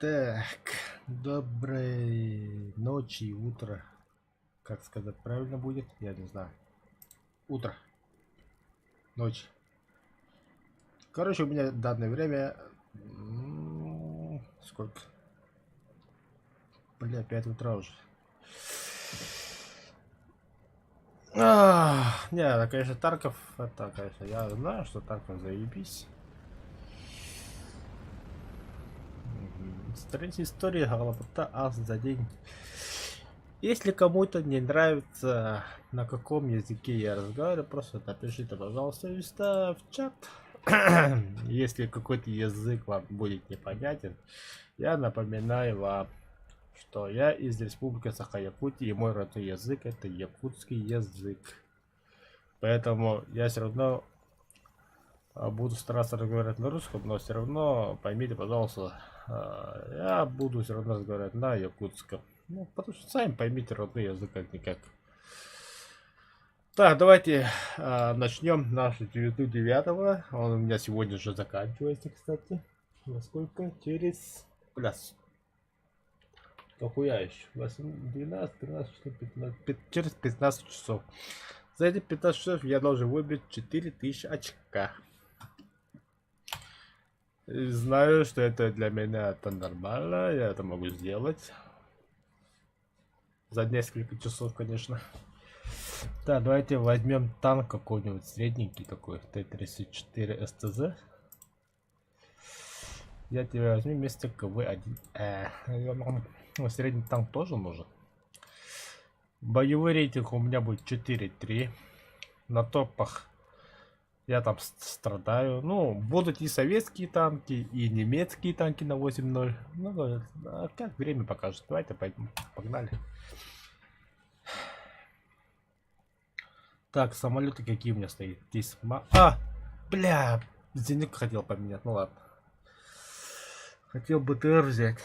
Так, доброй ночи, утро. Как сказать правильно будет? Я не знаю. Утро. Ночь. Короче, у меня данное время... Сколько? Бля, 5 утра уже. Не, это, конечно, Тарков. Это, конечно, я знаю, что Тарков заебись. Страница истории, голобота, ас за день. Если кому-то не нравится, на каком языке я разговариваю, просто напишите, пожалуйста, в чат. Если какой-то язык вам будет непонятен, я напоминаю вам, что я из Республики Саха-Якутия, и мой родной язык это якутский язык. Поэтому я все равно буду стараться разговаривать на русском, но все равно поймите, пожалуйста, я буду все равно разговаривать на якутском. Ну, потому что сами поймите родной язык как-никак. Так, давайте начнем наш 9-го. Он у меня сегодня же заканчивается, кстати. Насколько? Через... Пляс. Дохуя еще. 8, 12, 13, 15, через 15 часов. За эти 15 часов я должен выбить 4000 очка. И знаю, что это для меня это нормально. Я это могу сделать. За несколько часов, конечно. Так, давайте возьмем танк какой-нибудь средненький такой. Т-34 СТЗ. Я тебя возьму вместе КВ-1. Средний танк тоже нужен. Боевой рейтинг у меня будет 4-3. На топах я там страдаю. Ну, будут и советские танки, и немецкие танки на 8-0. Ну, а как время покажет. Давайте погнали. Так, самолеты какие у меня стоят? Здесь... Бля! Зенит хотел поменять, ну ладно. Хотел БТР взять.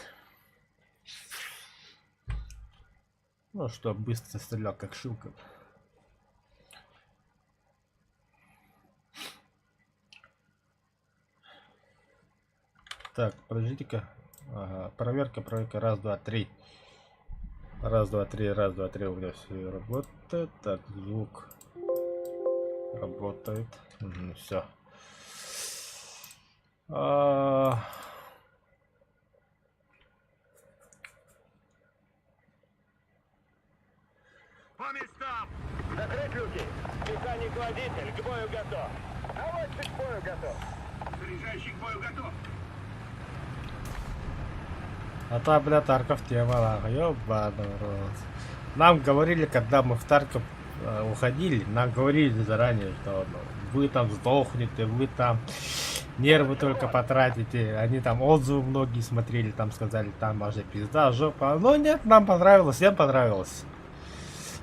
Ну, что быстро стрелял, как шилка. Так, подождите-ка. Ага, проверка. Раз, два, три. Раз, два, три. У меня все работает. Так, звук работает. Все. По местам! Закрыть люки! Механик-водитель к бою готов! Наводчик к бою готов! Заряжающий к бою готов! А та, бля, Тарков тема, нахуй, ёбаный рот. Нам говорили, когда мы в Тарков уходили, нам говорили заранее, что вы там сдохнете, вы там нервы только потратите. Они там отзывы многие смотрели, там сказали, там аж пизда, жопа. Но нет, нам понравилось, всем понравилось.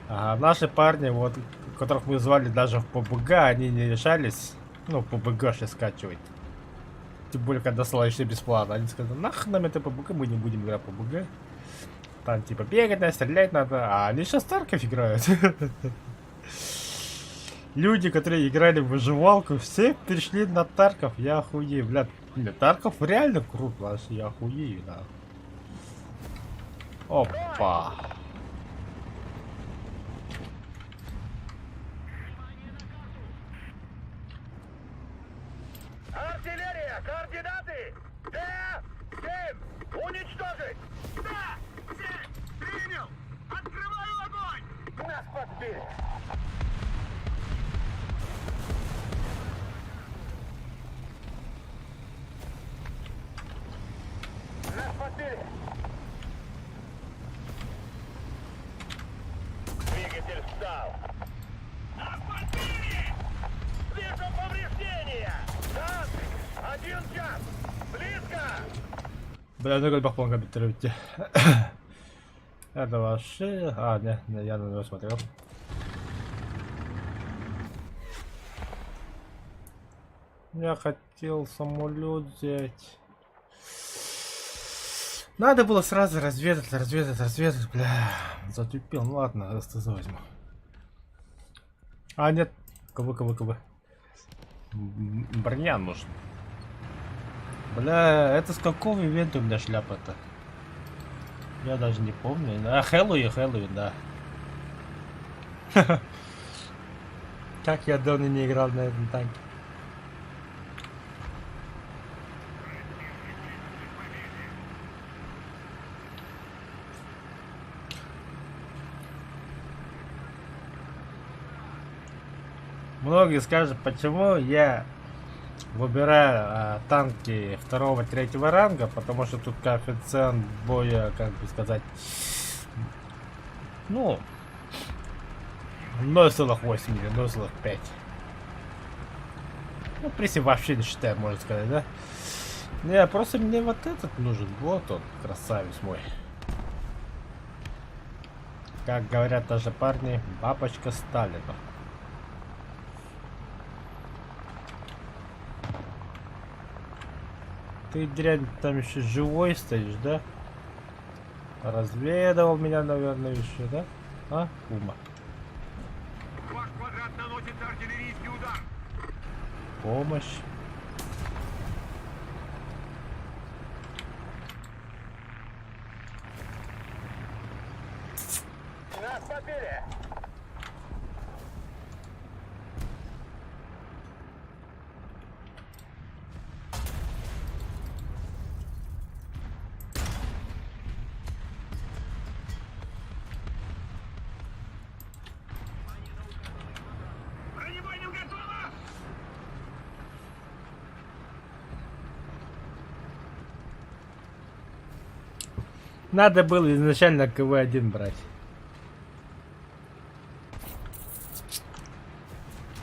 Наши парни, вот, которых мы звали даже в ПБГ, они не решались, ну, ПБГ сейчас скачивать. Тем более, когда слышишь бесплатно. Они сказали, нахуй нам это ПБГ, мы не будем играть в ПБГ. Там типа бегать надо, стрелять надо. А они сейчас Тарков играют. Люди, которые играли в выживалку, все перешли на Тарков. Я охуею, блядь. Тарков реально крут, вообще, я охуею, да. Опа. Артиллерия! Координаты! Т-7! Уничтожить! Т-7! Принял! Открываю огонь! Нас подбили! Нас подбили! Двигатель встал! Нас подбили! Вижу повреждения! Танк! 1 час! Близко! Бля, ну как бахпонга битруете. Это вообще... не, я на него смотрел. Я хотел самолет взять. Надо было сразу разведать, бля. Затупил, ну ладно, СТЗ возьму. Нет, КВ. Броня нужна. Бля, это с какого ивента у меня шляпа-то? Я даже не помню. А, Хэллоуин, да. Как я давно не играл на этом танке. Многие скажут, почему я выбираю танки 2-3 ранга, потому что тут коэффициент боя, как бы сказать, ну, 0,8 или 0,5. Ну, прессе вообще не считаю, можно сказать, да? Не, просто мне вот этот нужен. Вот он, красавец мой. Как говорят даже парни, бабочка Сталина. Ты, дрянь, там еще живой стоишь, да? Разведывал меня, наверное, еще, да? А, Ума. Ваш квадрат наносит артиллерийский удар. Помощь. Нас побили. Бронебойным готово! Надо было изначально КВ-1 брать.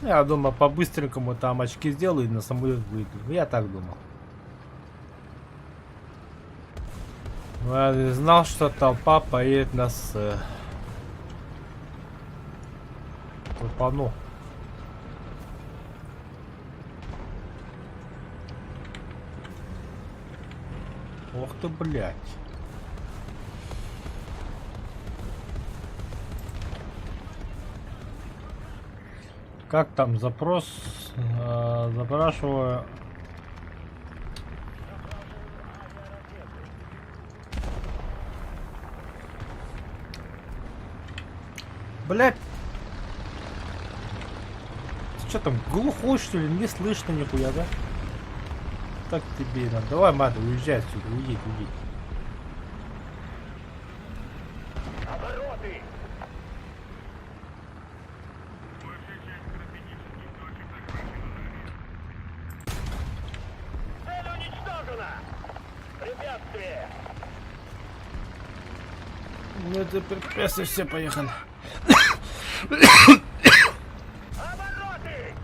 Я думал, по-быстренькому там очки сделаю и на самолет выйду. Я так думал. Но я не знал, что толпа поедет нас тупану. Ох ты, блядь. Как там запрос? Запрашиваю. Блядь. Ты что там, глухой что ли? Не слышно нихуя, да? Так тебе и надо. Давай, Мада, уезжай отсюда, уедь. Обороты! Цель уничтожена! Препятствие! Ну это препятствия, все, поехали. Обороты!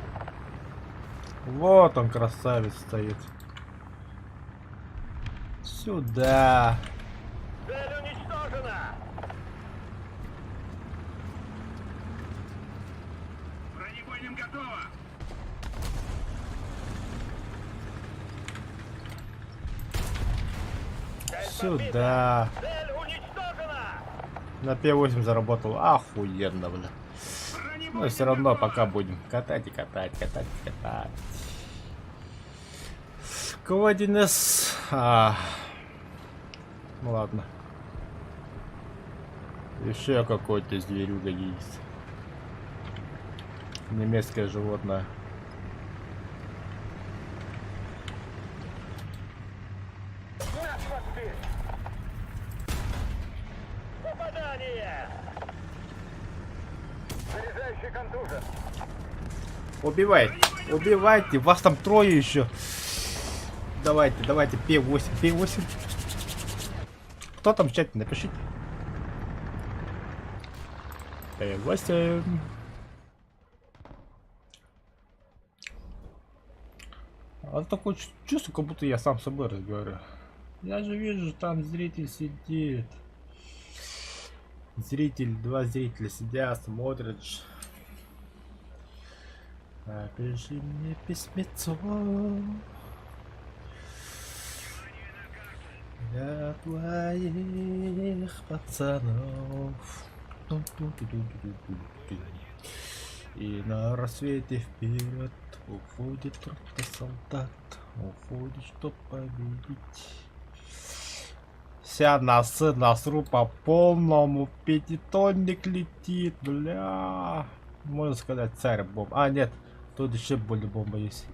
Вот он, красавец, стоит. Сюда. Цель уничтожена! Бронебойным готово! Сюда. Цель уничтожена! На П8 заработал. Охуенно, бля. Но все равно пока будем катать и катать. КВ-1С. Ну ладно. Еще какой-то зверюга есть. Немецкое животное. Нас подбили! Попадание! Заряжающий контужен! Убивайте, вас там трое еще. Давайте, П8. Кто там в чате, напишите. П8. А такое чувство, как будто я сам с собой разговариваю. Я же вижу, там зритель сидит. Два зрителя сидят, смотрят. Напиши мне письмецо. Для твоих пацанов. И на рассвете вперед уходит рота солдат. Уходит, чтоб победить. Вся насру по полному. Пятитонник летит, бля. Можно сказать, царь бомб. А, нет. Тут еще более бомба есть.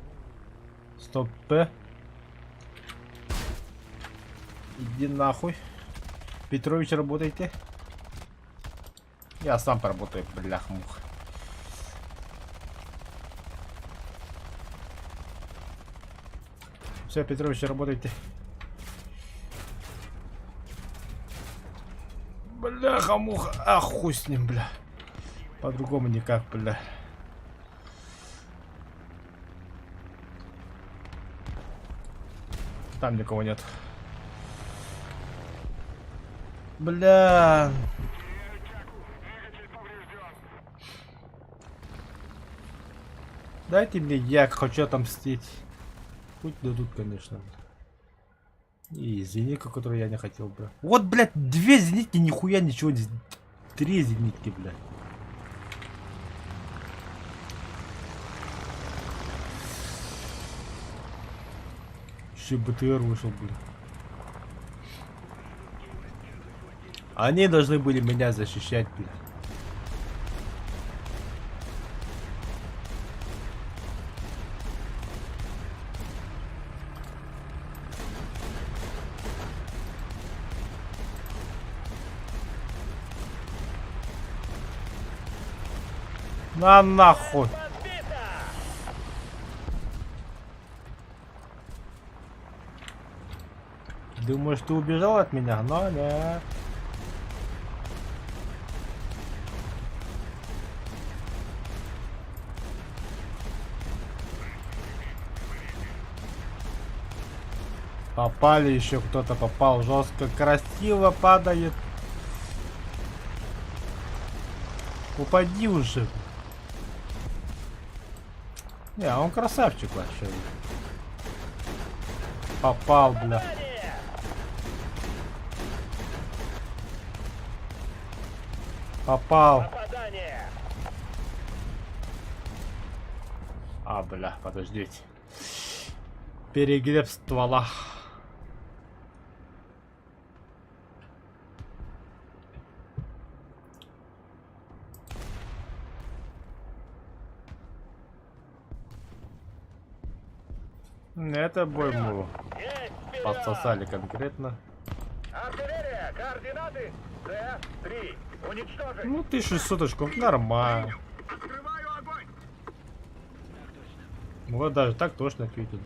Стоп, П. Иди нахуй. Петрович, работайте. Я сам поработаю, блях-мух. Все, Петрович, работайте. Бляха-муха. А, хуй с ним, бля. По-другому никак, бля. Там никого нет. Бля. Дайте мне як, хочу отомстить. Путь дадут, конечно. И зенитку, которую я не хотел, бля. Вот, блядь, 2 зенитки, нихуя ничего не... 3 зенитки, бля. Еще БТР вышел, блин. Они должны были меня защищать, блин. На нахуй. Думаешь, ты убежал от меня? Но нет. Попали, еще кто-то попал. Жестко, красиво падает. Упади уже. Не, он красавчик вообще. Попал, бля. Попал. А, бля, подождите. Перегрев ствола. Это бой мы подсосали конкретно. Артиллерия, координаты С-3. Уничтожить. Ну, 1600 очков, нормально. Открываю огонь. Вот даже так точно ответили.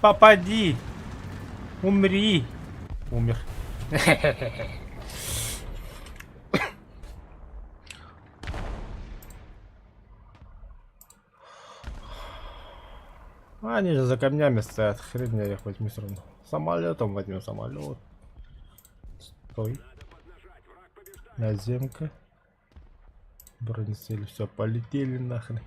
Попади! Умри! Умер. Они же за камнями стоят. Хрен я их возьму все равно. Самолетом возьму самолет. Стой. Наземка. Бронецели. Все, полетели нахрен.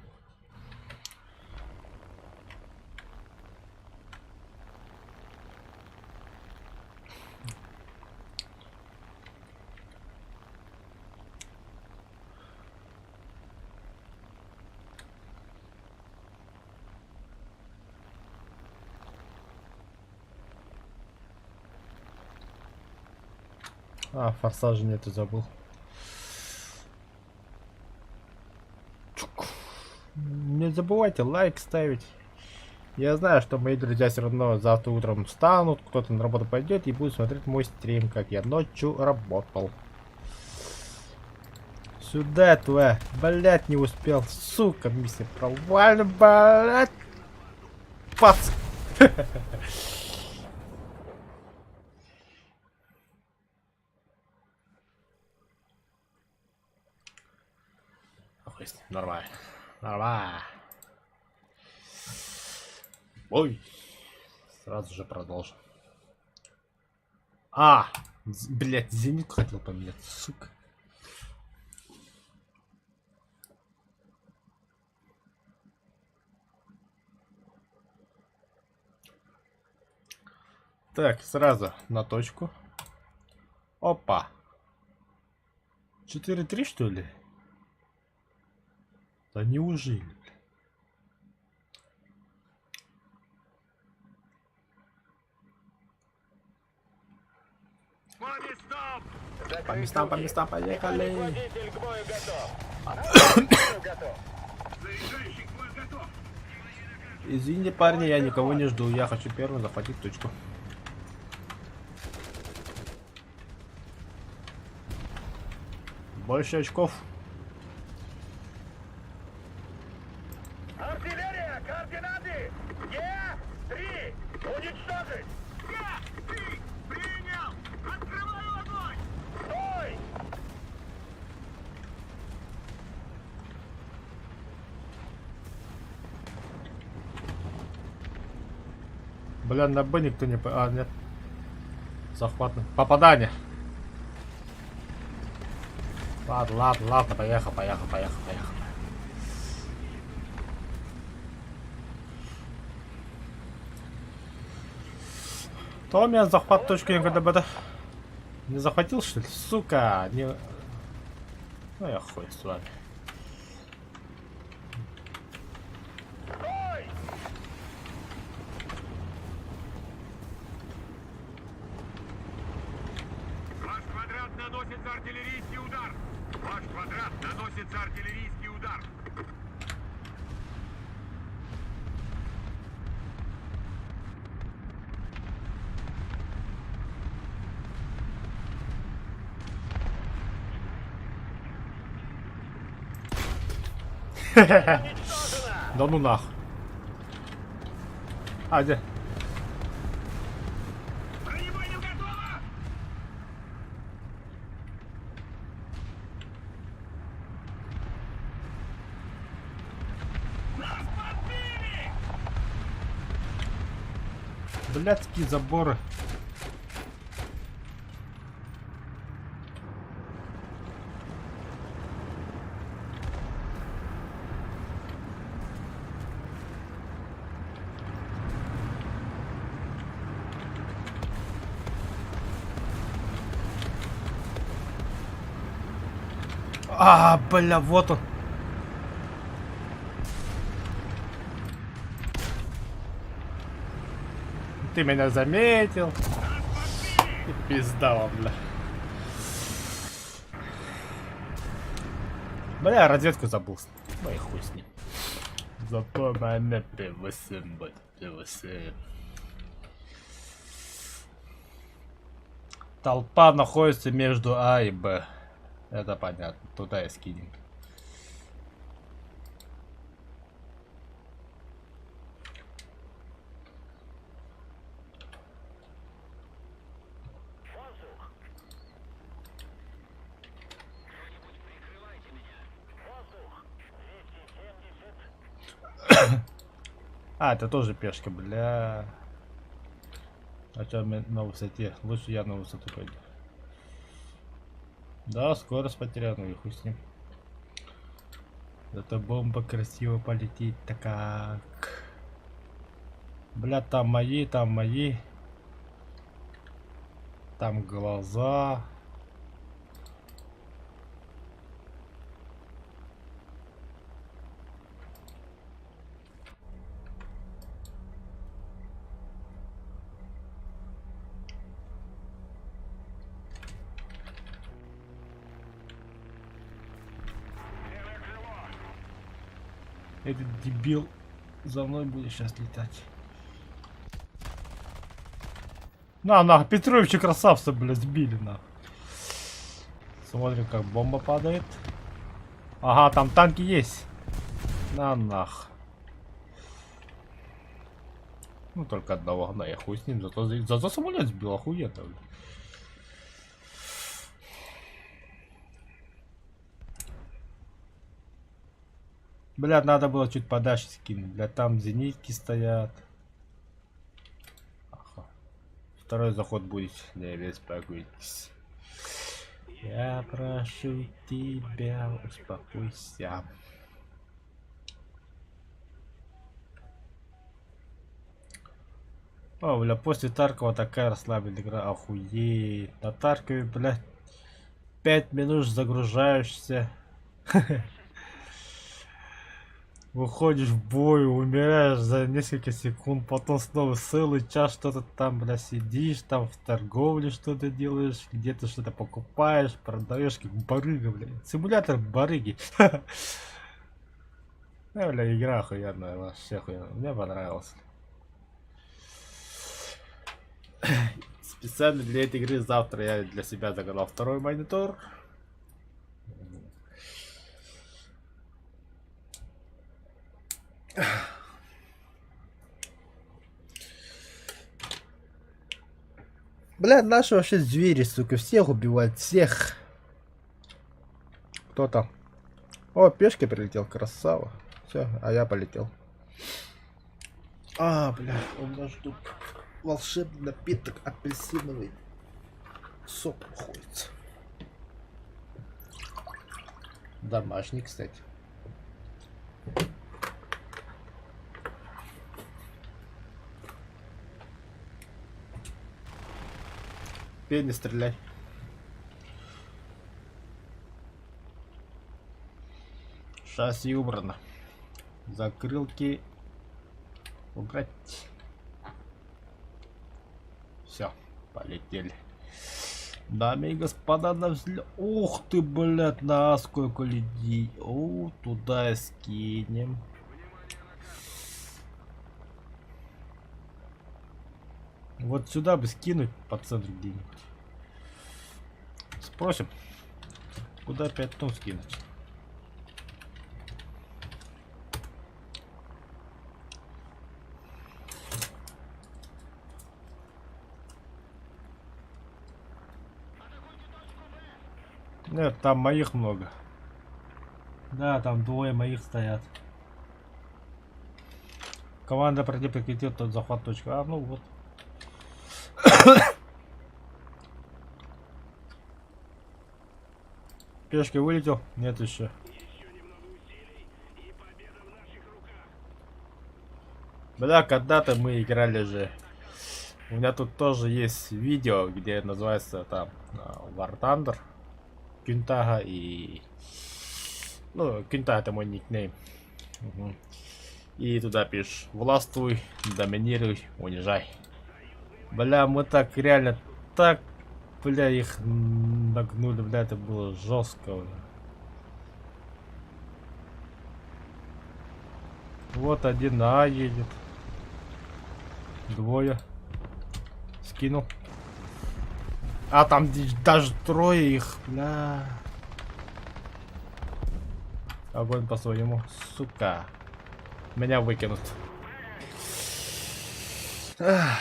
А, форсажа нету, забыл. Не забывайте лайк ставить. Я знаю, что мои друзья все равно завтра утром встанут, кто-то на работу пойдет и будет смотреть мой стрим, как я ночью работал. Сюда, твоя, блять, не успел, сука, миссия провальна, блять, пац. хуй с ним. Нормально. Нормально. Ой. Сразу же продолжим. А! Блять, зенитку хотел поменять, сука. Так, сразу на точку. Опа. 4-3, что ли? Да неужели? По местам, поехали. Водитель к бою готов. Заряжающий к бою готов. Извините, парни, я никого не жду. Я хочу первым захватить точку. Больше очков. Артиллерия, координаты! Е-3! Уничтожить! Е-3! Принял! Открываю огонь! Стой! Бля, на Б никто не... А, нет. Захватный. Попадание. Ладно, поехал. То у меня захват точки НКДБ. Не захватил, что ли? Сука, не... Ну я хуй с вами. Стой! Ваш квадрат наносится артиллерийский удар. Ваш квадрат наносится артиллерийский удар. Уничтожено! Да ну нах. А, где? Бронебойня готова! Нас подбили! Блядские заборы. А, бля, вот он. Ты меня заметил. И пизда вам, бля. Бля, разведку забыл. Ну и хуй с ним. Зато на П8 будет. П8. Толпа находится между А и Б. Это понятно. Туда и скинем. Воздух! Кто-нибудь прикрывайте меня! Воздух! 270... А, это тоже пешка, бля. А чё на высоте? Лучше я на высоту пойду. Да, скорость потеряна, и хуй с ним. Зато бомба красиво полетит-то как. Бля, там мои, там мои. Там глаза. Левое крыло! Этот дебил за мной будет сейчас летать. На, Петровича красавца, бля, сбили, на. Смотрим, как бомба падает. Ага, там танки есть. На нах. Ну, только одного, на, я хуй с ним. Зато самолет сбил, охуенно, бля. Бля, надо было чуть подальше скинуть. Бля, там зенитки стоят. Ага. Второй заход будет. Не беспокойтесь. Я прошу тебя, успокойся. О, бля, после Таркова такая расслабленная игра. Охуеть. На Таркове, бля, 5 минут загружаешься. Выходишь в бой, умираешь за несколько секунд, потом снова целый час что-то там, бля, сидишь, там в торговле что-то делаешь, где-то что-то покупаешь, продаешь, как барыга, бля. Симулятор барыги. Бля, игра охуенная, вообще охуенная. Мне понравилось. Специально для этой игры завтра я для себя загадал второй монитор. Бля, наши вообще звери, сука, всех убивают, всех. Кто там? О, пешки прилетел, красава. Все, а я полетел. А, бля, у меня ждут волшебный напиток апельсиновый. Сок находится. Домашний, кстати. Пей, не стреляй. Шасси убрано. Закрылки убрать. Все, полетели. Дамы и господа, на взлет. Ух ты, блядь, на сколько людей. О, туда и скинем. Вот сюда бы скинуть по центру где-нибудь. Спросим, куда 5 тонн скинуть. Нет, там моих много. Да, там двое моих стоят. Команда против прекратит тот захват точку. А, ну вот. Пешки вылетел? Нет еще. Бля, когда-то мы играли же. У меня тут тоже есть видео, где называется там War Thunder. Кюнтага и... Ну, Кюнтага это мой никнейм. Угу. И туда пишешь: властвуй, доминируй, унижай. Бля, мы так реально так, бля, их нагнули, бля, это было жестко. Бля. Вот один А едет. Двое. Скинул. А там даже трое их, бля. Огонь по своему, сука. Меня выкинут. Ах.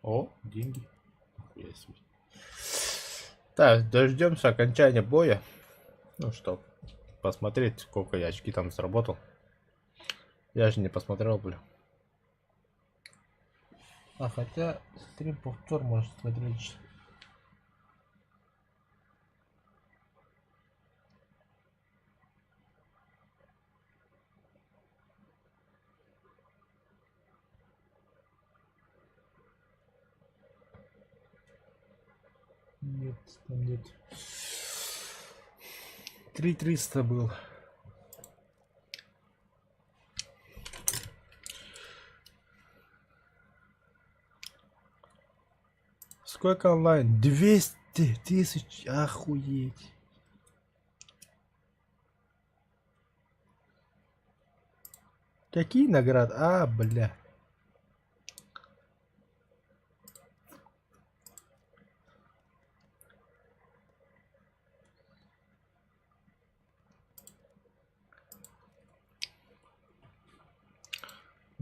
О, деньги. Так, дождемся окончания боя. Ну что, посмотреть, сколько я очки там сработал. Я же не посмотрел, бля. А хотя стрим повтор может смотреть. Нет, там нет. 3300 был. Сколько онлайн? 200 тысяч, охуеть. Какие награды? А, бля.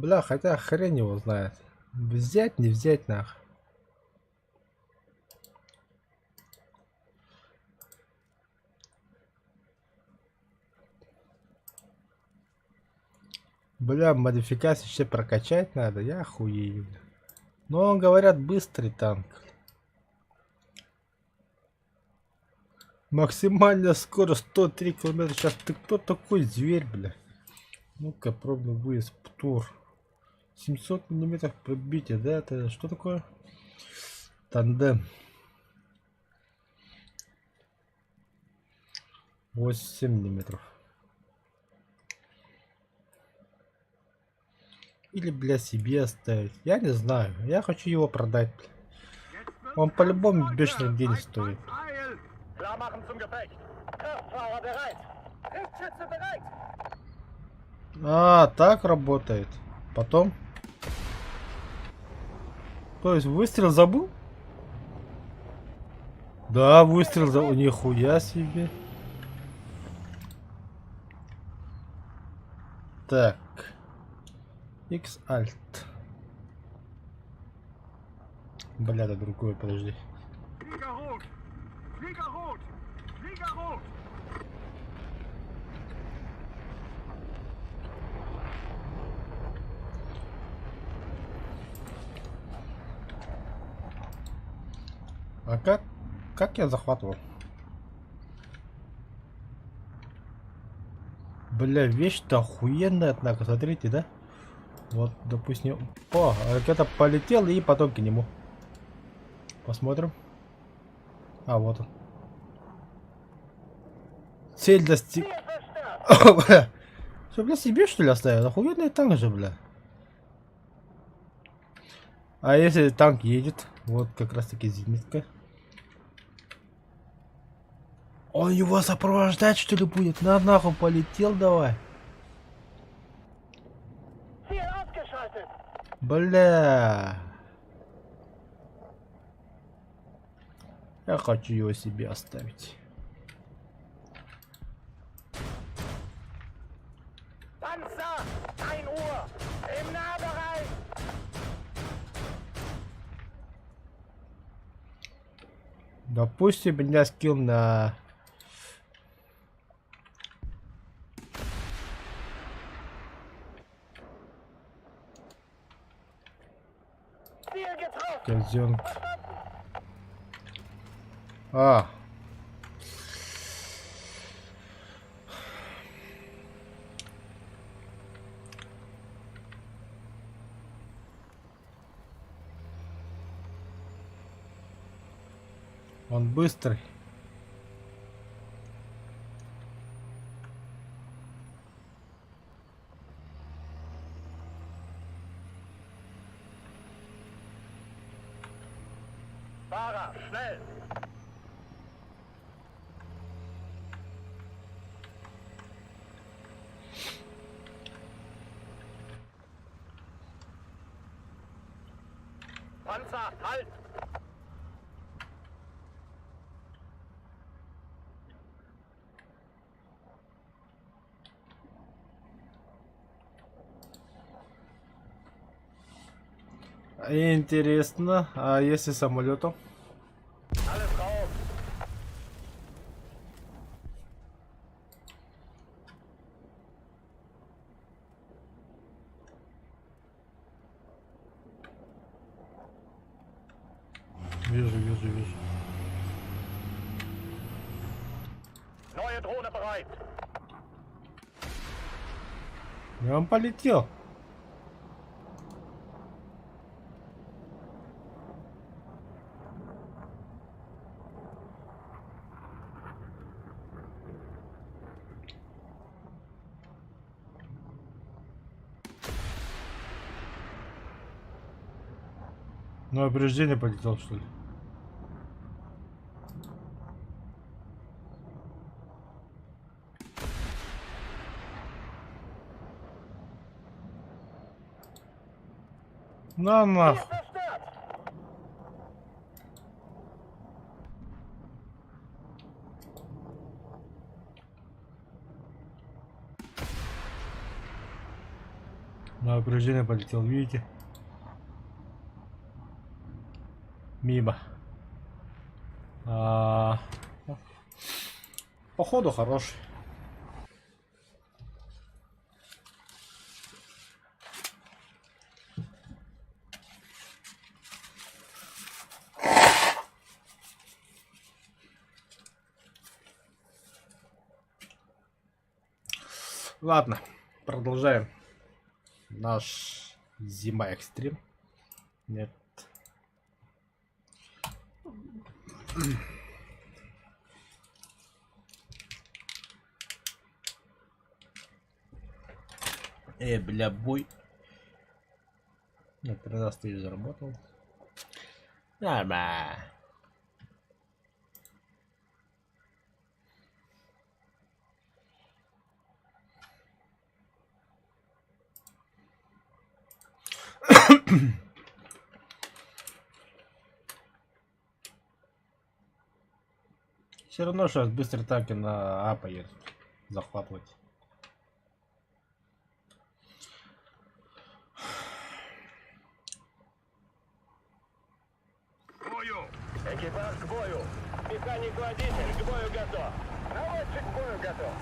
Бля, хотя хрен его знает. Взять, не взять нах. Бля, модификации еще прокачать надо, я охуею. Но говорят, быстрый танк. Максимальная скорость 103 км. Сейчас ты кто такой зверь, бля? Ну-ка, пробный выезд. Птур. 700 миллиметров пробития, да? Это что такое? Тандем. 87 миллиметров. Или, бля, себе оставить. Я не знаю. Я хочу его продать. Он по-любому бешеных денег стоит. Klar machen zum Gefecht. Kraftfahrer bereit. Triebschütze bereit. А, так работает. Потом. То есть выстрел забыл? Да, выстрел забыл. Нихуя себе. Так. X-Alt. Бля, да другое, подожди. Flieger rot! Flieger rot! Flieger rot! А как я захватывал? Бля, вещь-то охуенная, однако, смотрите, да? Вот, допустим, о, ракета полетела и потом к нему. Посмотрим. А, вот он. Цель достиг. Что, бля, себе что ли оставил? Охуенный танк же, бля. А если танк едет? Вот как раз таки зенитка. Он его сопровождать что ли будет? На нахуй полетел давай. Ziel ausgeschaltet. Бля. Я хочу его себе оставить. Panzer, 1 Uhr. Im Nahbereich. Допустим, меня скилл на... Ziel getroffen. Казенка. А. Он быстрый. Fahrer, schnell. Panzer, halt. Интересно, а если самолетом? Alles raus. Вижу. Neue Drohne bereit. И он полетел. Ну, обреждение полетел, что ли? На Ziel нахуй. zerstört. На опережение полетел, видите? Мимо. Походу хороший. Ладно, продолжаем наш зима экстрим. Нет. Бля, бой. Нет, 13 тысяч заработал. Нормально. Все равно сейчас быстрые танки на А поедут захватывать. Бою! Экипаж к бою. Механик-водитель к бою готов. Наводчик к бою готов.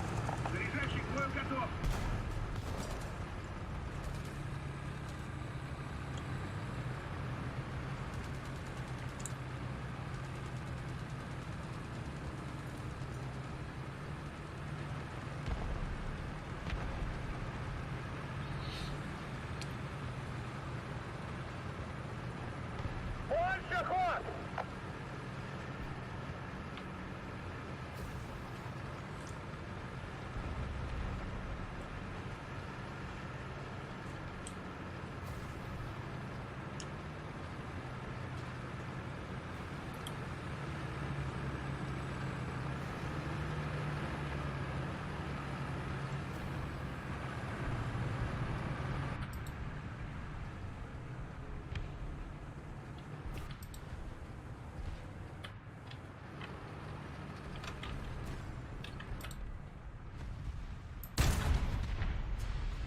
Заряжающий к бою готов! Больше ход!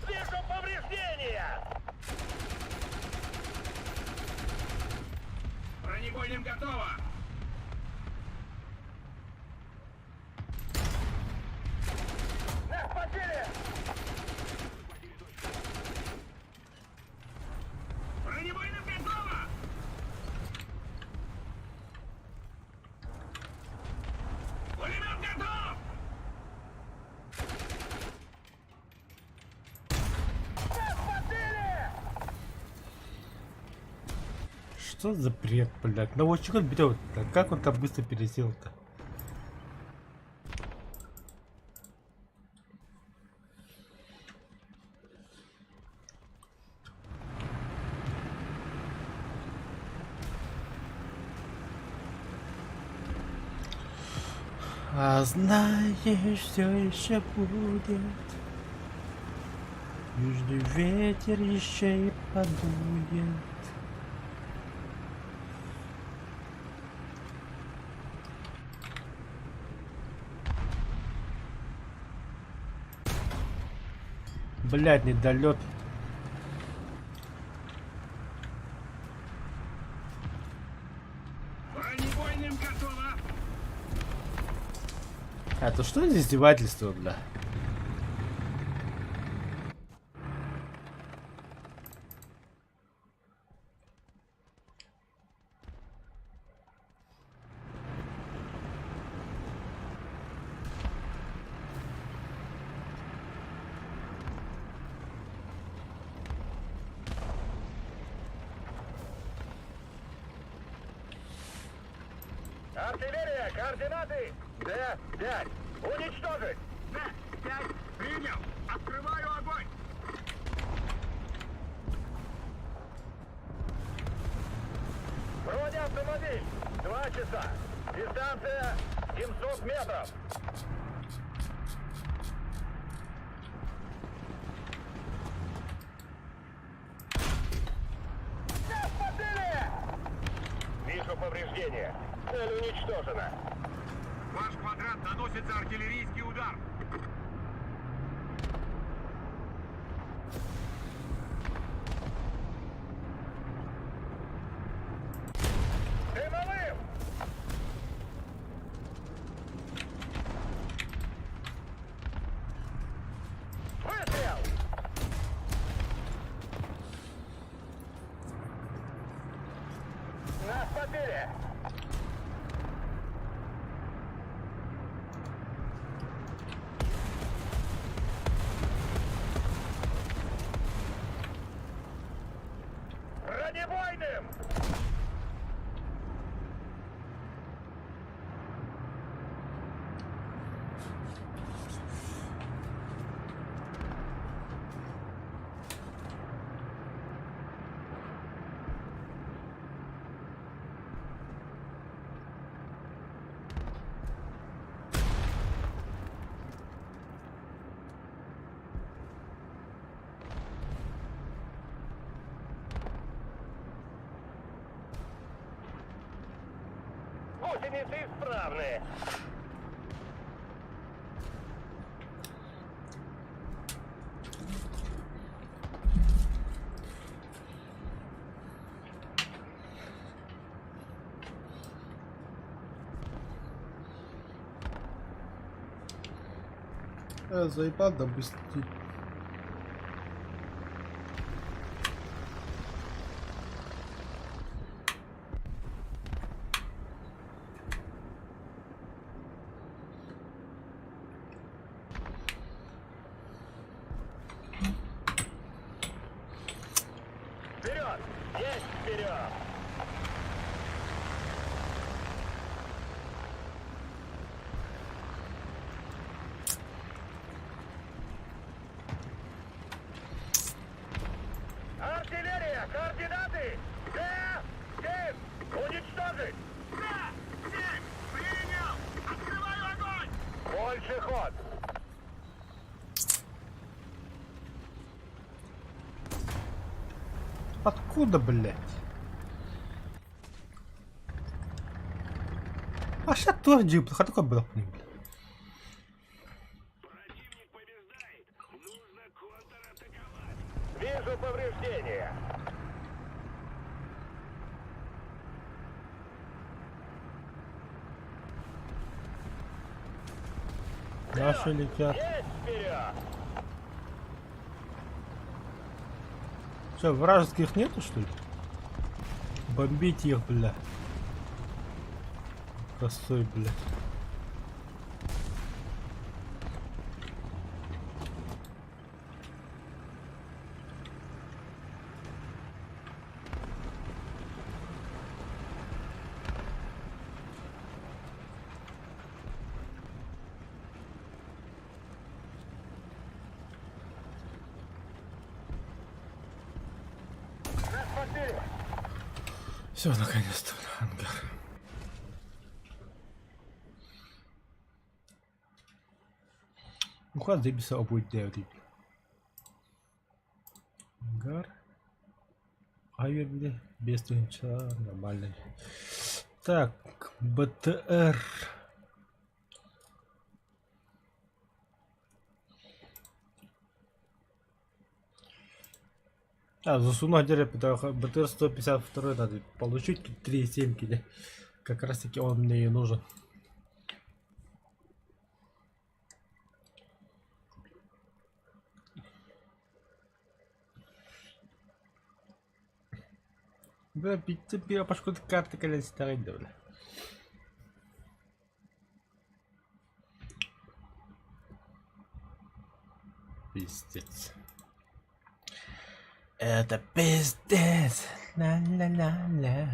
Вижу повреждения! Бронебойным готово! Нас подбили! Бронебойным готово! Пулемет готов! Нас подбили! Что за бред, блядь? Ну вот чего он берет? Как он там быстро пересел-то? А знаешь, все еще будет. Южный ветер еще и подует. Блядь, недолет. Бронебойным готово! А то что за издевательство, бля? Артиллерия, координаты! Д-5. Уничтожить! Д-5, принял! Открываю огонь! Бронеавтомобиль! 2 часа. Дистанция 700 метров. Нас подбили! Вижу повреждения. Цель уничтожена. Ваш квадрат наносится артиллерийский удар! Захватили! Бронебойным! Гусеницы исправны. Заебал, да быстрее. Вперед! Есть вперед! Артиллерия! Координаты! Д-7! Уничтожить! Да! 7! Принял! Открываю огонь! Больше ход! Откуда, блядь? А сейчас тоже джип, а такой был. Противник побеждает! Нужно контратаковать! Вижу повреждения! Наши летят. Есть вперед! Что, вражеских нету, что ли? Бомбить их, бля. Косой, блядь. Захватили! Все, наконец-то, ангар. Уход забился обоих девять. Ангар. Айвер, бля, без тунча, нормально. Так, БТР. Засунуть БТР 152 надо получить 3,7 киля. Как раз таки он мне и нужен. Бля, битти пашку карты колец старый, да, бля. Пиздец. Это пиздец. Ла-ла-ла-ла.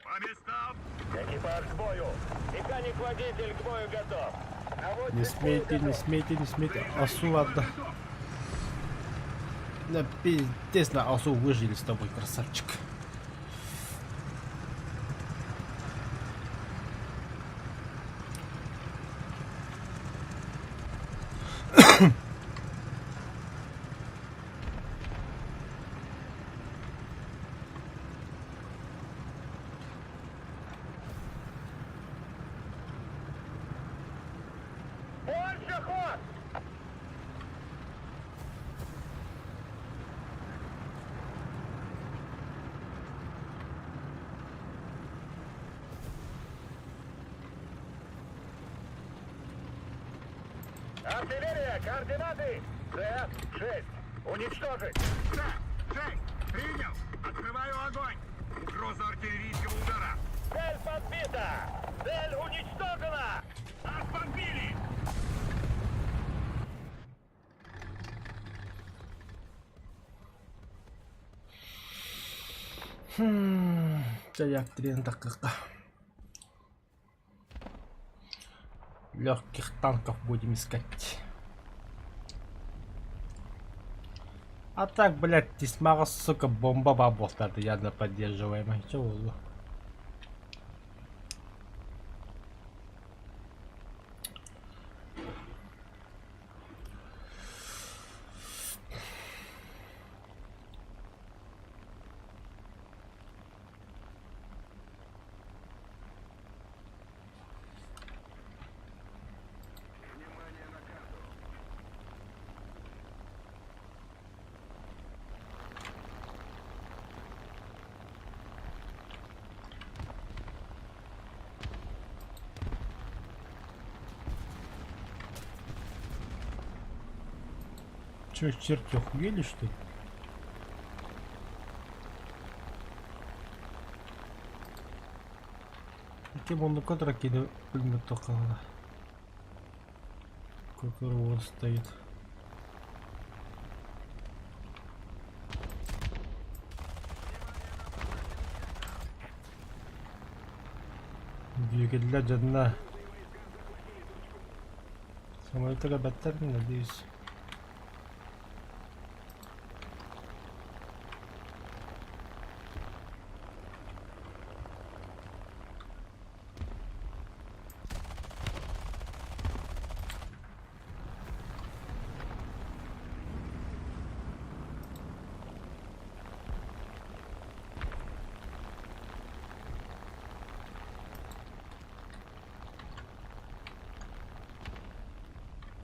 По местам! Экипаж к бою! Механик-водитель к бою готов! Не смейте, не смейте, не смейте. Осу ладно. Да пиздец, на осу выжили с тобой, красавчик. Больше ход! Артиллерия, координаты! Д-6. Уничтожить! Да, Джей, принял. Открываю огонь. Угроза артиллерийского удара. Цель подбита! Цель уничтожена! Нас подбили. Це як тренировка. Легких танков будем искать. А так, блядь, Тисмара, сука, бомба бабов надо явно поддерживаемая. Чего? Че, черти охуели, что ли? Каким он на контраке пулемет только который стоит. Двигатель одна. Самолетка батарея, надеюсь.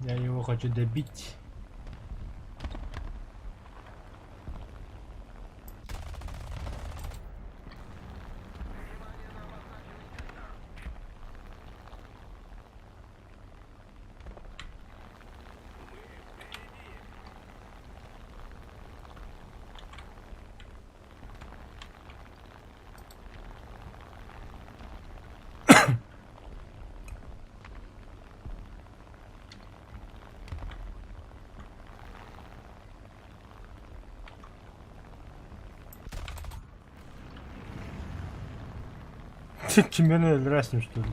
Я его хочу добить. Чемпионы разные, что ли?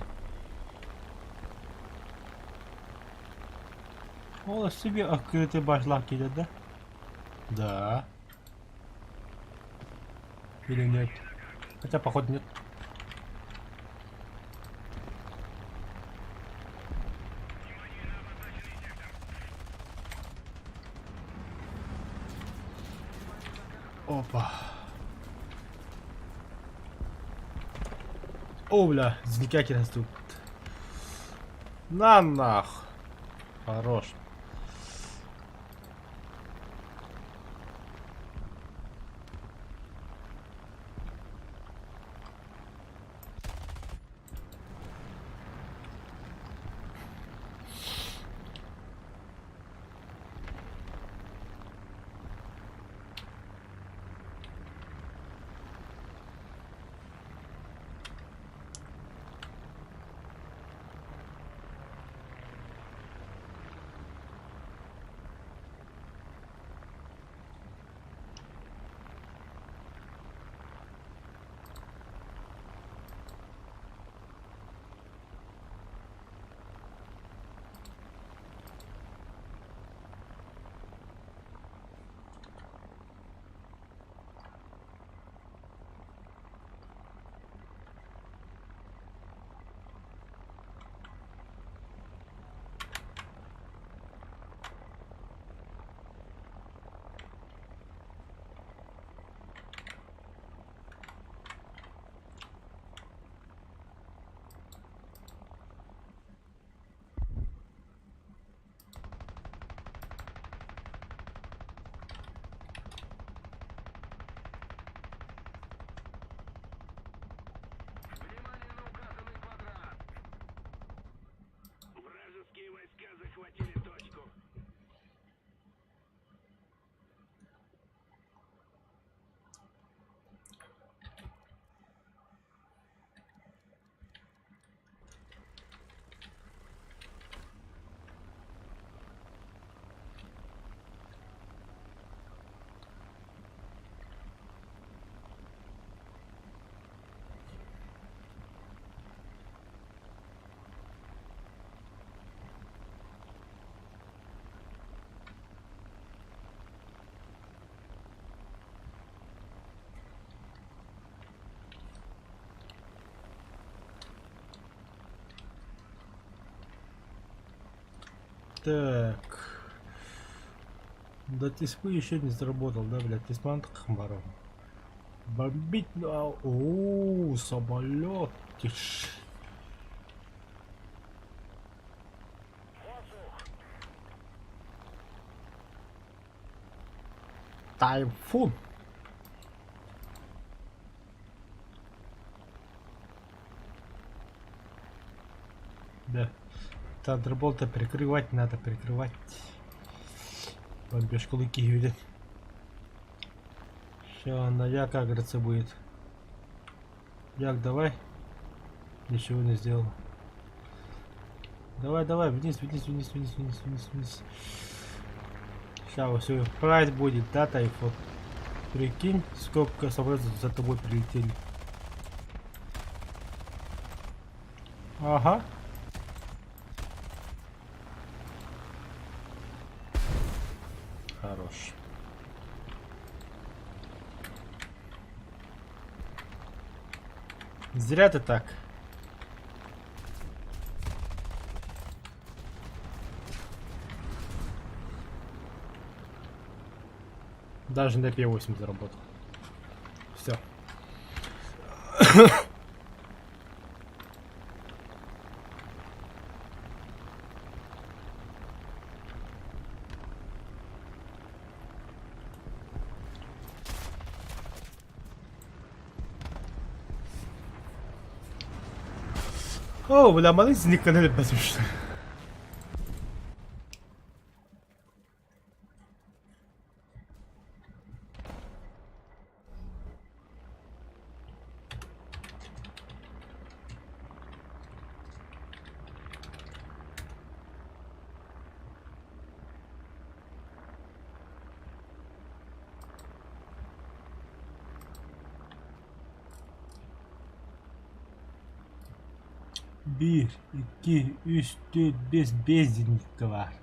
О, себе открытый башлак идет, да? Да. Или нет? Хотя, походу, нет. Опа. О, бля, звукяки растут. На нах. Хорош. Внимание на указанный квадрат! Вражеские войска захватили точку. Так. Да ты еще не заработал, да, блядь? Ты смотри, Хамбаров. Бомбить на... О, самолет. Тайфун. Да. Тандерболта прикрывать надо, прикрывать. Бомбежку луки видит. Все, на як агриться будет. Як, давай. Ничего не сделал. Давай, давай, вниз, вниз, вниз, вниз, вниз, вниз, вниз. Сейчас все, прайс будет, да, Тайфун? Прикинь, сколько самолетов за тобой прилетели. Ага. Хорош. Зря ты так. Даже на П8 заработал. Все. О, бля, малыш не канал послушай. Bir, iki, üç, dört, beş, benzinlik var.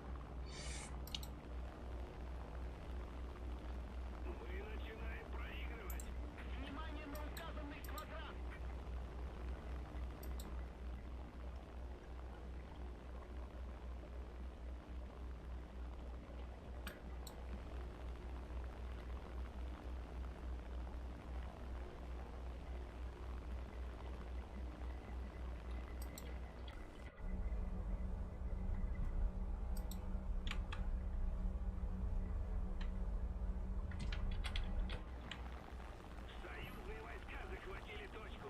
Союзные войска захватили точку.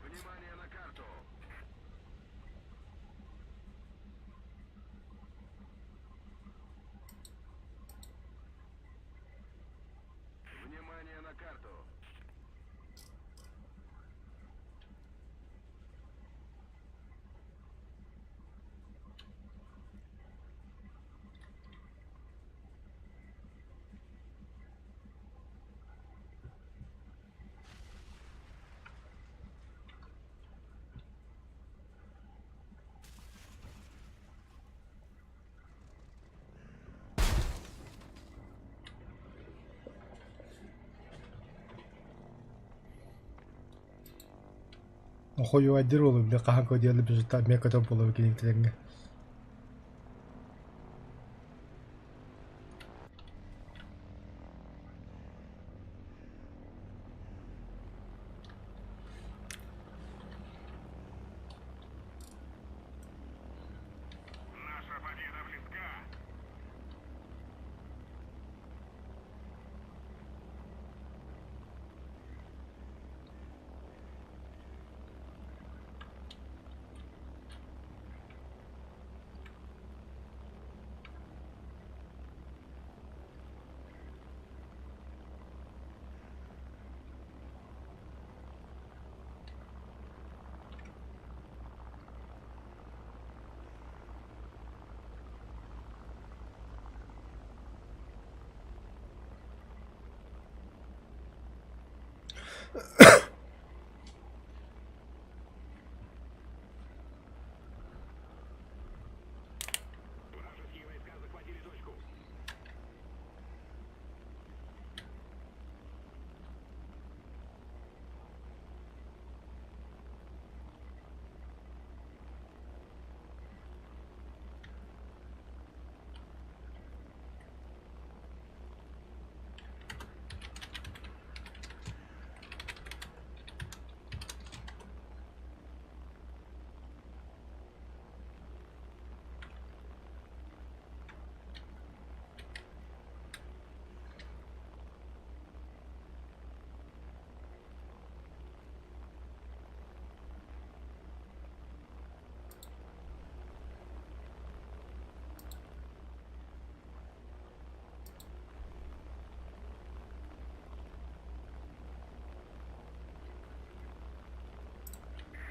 Внимание на карту. Внимание на карту. Охуй аддирол, бля, каханко делали бежит, мне котом было выкинуть. Наша победа близка. Вражеские войска захватили точку.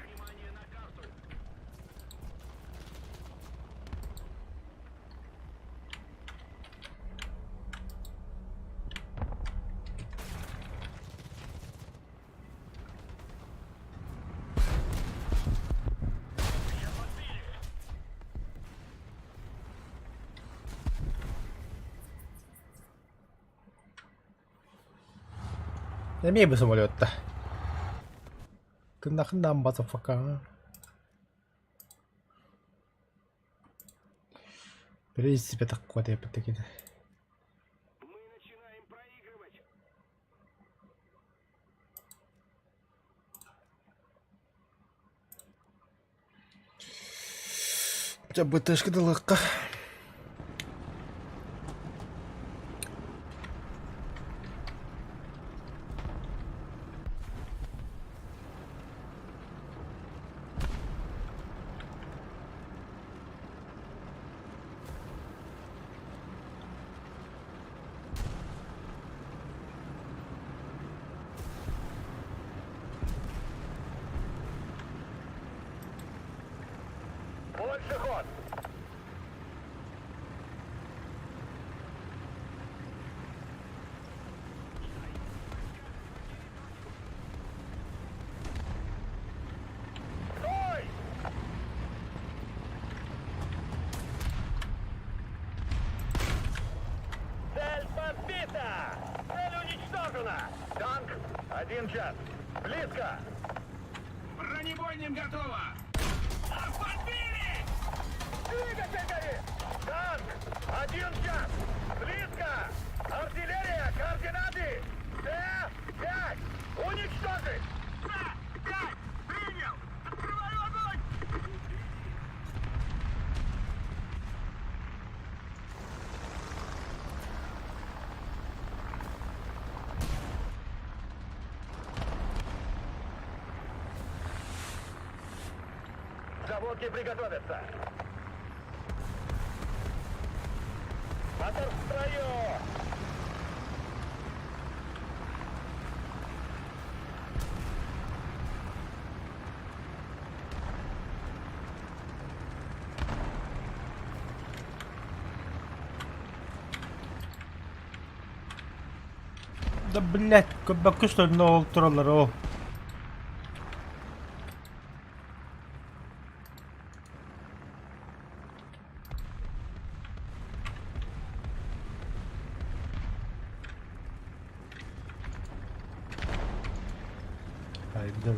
Внимание на карту. Имей бы самолет-то. Ты нахрена, мазафака? Бери себе такой, я потыкину. Мы начинаем проигрывать. У тебя БТшка далеко. Больше ход. Стой! Цель подбита! Цель уничтожена! Танк, 1 час. Близко! Бронебойным готово! Двигатель горит! Танк! 1 час! Близко! Артиллерия! Координаты! Т-5! Уничтожить! Т-5! Принял! Открываю огонь! Заводки приготовятся! Мотор в строю! Да блять, кабаку что ли нового троллера? Ай, да.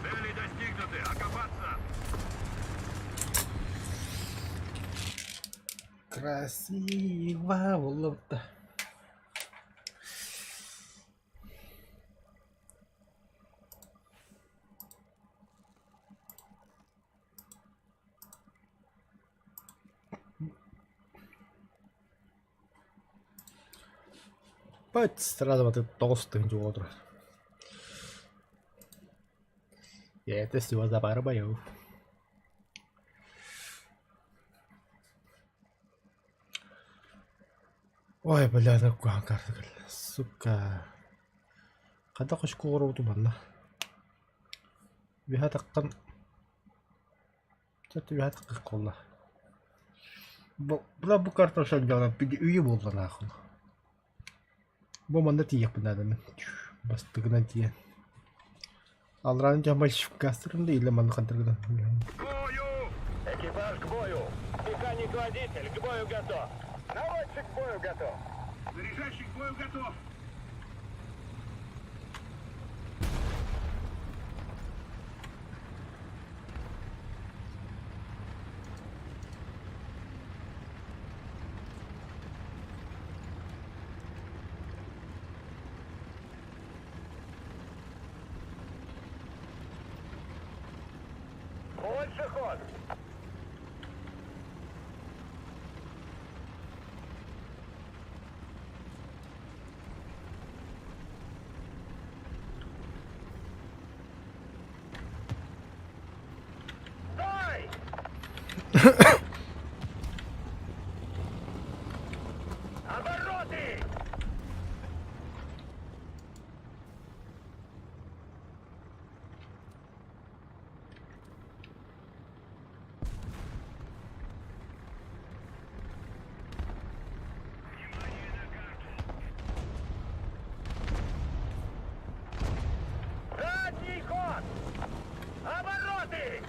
Цели достигнуты! Окопаться! Красиво, улыбка. Бать, сразу ты толстый идиот. И это всего за пару боев. Ой, бля, такая карта, сука. Когда хочешь куру туманна. Биха таккан. Kötü bir hatık kolla. Bu kartoşa gidiyorlar. Bir üye buldular akıllı. Bu manda tiyak benar men. Bastı gıdan tiyak. Alran jama şifkastırın da ile malı kadırgıdan. К бою! Экипаж к бою! Механик-водитель к бою готов! Наводчик к бою готов! Заряжающий к бою готов! Больше ход! Стой! Обороты! Задний ход! Обороты!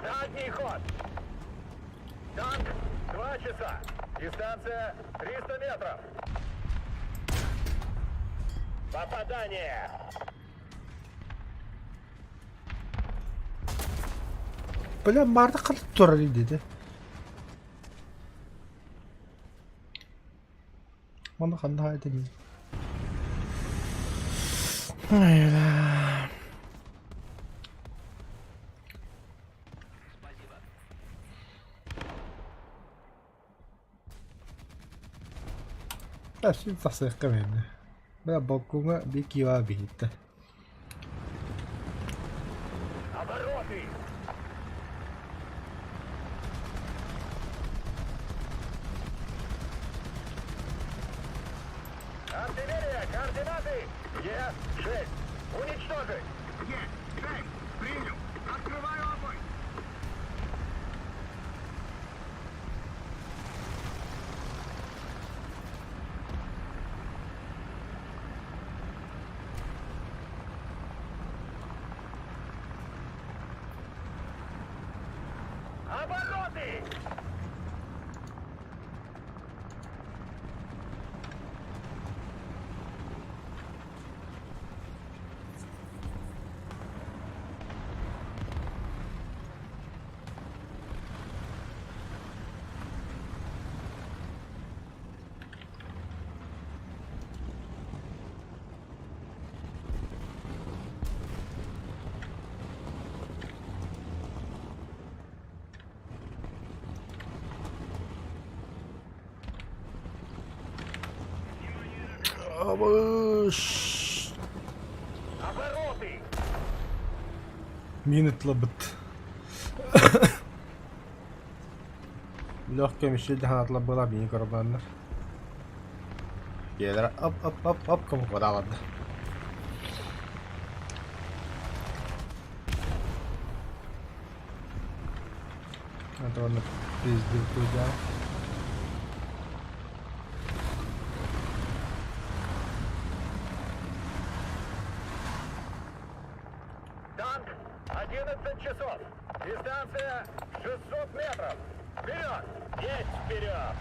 Задний ход! Танк 2 часа. Дистанция 300 метров. Попадание! Böyle marda kalıp durarı dedi. Onu kanda edemiyorum. Hayla. Asyik tasik kami. Ben bakuma bir kiva bitti. Обороты! Артиллерия, координаты! Е6! Уничтожить! Е-6! Принял! Открываю огонь! Обороты! Abaş. Обороты! Minutla bit. Lehkem işe hanatla bula beni kurbanlar. Gelir hop kamu kodaladı. Hadi onu bizdir koyacağım. Танк 11 часов. Дистанция 600 метров. Вперед! Есть вперед!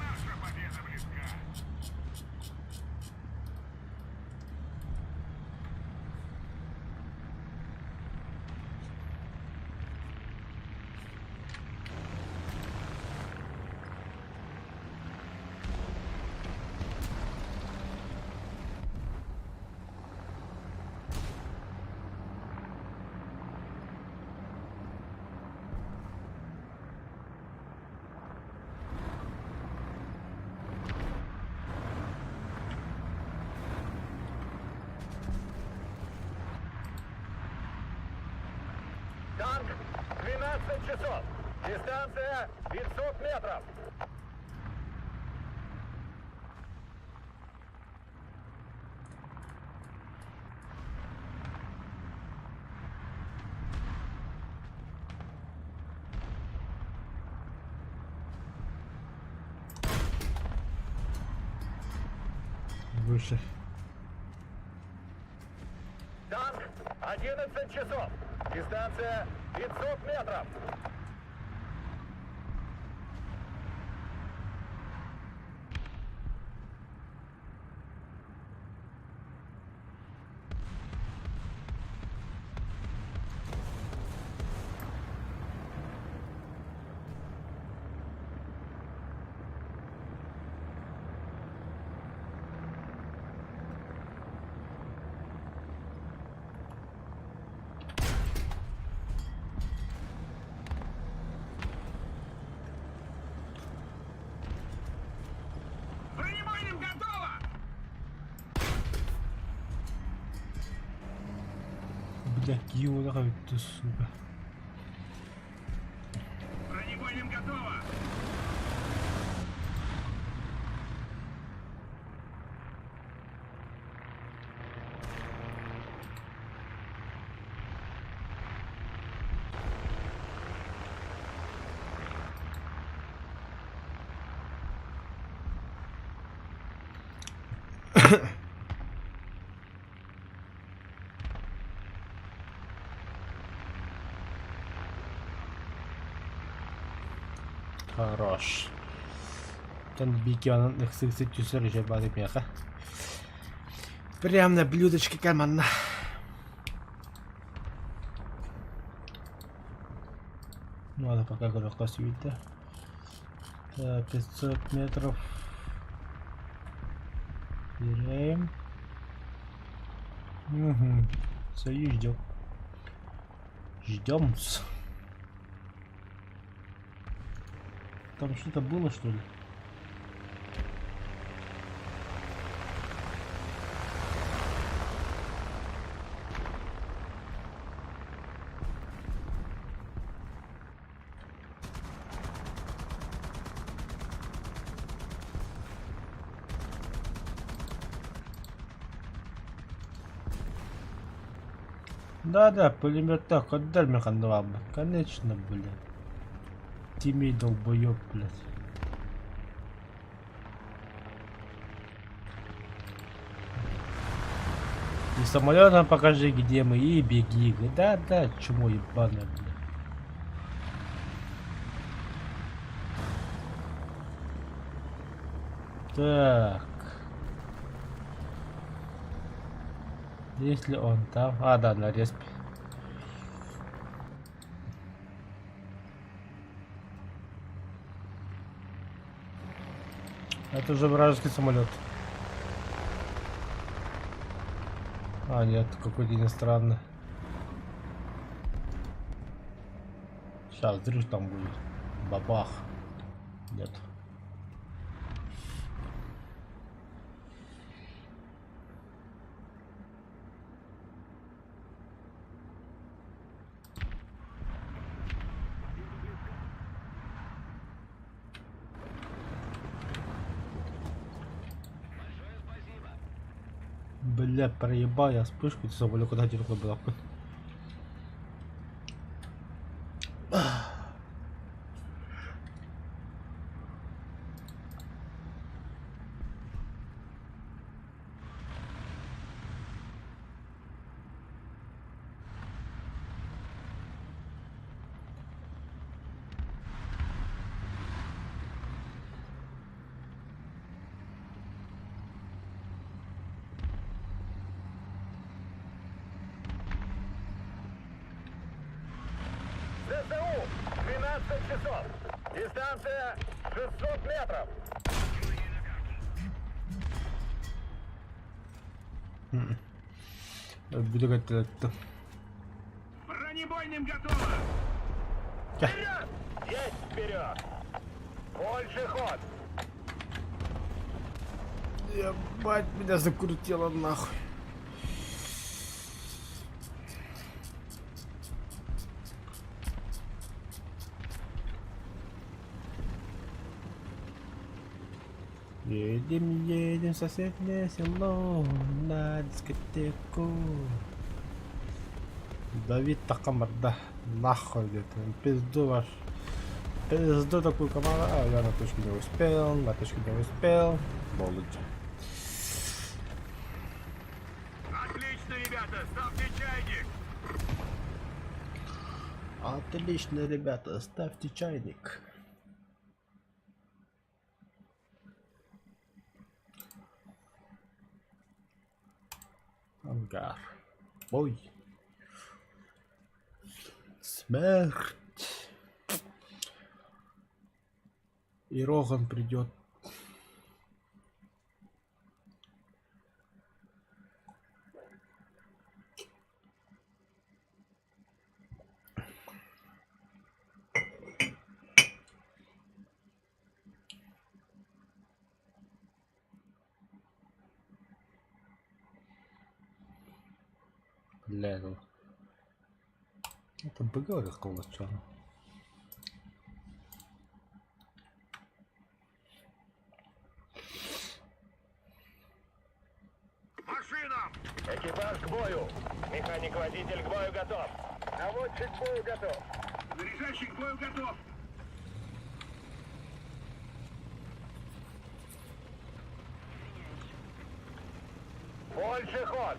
Наша победа близка! 12 часов. Дистанция 500 метров. Выше. Танк 11 часов. Дистанция 500 метров. Бронебойным готово! Блядь, ёлка ты, сука. Бронебойным готово! Хорош. Ten бикионных сексит тюсер бады меха. Прям на блюдечке команда. Ну ладно, пока легко свита. 500 метров. Теряем. Угу. Союз ждем. Ждем-с. Там что-то было, что ли? Да-да, пулемет так, отдай мне хандваб. Конечно, блядь. Тимей долбоёб, блядь. И самолетом покажи, где мы, и беги. Да-да, чему ебаное, блядь. Так. Если он там... А, да, на респе. Это уже вражеский самолет. А, нет, какой-то иностранный. Сейчас, взрыв там будет. Бабах. Нет. Бля, проебал я вспышку, ты забыл, куда дерьмо было. ЗСУ 12 часов. Дистанция 600 метров. Буду это. Бронебойным готово! Вперед! Есть вперед! Больше ход! Ебать, меня закрутило нахуй. Едем, едем в соседнее село на дискотеку. Давид Такамарда. Нахуй где-то. Пизду ваш. Пизду такую команду. А, я на точке не успел. На точке не успел. Молодец. Отлично, ребята, ставьте чайник. Отлично, ребята. Ставьте чайник. Ангар. Ой. Смерть. И Роган придет. Бля, ну. Это БГ какого чего? Машинам! Экипаж к бою. Механик-водитель к бою готов. Наводчик к бою готов. Заряжающий к бою готов! Больше ход.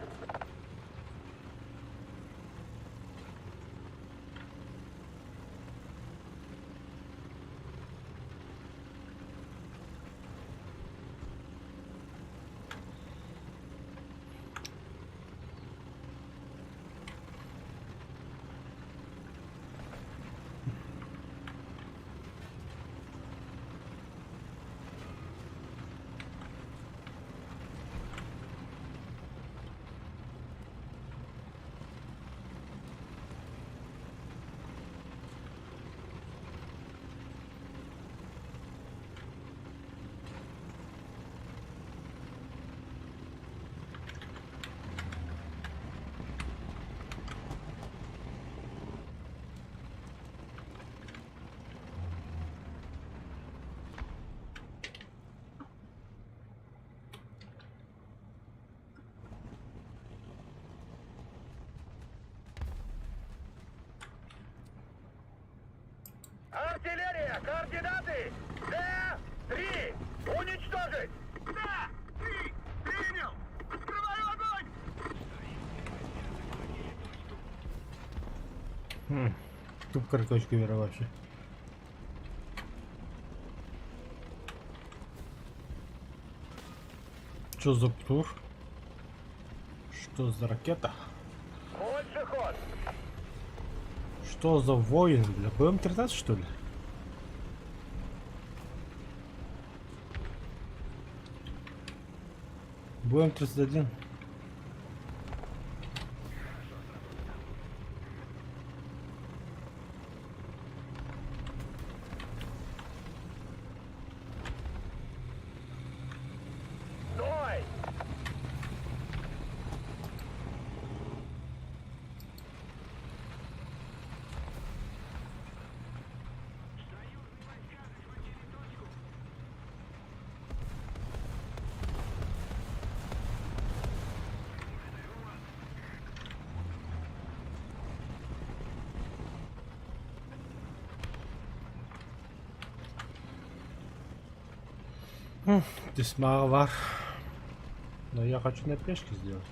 Артиллерия! Координаты! Д-3! Уничтожить! Да! Ты! Принял! Открываю огонь! Тут карточка вера вообще. Что за птур? Что за ракета? Больше ход! Что за воин, бля? БМ-13 что ли? БМ-31. Стой! Здесь маловар. Но я хочу на пешке сделать.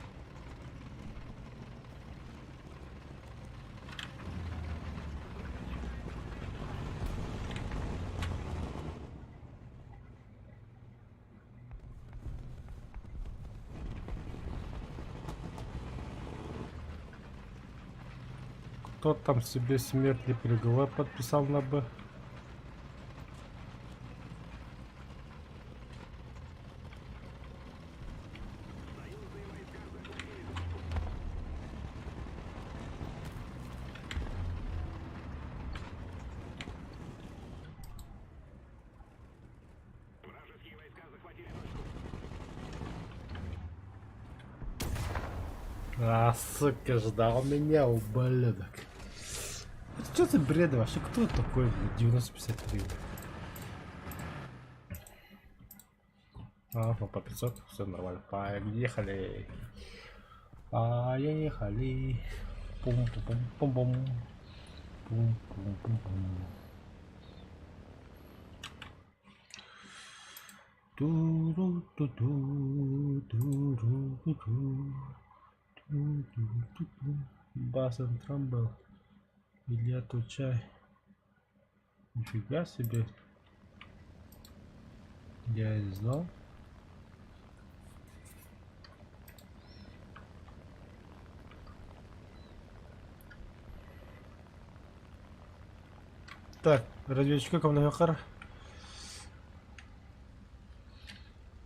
Кто там себе смертный приговор подписал на Б? А, сука, ждал меня, ублюдок. Это что за бред вообще? Кто такой, блядь, 90-53? А, ну по 500, все нормально. Поехали. Поехали. Пум-пум-пум-пум. Пум-пум-пум-пум. Ту-ру-ту-ту, ту-ру-ту-ту, ту-ру-ту-ту. Бас and Трамбл. Илья Тучай. Нифига себе. Я не знал. Так, разведчиков наверх.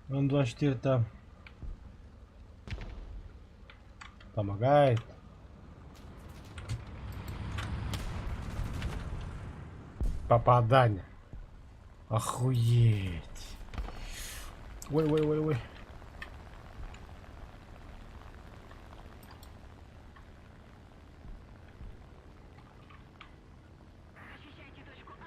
Он 24 там. Помогает. Попадание. Охуеть. Ой. Защищайте точку А.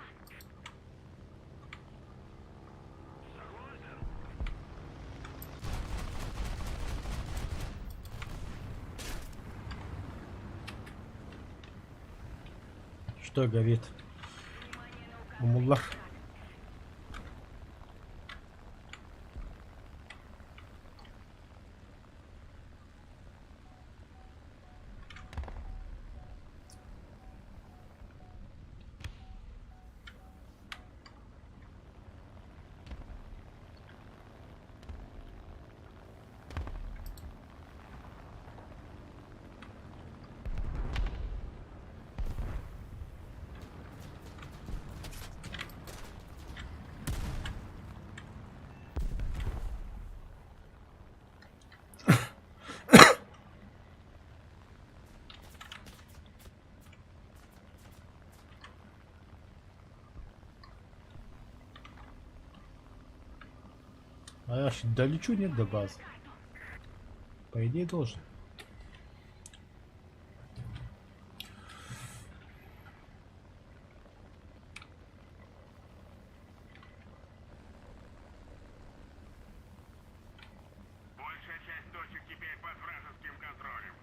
Что горит? Внимание на указанный Муллах. квадрат. А я ж долечу, нет, до базы. По идее должен. Большая часть точек теперь под вражеским контролем.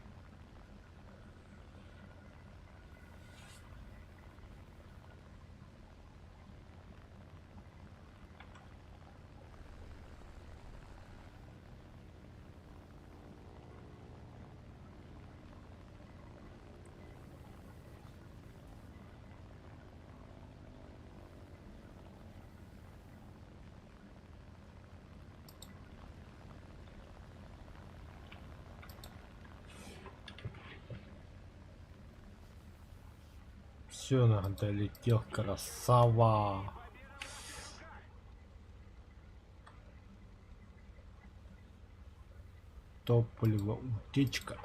Все, долетел, красава. Топливо, утечка.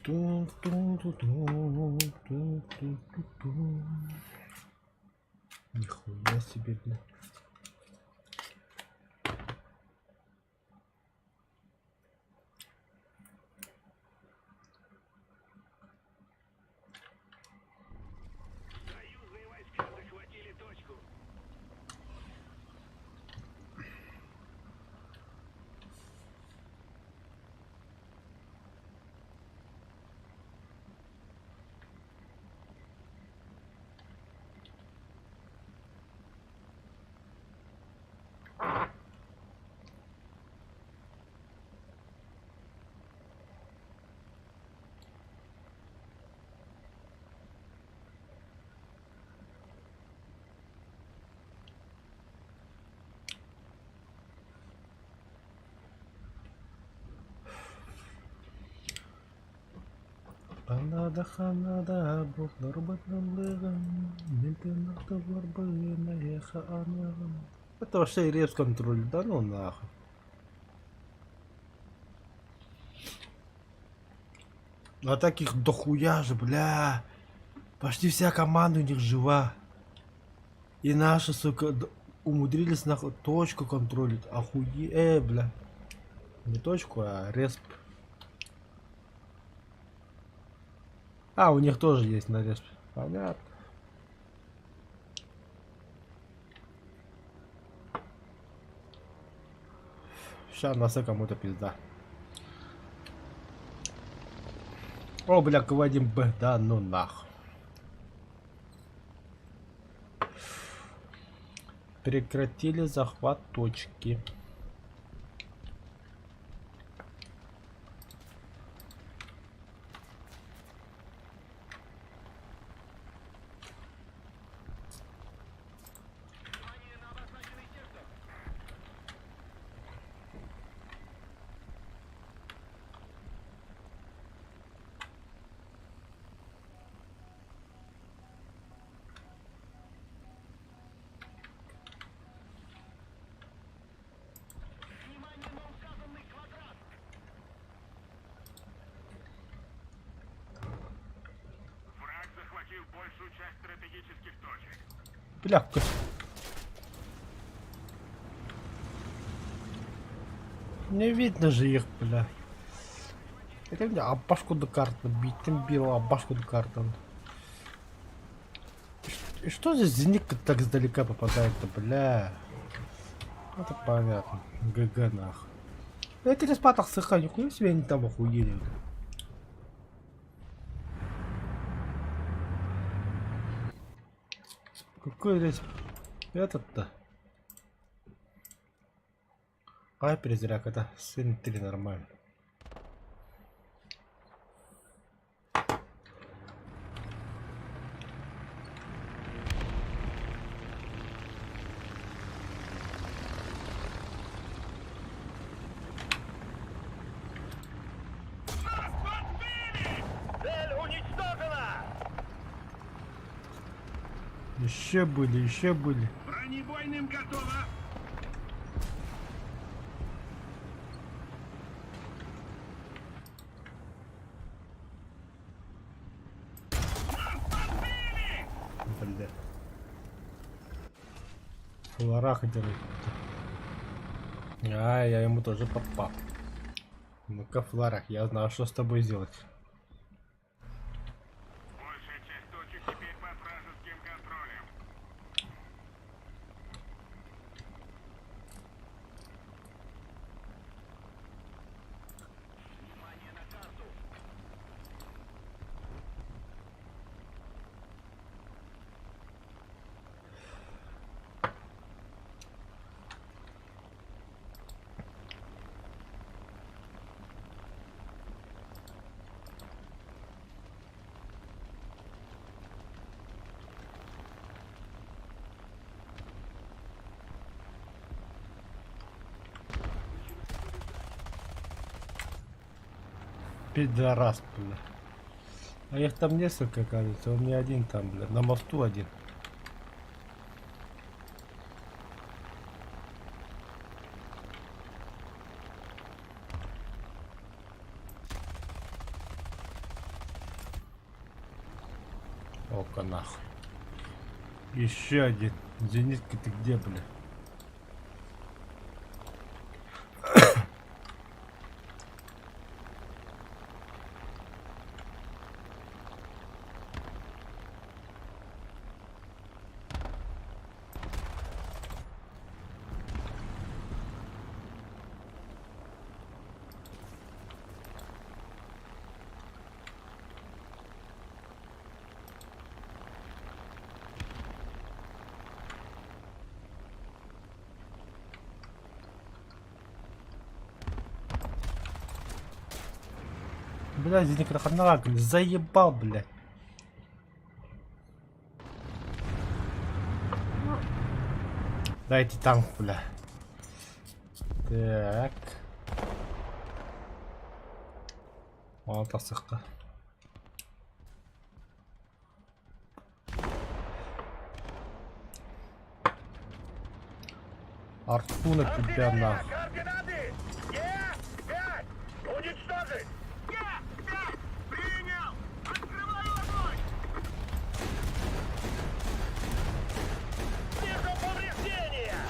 Ту-ту-ту-ту-ту-ту-ту. Нихуя себе, блин. Союзные войска захватили точку. Ханада, Бог нарубатным лыгом, Ментенахта варбы, наеха анагам. Это вообще рейс контроль, да ну нахуй. А таких дохуя же, бля. Почти вся команда у них жива. И наша, сука, умудрились нахуй точку контролить. Бля. Не точку, а респ. А, у них тоже есть на респ. Понятно. Сейчас носы кому-то пизда. О, бля, К1 Б, да ну нах. Прекратили захват точки. Внимание на указанный квадрат! Враг захватил большую часть стратегических точек. Бля, не видно же их, бля. Это мне абашку до карты бить, тем бил абашку до карты. И что за зенитка так издалека попадает-то, бля? Это понятно. ГГ нах. Эти респатах сыха, нихуя себе они там охуели. Какой респ? Этот-то? Ай, перезряк, это сын 3 нормально. Цель уничтожена! Еще были, еще были. Бронебойным готово! Бля. Флора хотел. А, я ему тоже попал. Ну-ка, Флорах, я знал, что с тобой сделать. Большая часть точек теперь под вражеским контролем. Внимание на карту! Пидорас, бля. А их там несколько, кажется. Он не один там, бля. На мосту один. Ока нахуй. Еще один. Зенитка, ты где, бля? Бля, зенитка одна, заебал, бля. Дайте танк, бля. Так. Молота сыхта. Арту на тебя нахуй. Координаты! Е-5! Уничтожить! Е-5! Принял! Открываю огонь! Вижу повреждения!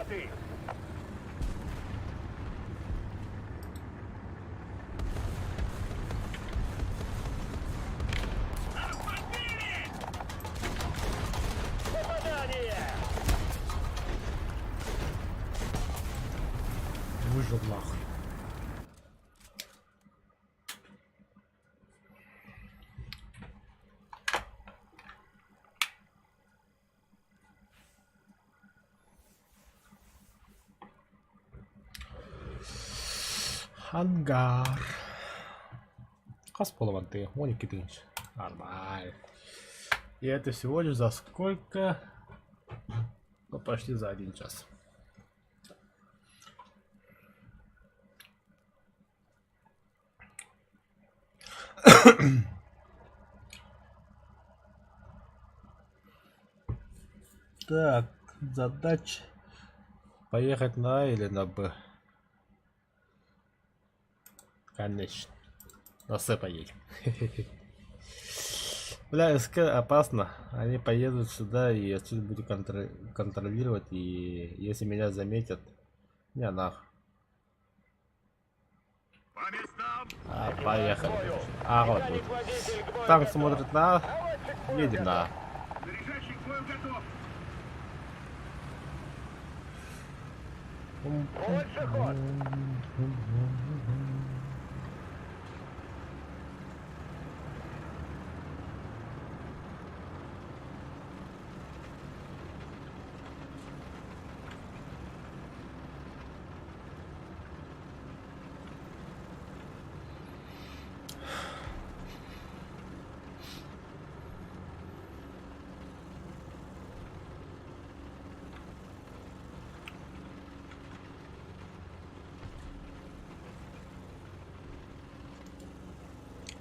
Вот и. Попадание! Выжил нахуй. Ангар. Касполованты, моники тынч. Нормально. И это всего лишь за сколько? Ну, почти за 1 час. Так, задача поехать на А или на Б. Конечно. На С поедем. Бля, СК опасно. Они поедут сюда и отсюда буду контролировать. И если меня заметят, не нах. По местам. Поехали. А вот тут. Механик-водитель к бою Танк готов. смотрит на А, Наводчик к бою едем на А. Заряжающий к бою готов. Больше ход.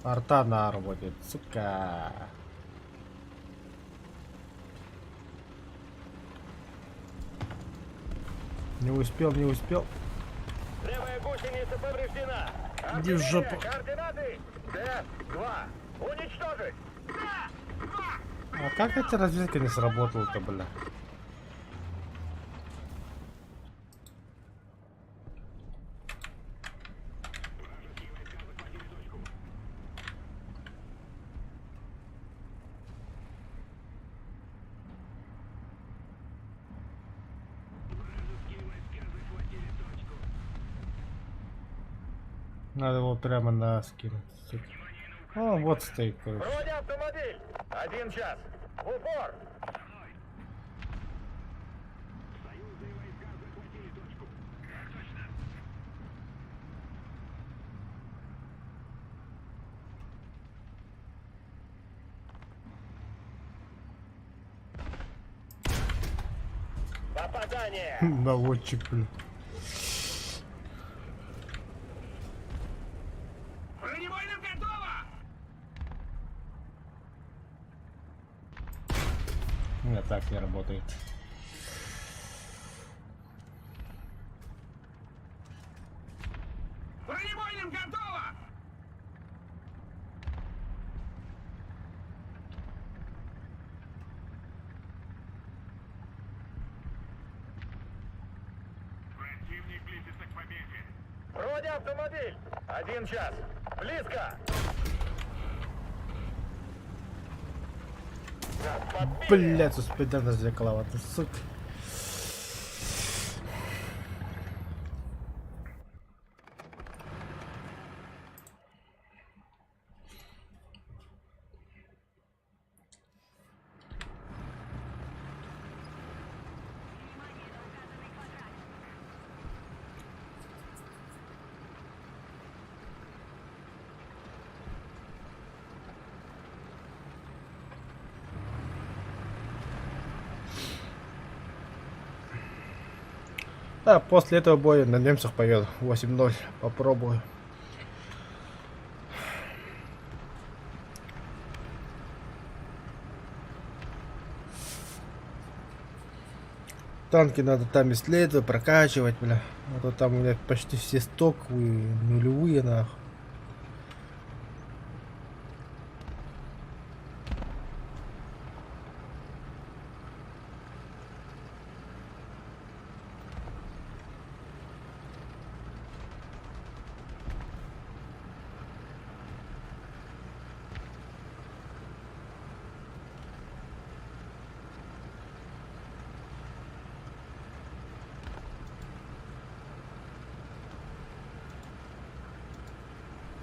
Арта на работе, сука. Не успел, не успел. Левая гусеница повреждена. Иди в жопу. Координаты. Д-2. Уничтожить. А как эта разведка не сработала-то, бля? Надо его прямо на скинуть. сука. О, вот стоит, короче. Вроде автомобиль. 1 час. В упор. Попадание. Наводчик, бля. Бронебойным готово. Нет, так не работает. Бронебойным готово. Противник близится к победе. Вроде автомобиль. 1 час. Близко. Нас подбили. Блять, успеть на зеркало, ты сука. Да, после этого боя на немцах поеду. 8-0. Попробую. Танки надо там исследовать, прокачивать, бля. А то там у меня почти все стоковые, нулевые, нахуй.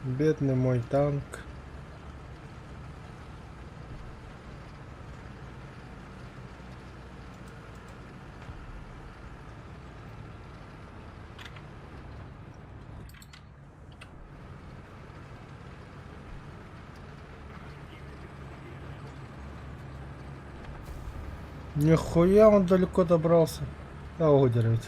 Бедный мой танк. Нихуя он далеко добрался. Аудеровец.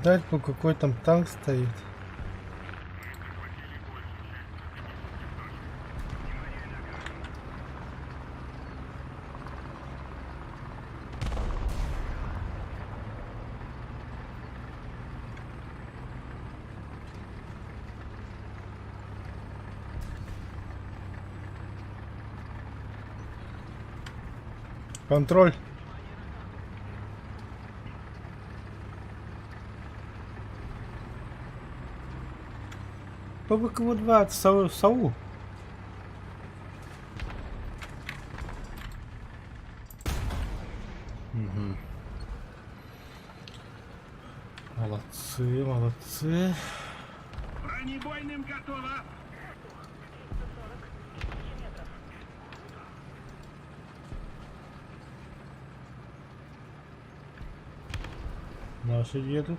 Знать, ну какой там танк стоит. Контроль. ПВК-2 от САУ. Угу. Молодцы, молодцы. Бронебойным готово. Наши едут.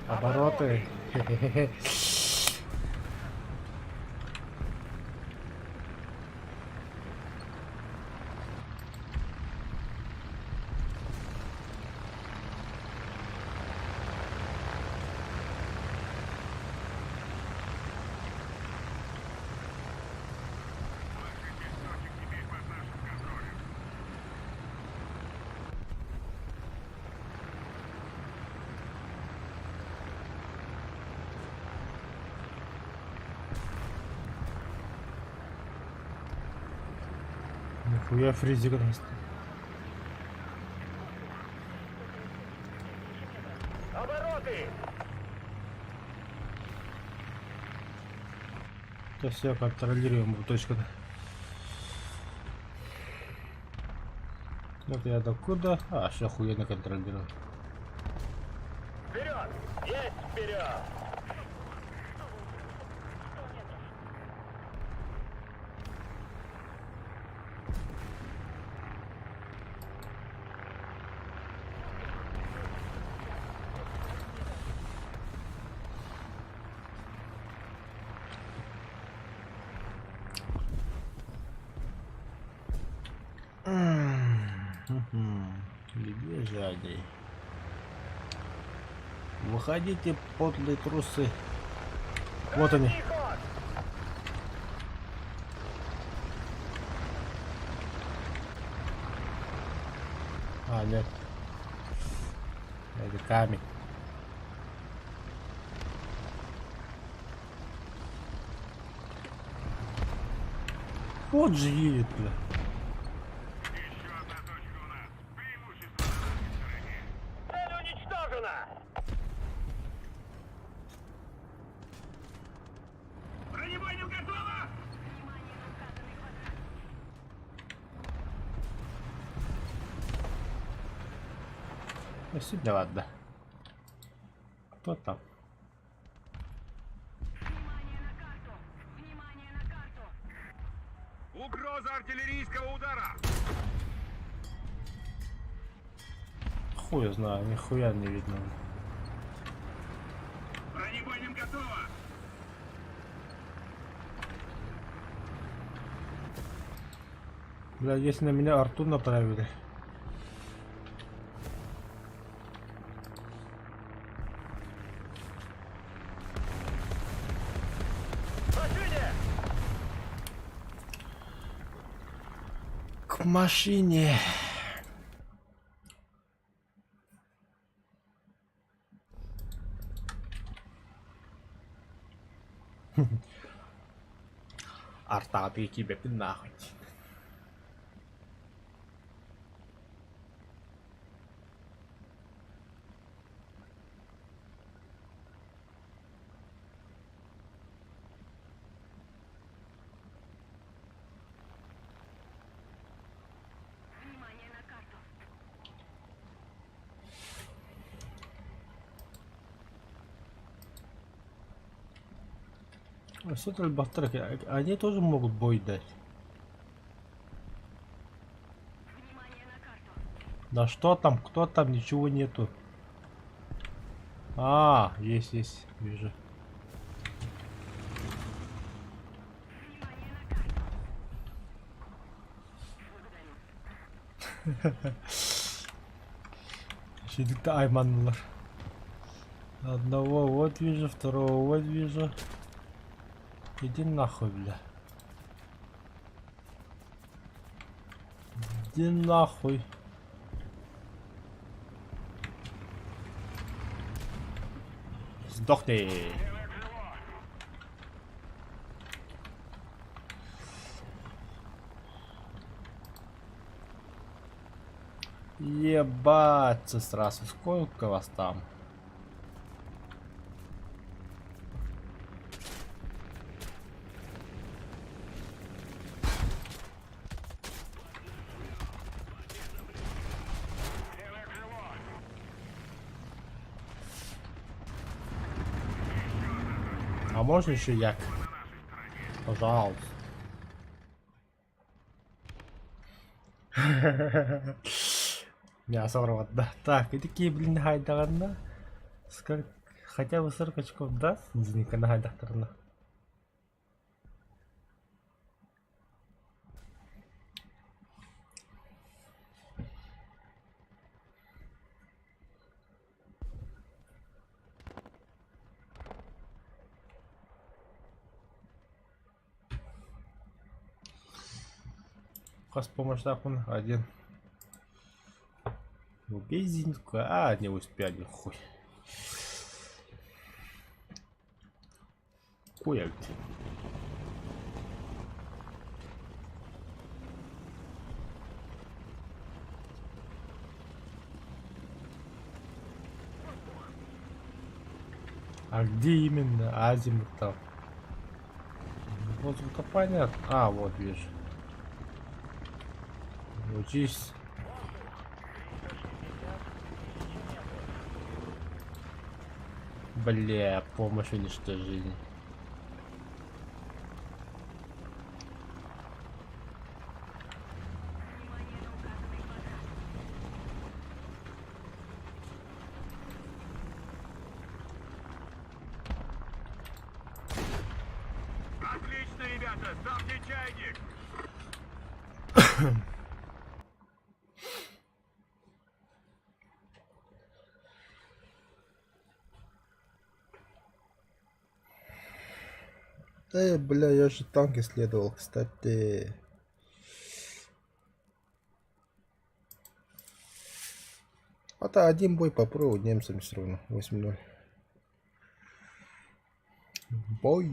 Обороты. Хе-хе-хе. Нихуя фризик у нас. Обороты! То все контролируем точку. Это я докуда? А, все охуенно контролирую. Вперед! Есть вперед! Медвежади. Выходите, подлые трусы. Вот они. Дальний ход! А, нет. Это камень. Вот же едет, бля. Еще одна точка у нас. Преимущество на нашей стороне. Цель уничтожена! Бронебойным готово. Спасибо, ладно. Кто там? Внимание Угроза артиллерийского удара! Хуй знаю, нихуя не видно. Бронебойным готово! Бля, если на меня арту направили. Машине! К машине. Арта, ты тебе нахуй. Внимание на карту. Все батраки, они тоже могут бой дать. Внимание на карту. Да что там, кто там, ничего нету. А, есть, вижу. Внимание на карту. Благодарю. Şimdi Aymanlılar. Одного вот вижу, второго вот вижу. Иди нахуй, бля. Иди нахуй. Сдохни. Левое крыло! Ебать, сразу. Сколько вас там? Левое крыло! А можно еще як? Пожалуйста. Мясо рот, да. Так, и такие, блин, хайдағанда. Хотя бы 40 очков даст, зеника на хайдақтарына. С помощью тапун один. Убей зенитку. А, не успели, хуй. Хуя где. А где именно азимут там? Вот понятно. А, вот вижу. Вот здесь. Бля, помощь уничтожения. Внимание на указанный квадрат. Отлично, ребята! Ставьте чайник! Бля, я же танк исследовал, кстати. А-то один бой попробую немцам все равно. 8-0. Бой.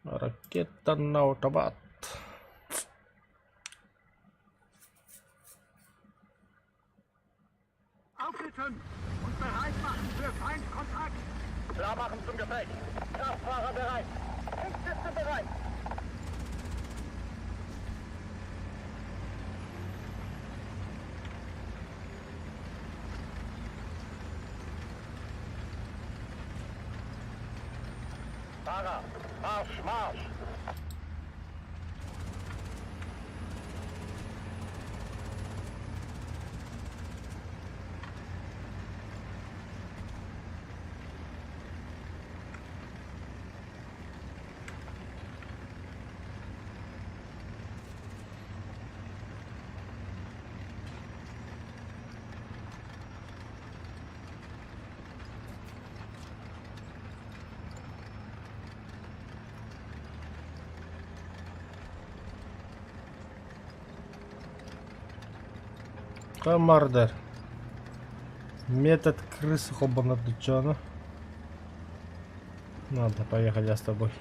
Ракета на автомат. Fahrer, Marsch, Marsch! Комардер. Метод крысы хобана дучана. Надо, поехали я с тобой.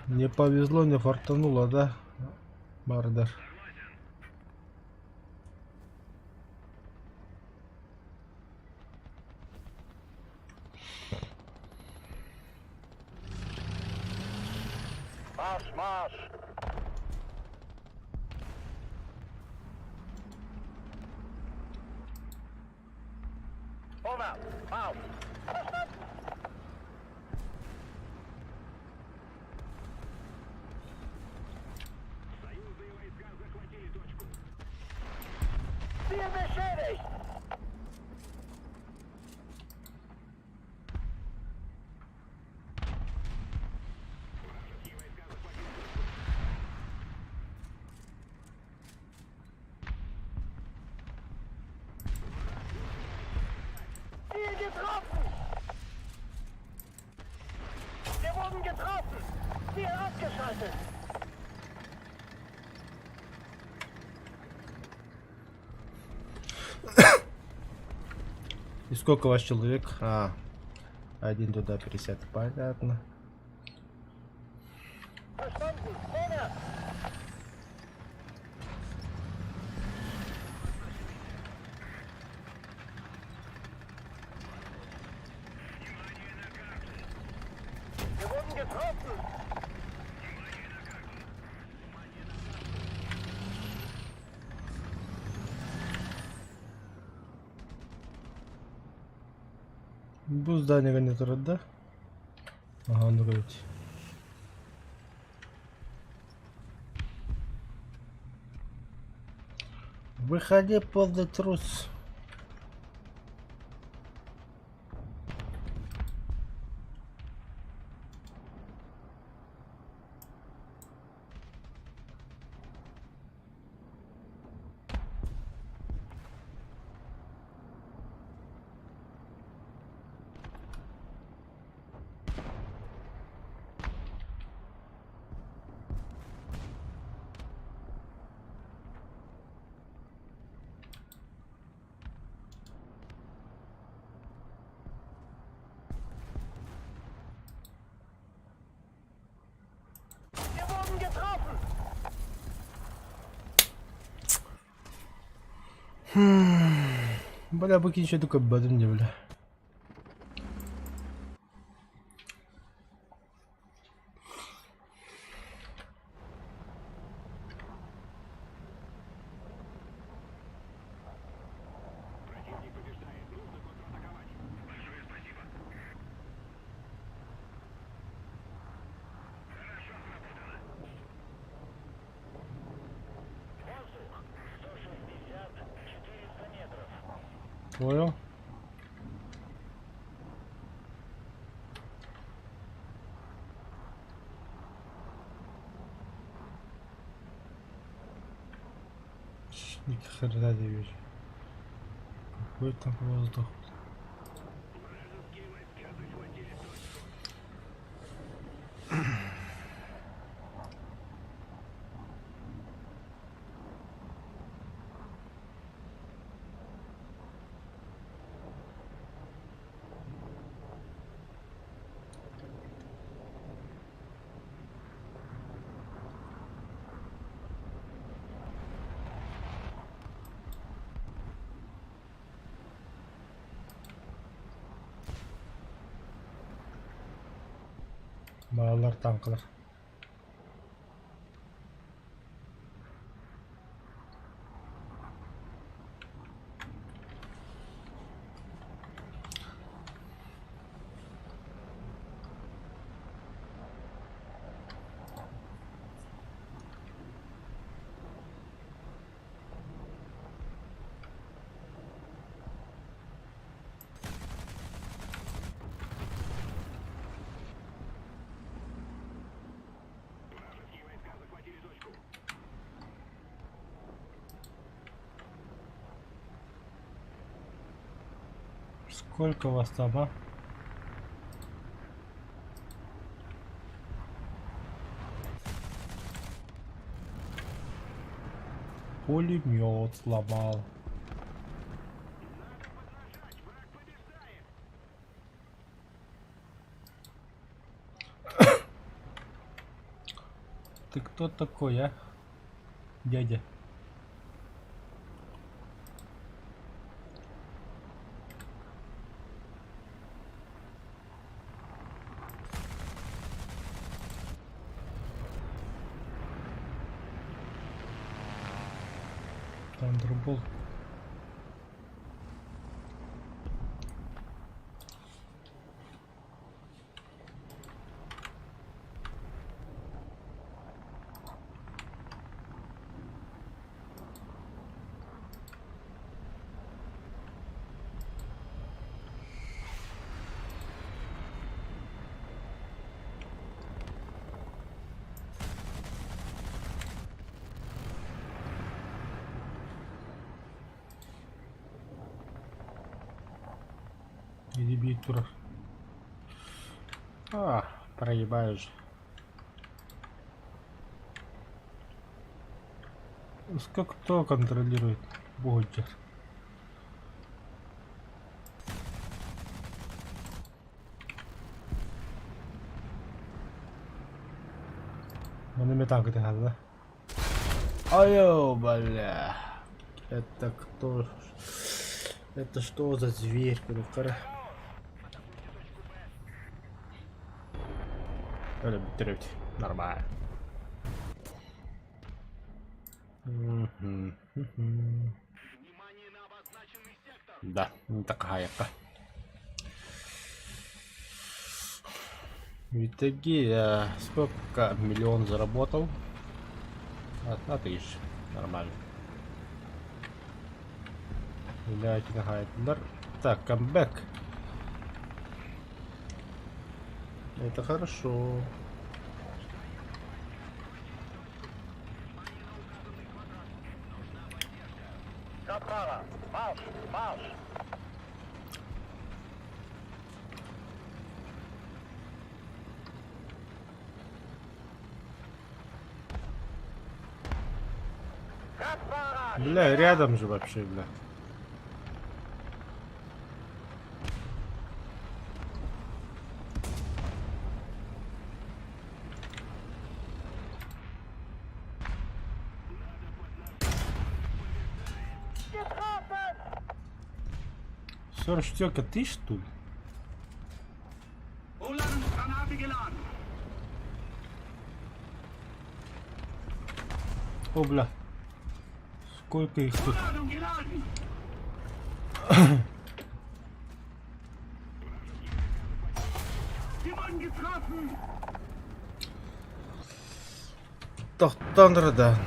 Не повезло, не фартануло, да, Мардер? Marsch, Marsch! Vorwärts, Marsch! Союзные войска захватили точку. Ziel beschädigt! Вражеские войска захватили точку. Ziel getroffen! Wir wurden getroffen! Ziel abgeschaltet! И сколько у вас человек? А, один туда пересяд, понятно. Verstanden! Vorwärts! Wir wurden getroffen! Bu здание гарнитура, да? Ага, ну говорите. Выходи, поздний трус. Wir wurden getroffen! Бля, выкинь еще такой бадун, бля. Противник побеждает. Нужно контратаковать. Большое спасибо. Хорошо сработано. Воздух! 160, 400 метров. Понял? Ни хрена не вижу. Какой там воздух? Вражеские войска захватили точку. Балалар, танкалар. Сколько вас там, а? Пулемет сломал. Ты кто такой, а? Дядя. Тандерболт. Иди бей туров. А, проебаешь. Сколько кто контролирует? Боджер. Он ими танк это да? Ай-ё, бля. Это кто? Это что за зверь? Трють. Нормально. Да, не такая. В итоге я сколько миллион заработал? 1000. Нормально. Блять, нагает. Так, камбэк. Это хорошо. Направо! Марш! Марш! Radfahrer! Бля, рядом же вообще, бля. Getroffen! 44, ты что ли? Umladungsgranate geladen. О, бля. Сколько их тут? Umladung geladen. Wir wurden getroffen. Тандер, да.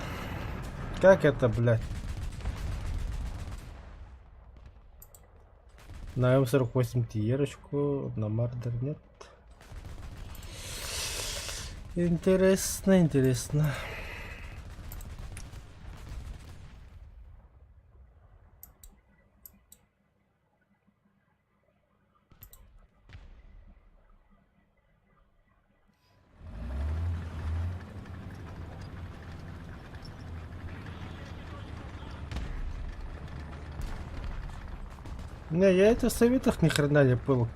Как это, блядь? На М48 тиерочку, на Мардер нет. Интересно, интересно. Не, я это в советах ни хрена не понял.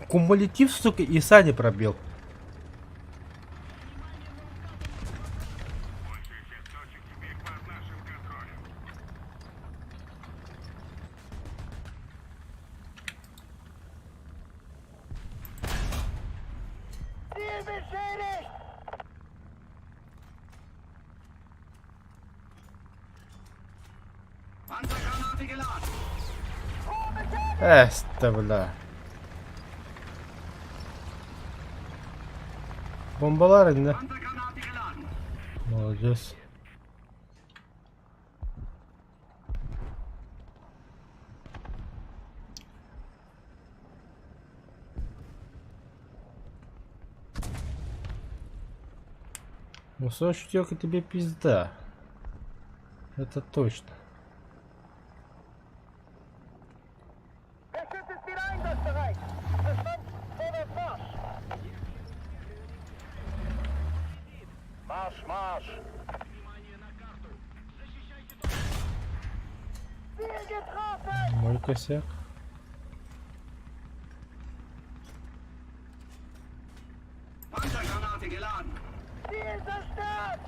Кумулятив, сука, и Сани пробил. Большая часть точек теперь под нашим контролем. Ziel beschädigt! Panzergranate geladen. Bля. Bombalar indi. Panzergranate geladen. Молодец. Ну, Сочтёк, тебе пизда. Это точно. Der Schiff ist wieder einsatzbereit. Verstand, vorwärts Marsch. Marsch, Marsch. Ziel getroffen! Мой косяк. Panzergranate geladen. Ziel zerstört!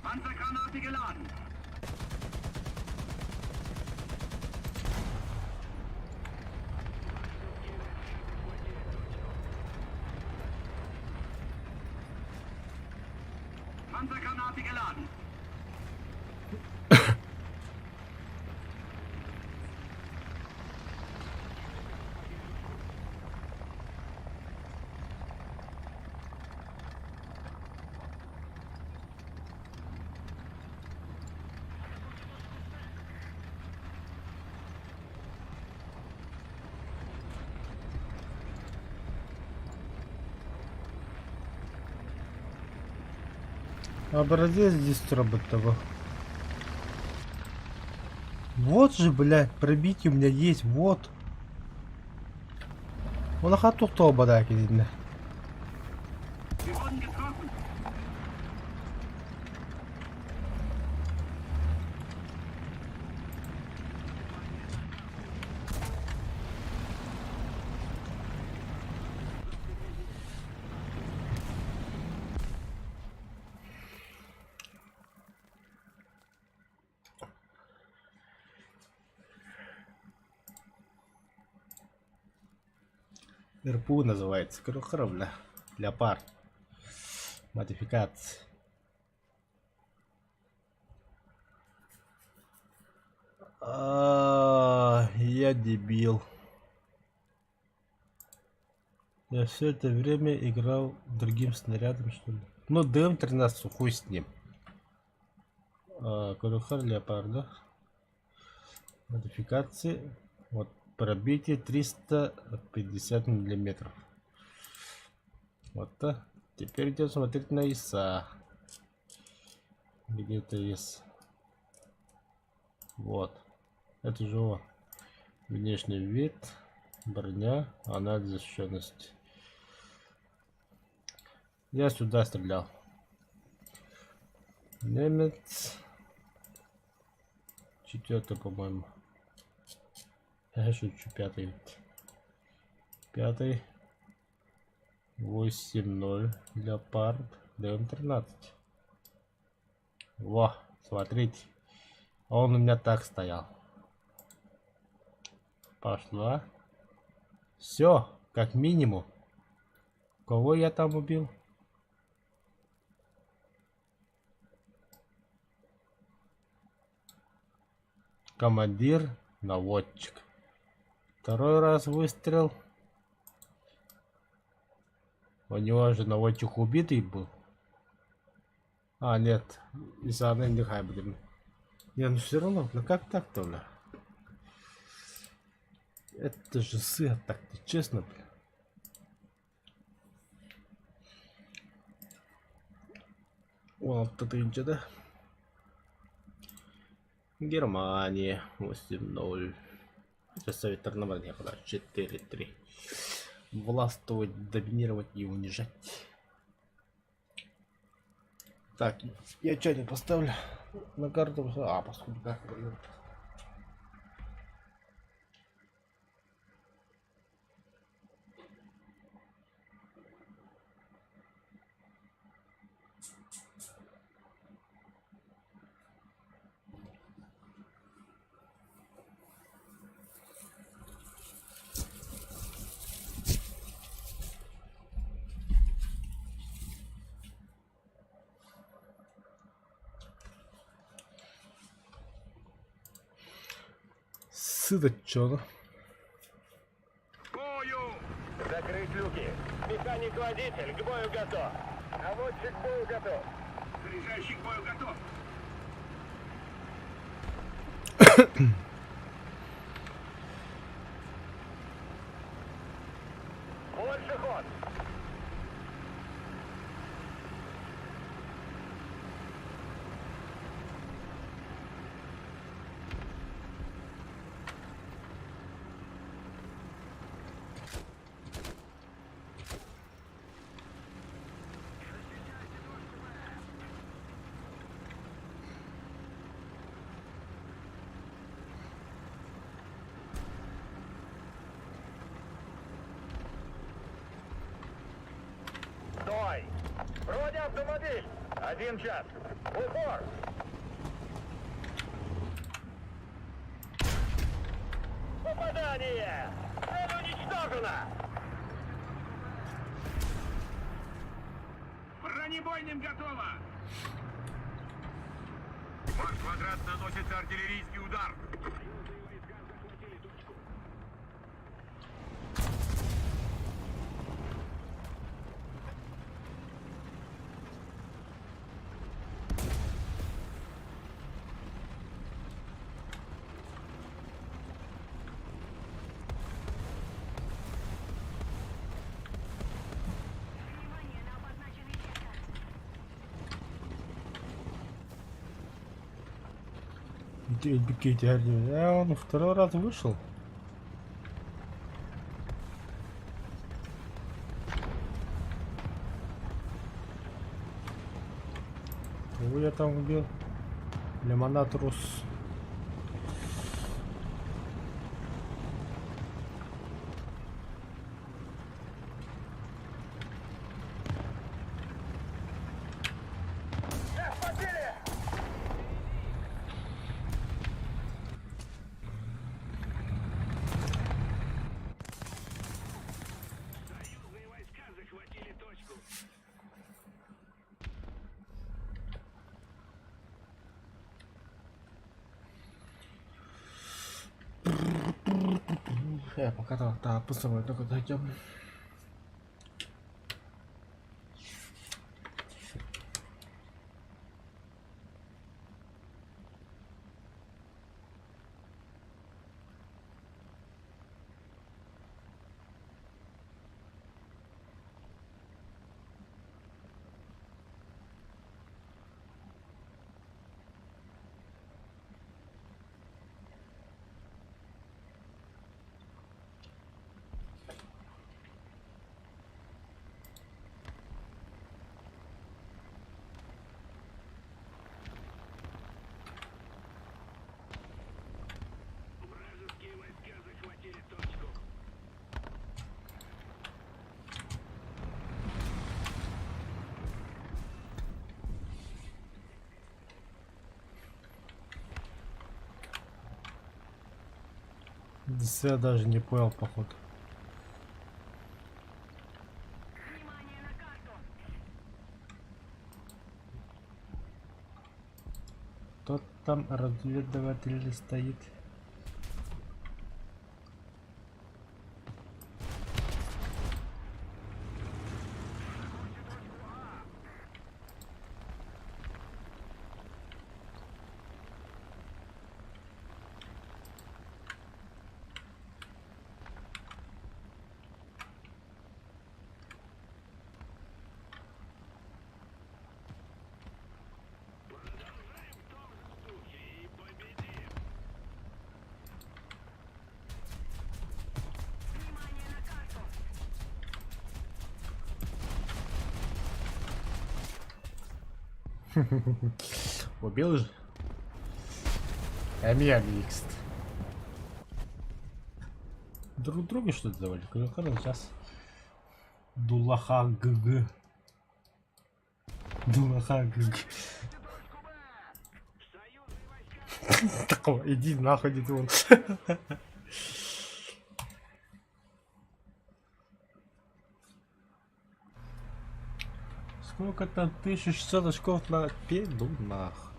Panzergranate geladen. Panzergranate geladen. Образец дистроботова. Вот же, блядь, пробитие у меня есть, вот. Он хату кто обадаки, видно. Wir wurden getroffen. РПУ называется. Крохровля. Леопард. Модификация. Я дебил. Я все это время играл другим снарядом, что ли. Ну, ДМ-13, хуй с ним. Крохар Леопард, да? Модификации. Вот. Пробитие 350 миллиметров. Вот так. Теперь идем смотреть на ИСа. Где-то ИС. Вот. Это же он. Внешний вид. Броня. Анализ защищенности. Я сюда стрелял. Немец. 4-й, по-моему. Я шучу, 5-й. 5-й. 8-0. Леопард. ДМ-13. Во, смотрите. Он у меня так стоял. Пошла. Все, как минимум. Кого я там убил? Командир, наводчик. Второй раз выстрел. У него же наводчик убитый был. А, нет. Из-за нехай будем. Не, ну все равно, ну как так-то, бля? Это же сыр, так-то честно, бля. Вот это ничего, да? Германия 8-0. Сейчас Совет Равнования, 4-3. Властвовать, доминировать и унижать. Так, я что не поставлю на карту? А, поскольку как придет. Отсюда чё? Бою! Закрыть люки. Механик-водитель к бою готов. Наводчик к бою готов. Заряжающий к бою готов. Больше ход. Стой! Вроде автомобиль. 1 час. Упор! Попадание! Цель уничтожена! Бронебойным готово! Ваш квадрат наносится артиллерийский удар. Внимание на обозначенный сектор. Он второй раз вышел. Кого я там убил? Лимонад Рус. Захватили! Союзные войска захватили точку. Пока так, пустовой только дойдем. Вражеские войска захватили точку. Я даже не понял, походу. Внимание на карту. Кто там разведыватель стоит? Внимание на карту. Убил же? Меня микст. Друг друга что-то завалили? Хорошо, сейчас. Дулаха ГГ. Дулаха ГГ. Такого, иди нахуй, иди вон. Сколько там 1600 очков на педу нах.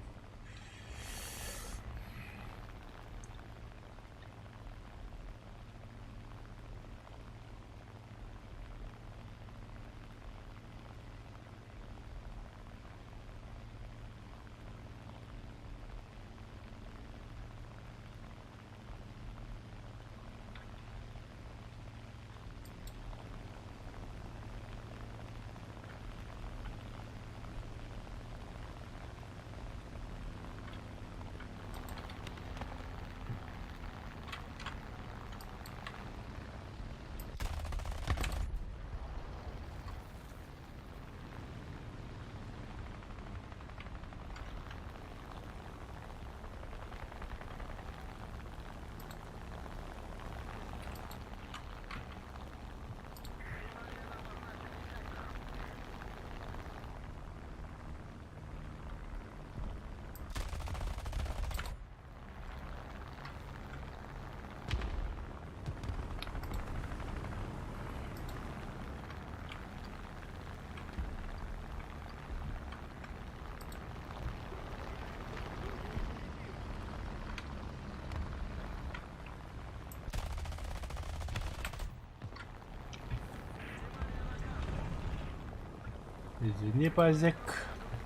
Извини, пазик,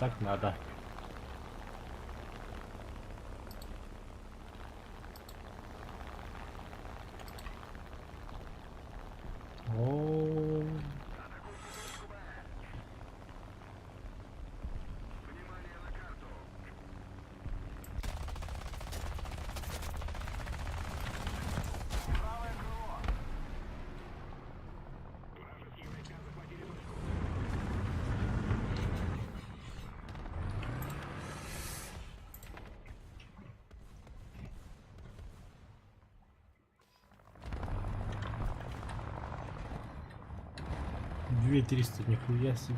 так надо. О, две 300, нихуя себе.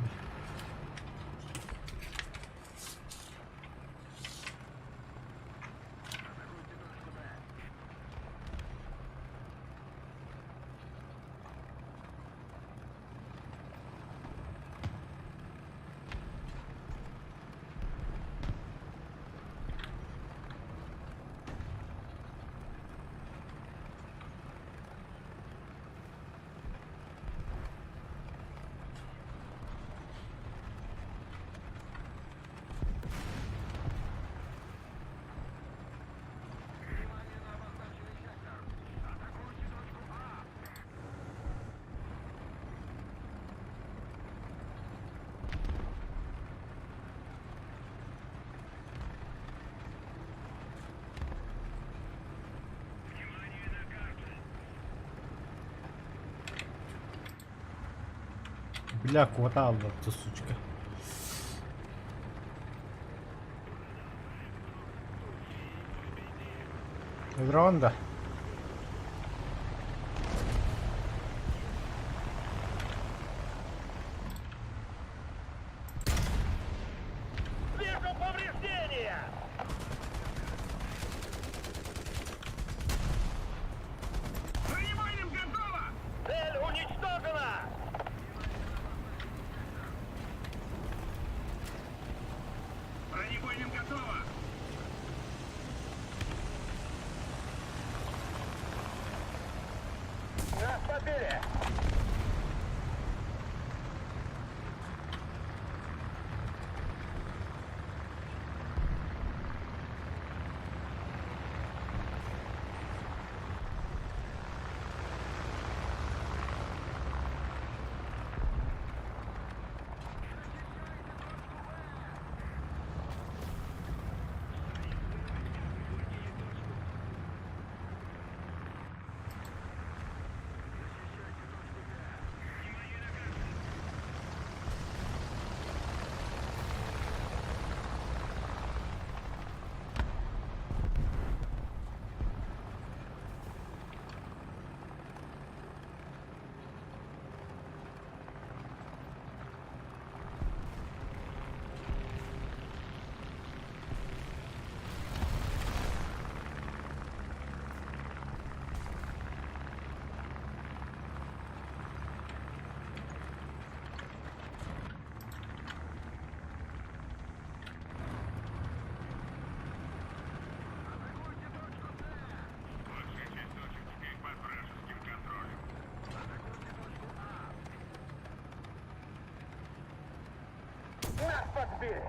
Бля, квартал, вот ты, сучка. Ронда. Вижу повреждения! Бронебойным готово! Цель уничтожена! Бронебойным готово! Нас подбили! Большая часть точек теперь под вражеским контролем. Нас подбили!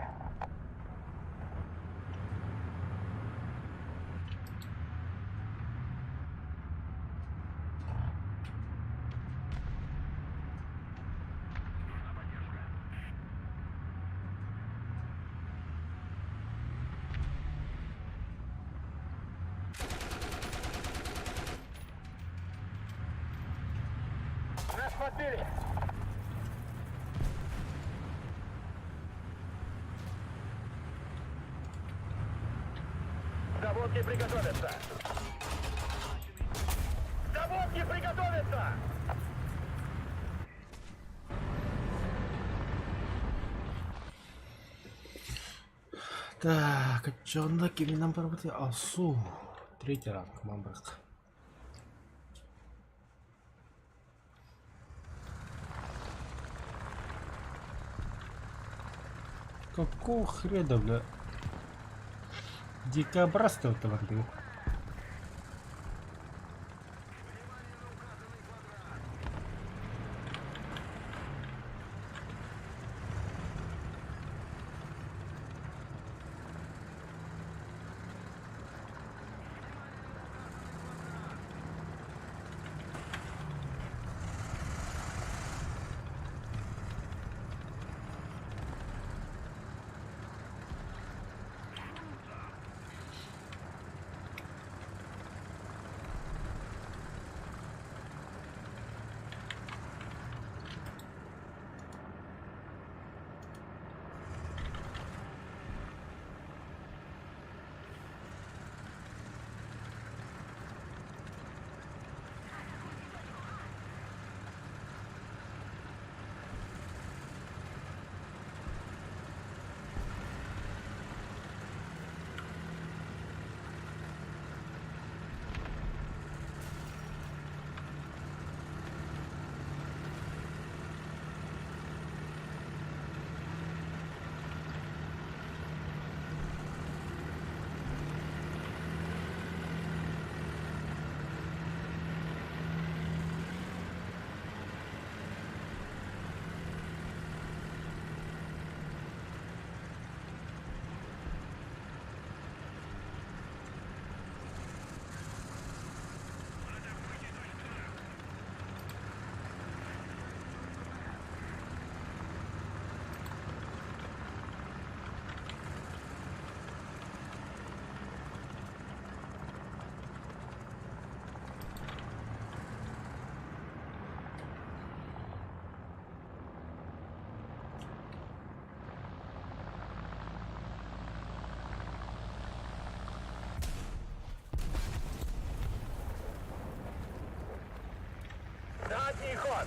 Нас подбили! Заводки приготовятся! Заводки приготовятся! Так, отчёнда нам поработали. Асу. Третий ранг, мамбрак. Какого хрена, бля? Дикобраз-то в этом был. Задний ход.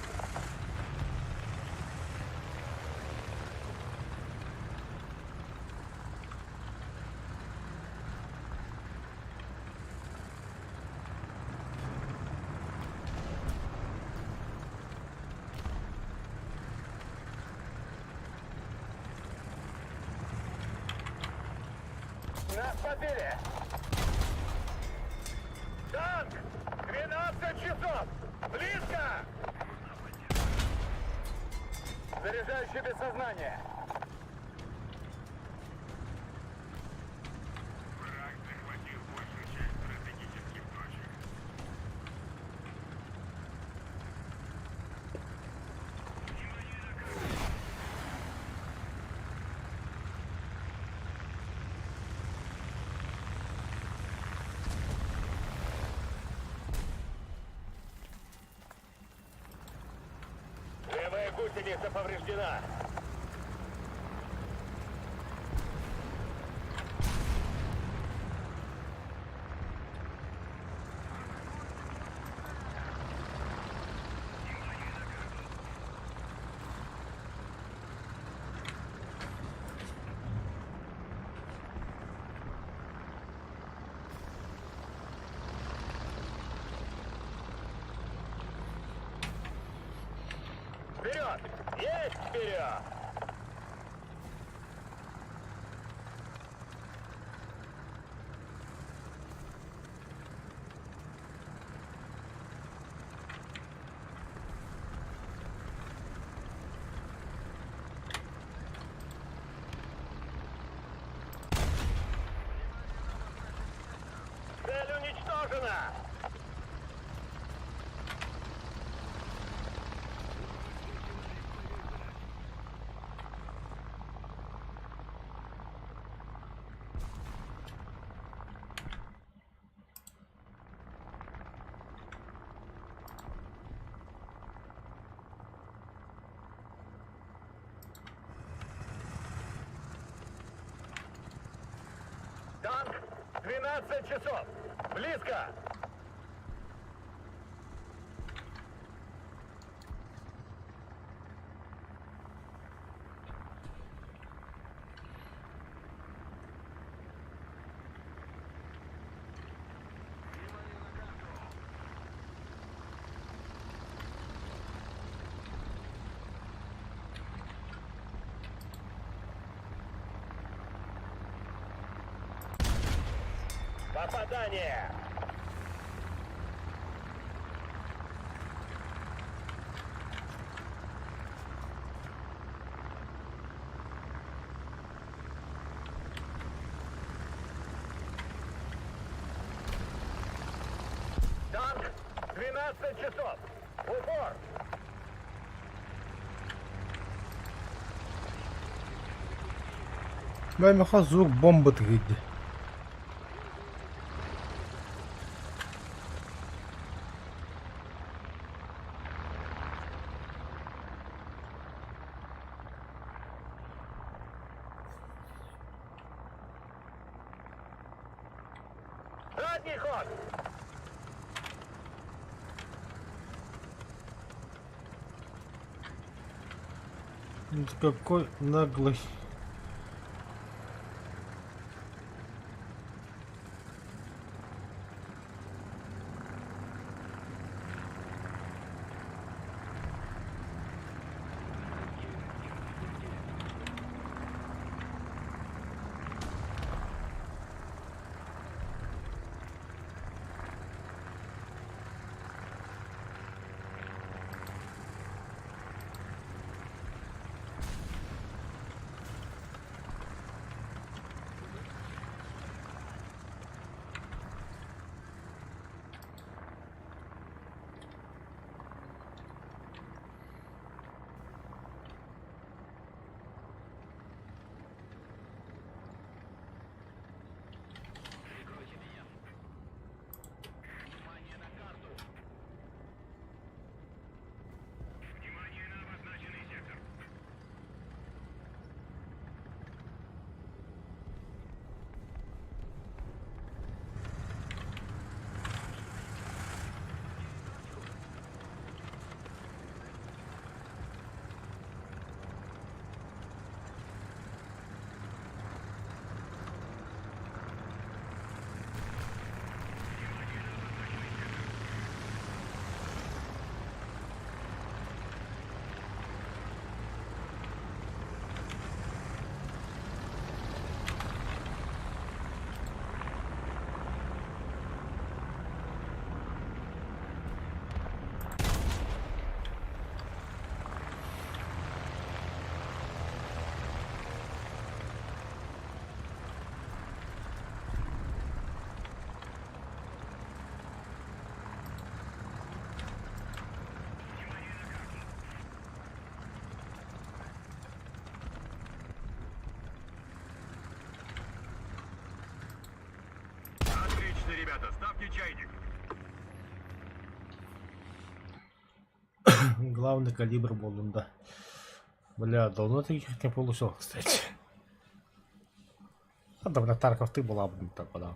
Нас подбили. Танк! 12 часов! Близко! Заряжающий без сознания. Враг захватил большую часть стратегических точек. Левая гусеница повреждена. Вперед! Есть вперед! Цель уничтожена! Танк! 12 часов! Близко! Попадание! Танк! 12 часов! Упор! ما مخزوق بومبة تغيد. Задний ход! Какой наглый. Легкий чайник. Главный калибр был, да. Бля, давно таких не получил, кстати. А да, бля, Тарков, ты была бы так подал.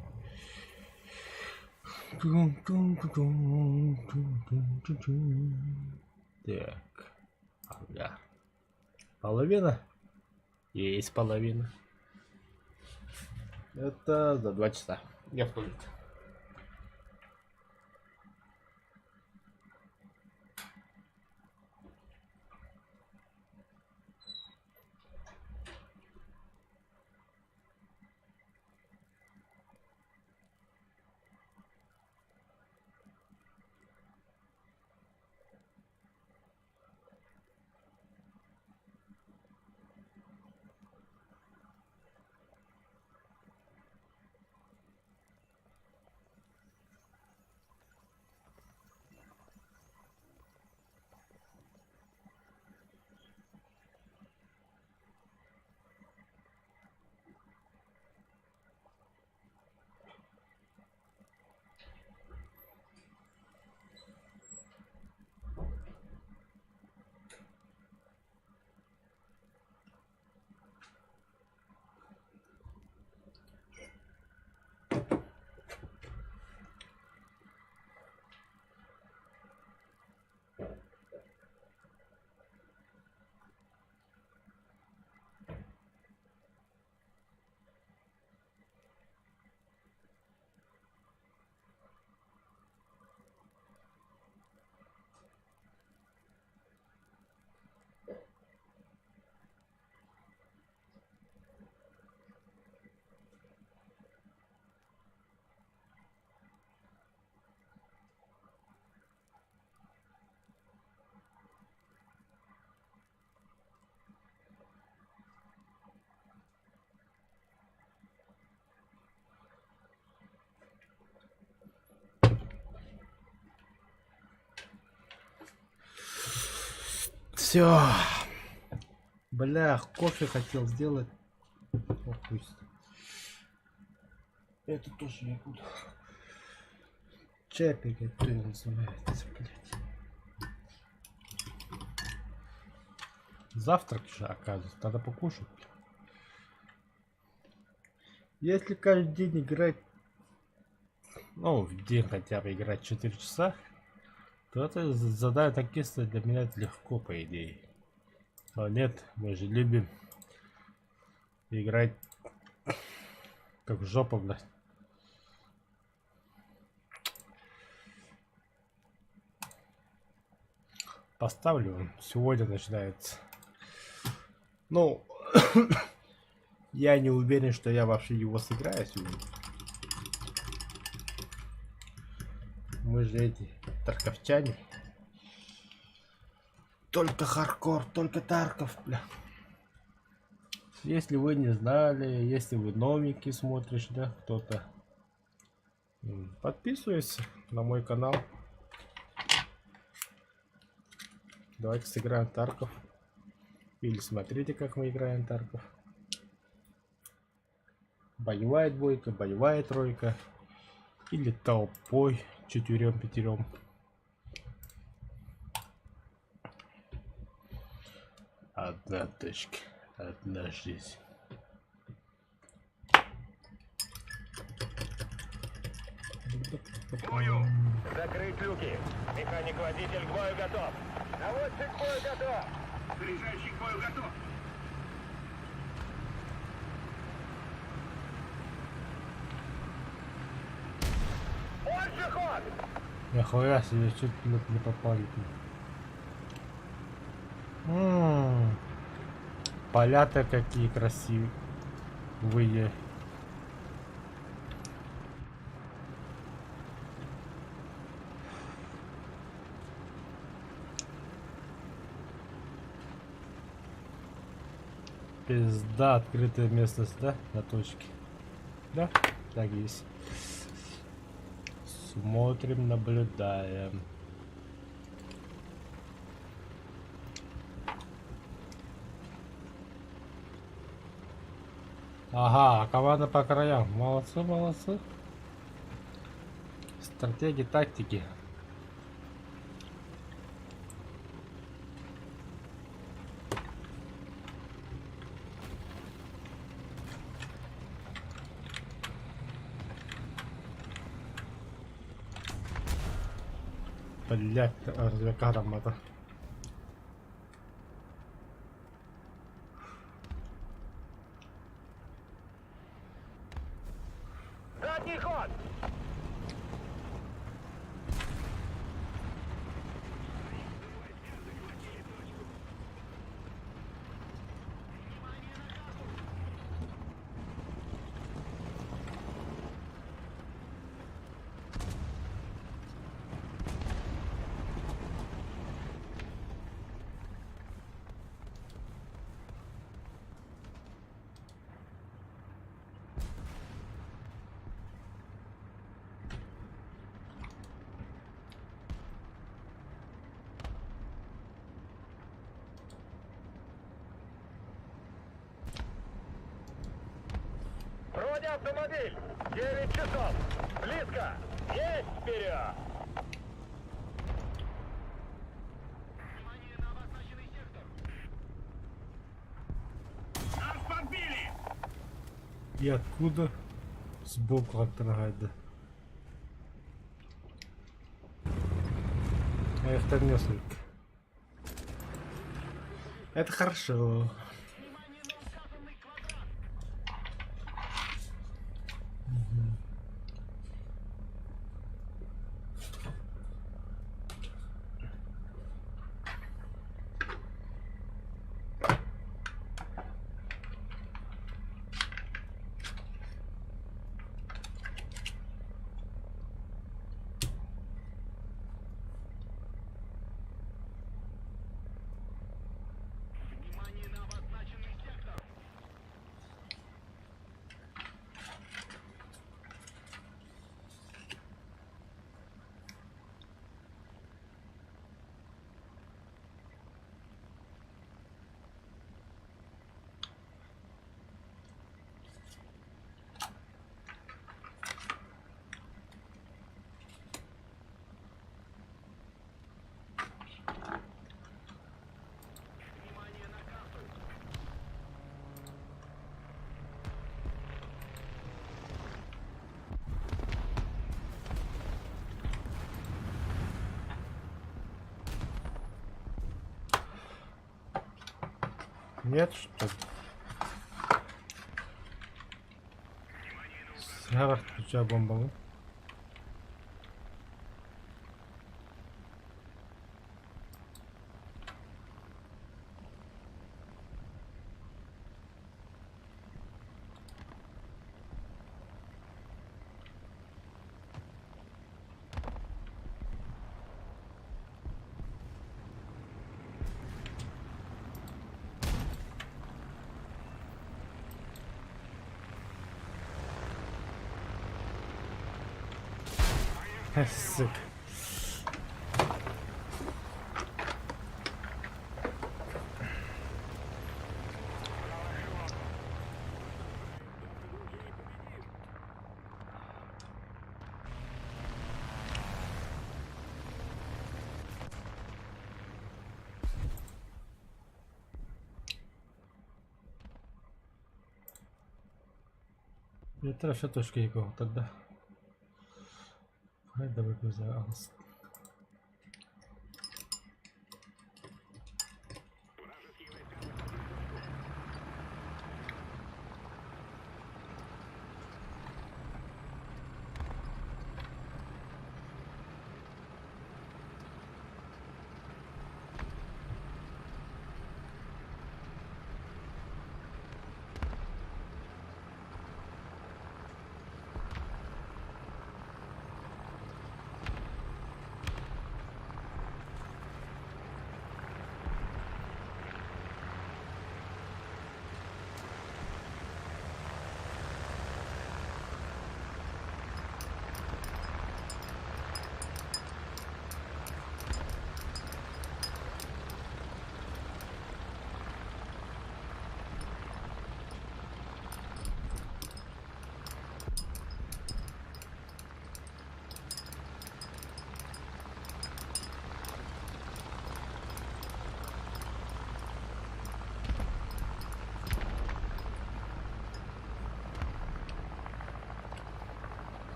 Так. Ага. Половина? Есть половина. Это за 2 часа. Я в туалет. Все. Бля, кофе хотел сделать. О, пусть. Это тоже я буду. Чай приготовил, называется, блядь. Завтрак же, оказывается, надо покушать. Если каждый день играть, ну, в день хотя бы играть 4 часа, то это задание такие для меня это легко, по идее. Но нет, мы же любим играть как в жопу, блядь. Поставлю, сегодня начинается. Ну, я не уверен, что я вообще его сыграю сегодня. Мы же эти тарковчане. Только хардкор, только Тарков, бля. Если вы не знали, если вы новенький смотришь, да, кто-то, подписывайся на мой канал. Давайте сыграем Тарков. Или смотрите, как мы играем Тарков. Боевая двойка, боевая тройка. Или толпой, 4-5. Одна точка, одна жизнь. Бою! Закрыть люки. Механик-водитель к бою готов. Наводчик к бою готов. Заряжающий к бою готов. Больше ход! Нихуя себе, чуть не попали. Поля-то какие красивые. Пизда, открытая местность, да, на точке. Да, так есть. Смотрим, наблюдаем. Ага, команда по краям. Молодцы, молодцы. стратегии, тактики. Блять, развлекаром это. Задний ход! Вроде автомобиль! 9 часов! Близко! Есть вперед! Внимание на обозначенный сектор! Нас подбили! И откуда? Сбоку оттрагать, да. А их там несколько. Это хорошо. Внимание на указанный квадрат! Внимание на обозначенный сектор! Внимание на карту! Нет, что ли? Сгорах включаю бомбовый. Сука. Это ще точки якого тогда. Хай давай визагалось.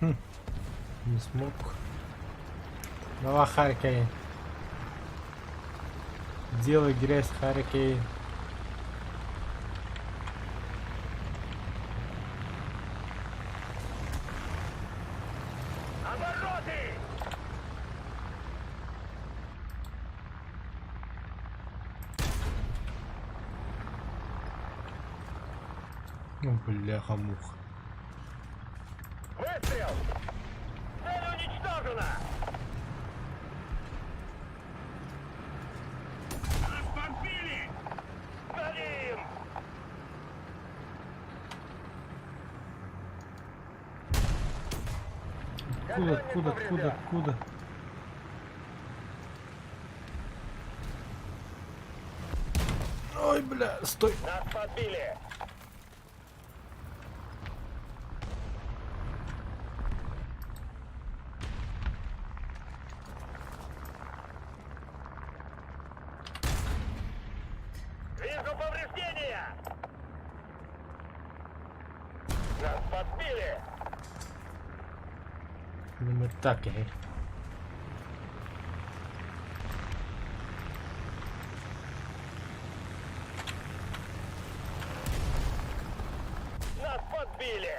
Не смог. Давай, Харьков. Делай грязь, Харьков. Обороты! Ну, бляха-муха. Выстрел! Цель уничтожена! Нас подбили! Горим! Откуда? Ой, бля, стой. Нас подбили! Вижу повреждения! Нас подбили! Номер так, Нас подбили!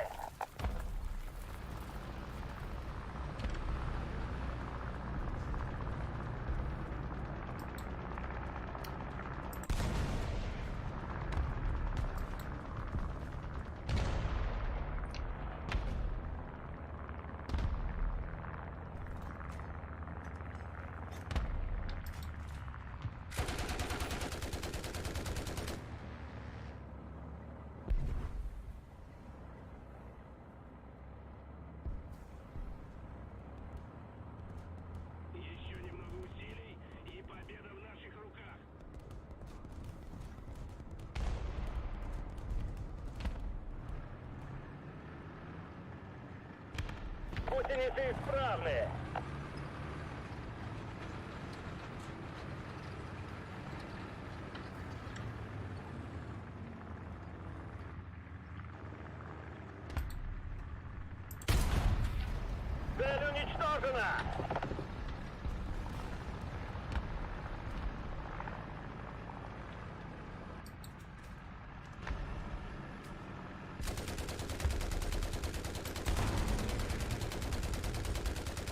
Еще немного усилий, и победа в наших руках. Гусеницы исправны! Цель уничтожена!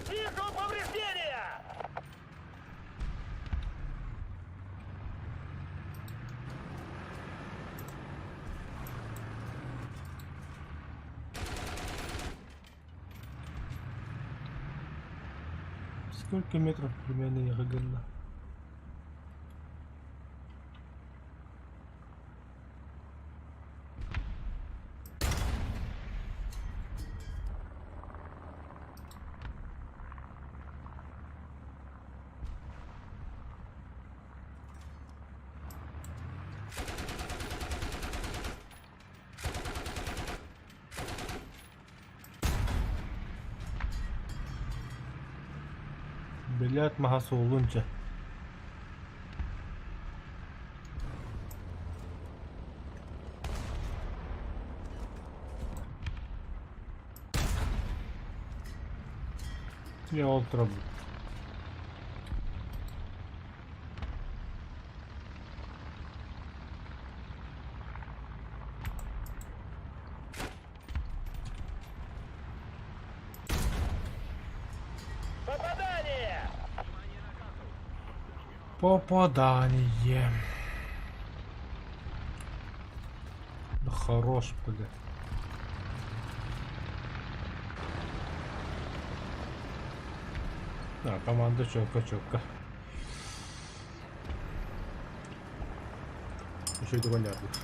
Вижу повреждения! Сколько метров примерно я гагана? Блять, магасу лунча. Я отробу. Попадание! Попадание. Да хорош, бля. А, команда четко. Еще и двойня будет.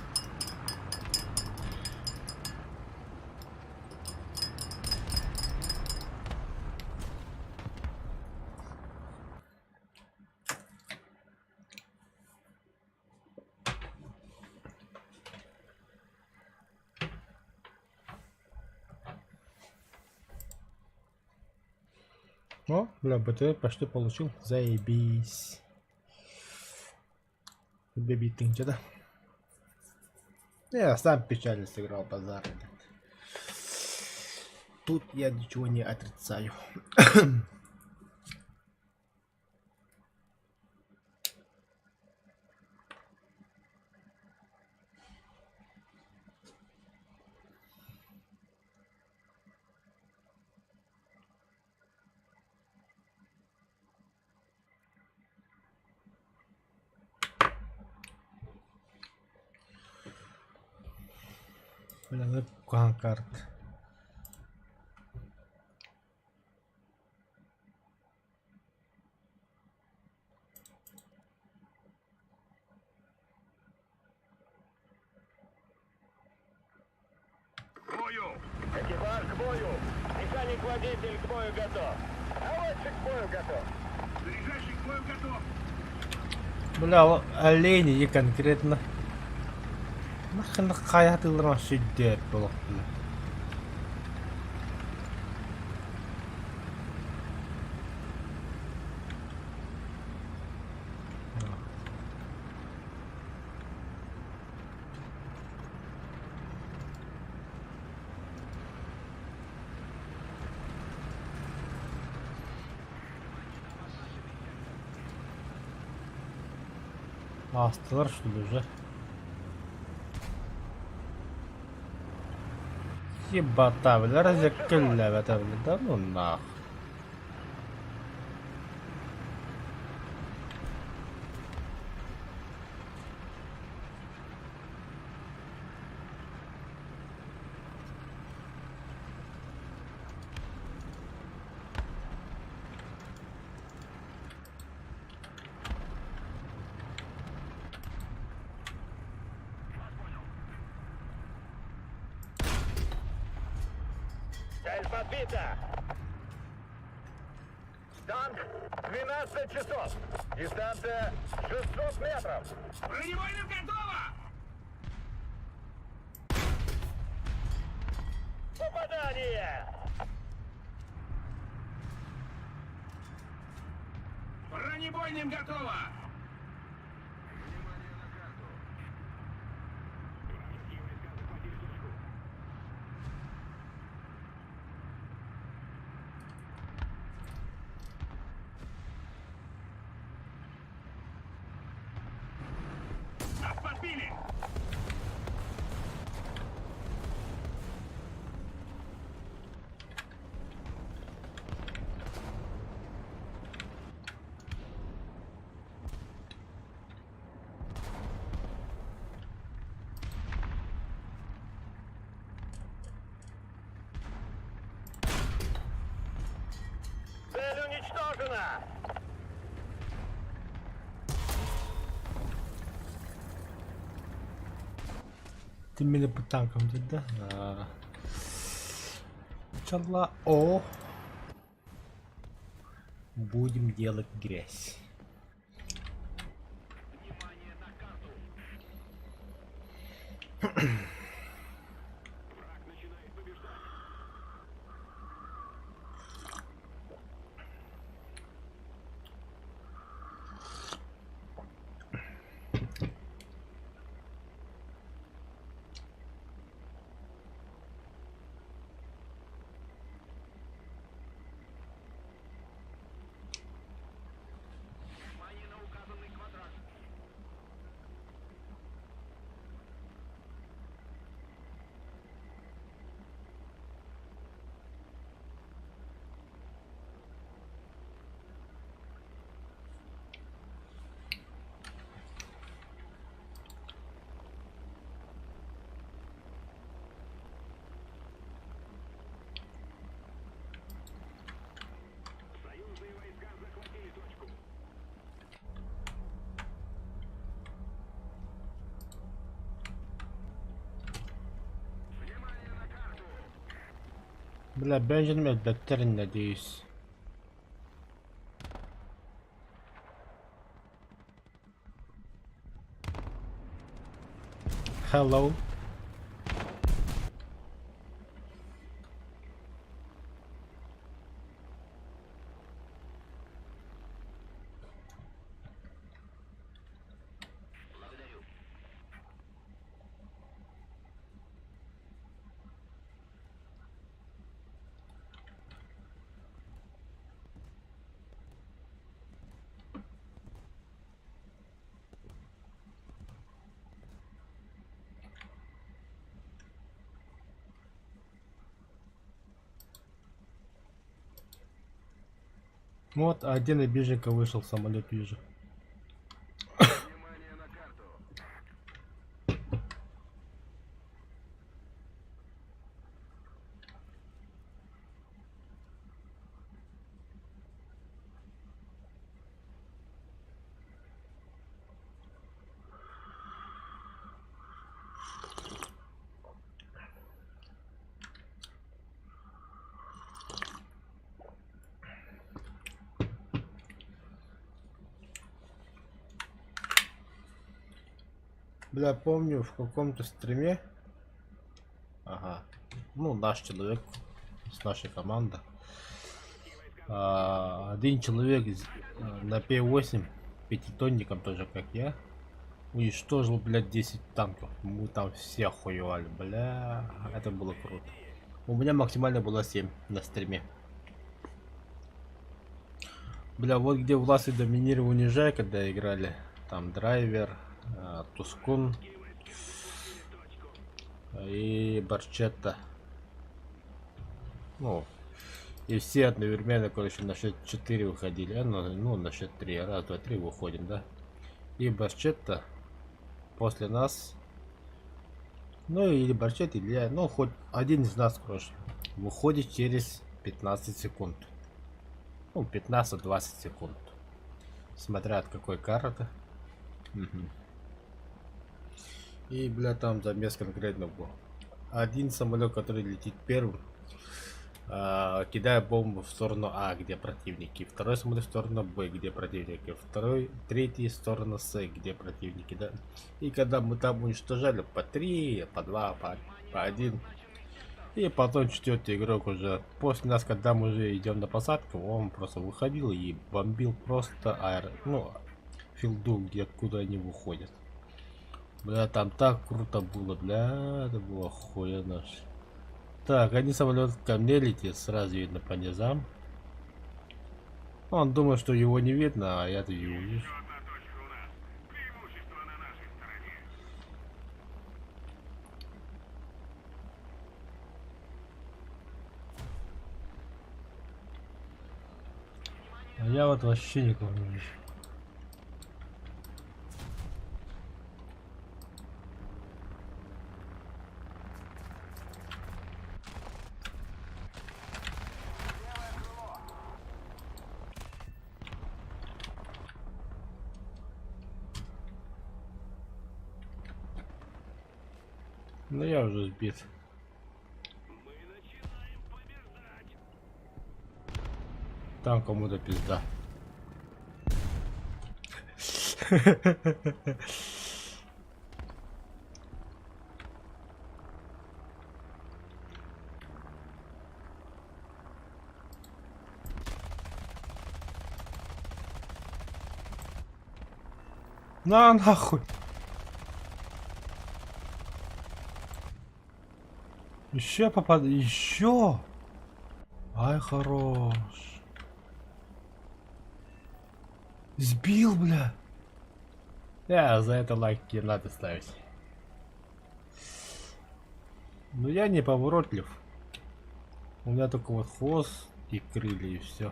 О, бля, БТ почти получил. Заебись. Беби да? Я сам печально сыграл базар. Тут я ничего не отрицаю. Блин, карта. К бою! Экипаж к бою! Механик-водитель к бою готов! Наводчик к бою готов! Заряжающий к бою готов! Бля, олени конкретно. Нахрен хаятылран шиддет болох бля. Astılar что ли уже? Ебата, бля, разъеккелле бата, бля, да ну нах. Цель подбита! Танк 12 часов! Дистанция 600 метров! Бронебойным готово! Попадание! Бронебойным готово! Нас подбили! Цель уничтожена! Ты меня по танкам да? Начала о. Будем делать грязь. Союзные войска захватили точку. Внимание на карту! Бля, Бенджамин элбеттерин, надеюсь. Hello. Вот один обиженка вышел, самолет вижу. Внимание на карту. Бля, помню в каком-то стриме. Ага. Ну, наш человек с нашей команды. Один человек на П8 пятитонником тоже как я уничтожил, блядь, 10 танков. Мы там все охуевали, бля. Это было круто. У меня максимально было 7 на стриме. Бля, вот где власти доминировали Жай, когда играли. Там драйвер, Тускун и Барчетта. Ну, и все одновременно, короче, на счет 4 выходили. Ну, на счет 3. Раз, два, три выходим, да. И Барчетта после нас. Ну, или Барчет, или я. Ну, хоть один из нас, короче, выходит через 15 секунд. Ну, 15-20 секунд. Смотря от какой карты. Мгм. И, бля, там замес конкретно был. Один самолет, который летит первым, кидая бомбу в сторону А, где противники. Второй самолет в сторону Б, где противники. Третий в сторону С, где противники, да. И когда мы там уничтожали по 3, по 2, по 1. И потом четвертый игрок уже, после нас, когда мы уже идем на посадку, он просто выходил и бомбил просто филду, где откуда они выходят. Бля, там так круто было, бля, это было охуенно. Так, один самолет ко мне летит, сразу видно по низам. Он думает, что его не видно, а я-то его вижу. Еще одна точка у нас. Преимущество на нашей стороне. А я вот вообще никого не вижу. Ну я уже сбит. Мы начинаем побеждать. Там кому-то пизда. На нахуй. Еще попаду. Еще. Ай, хорош. Сбил, бля. За это лайки надо ставить. Но я не поворотлив. У меня только вот хвост и крылья и все.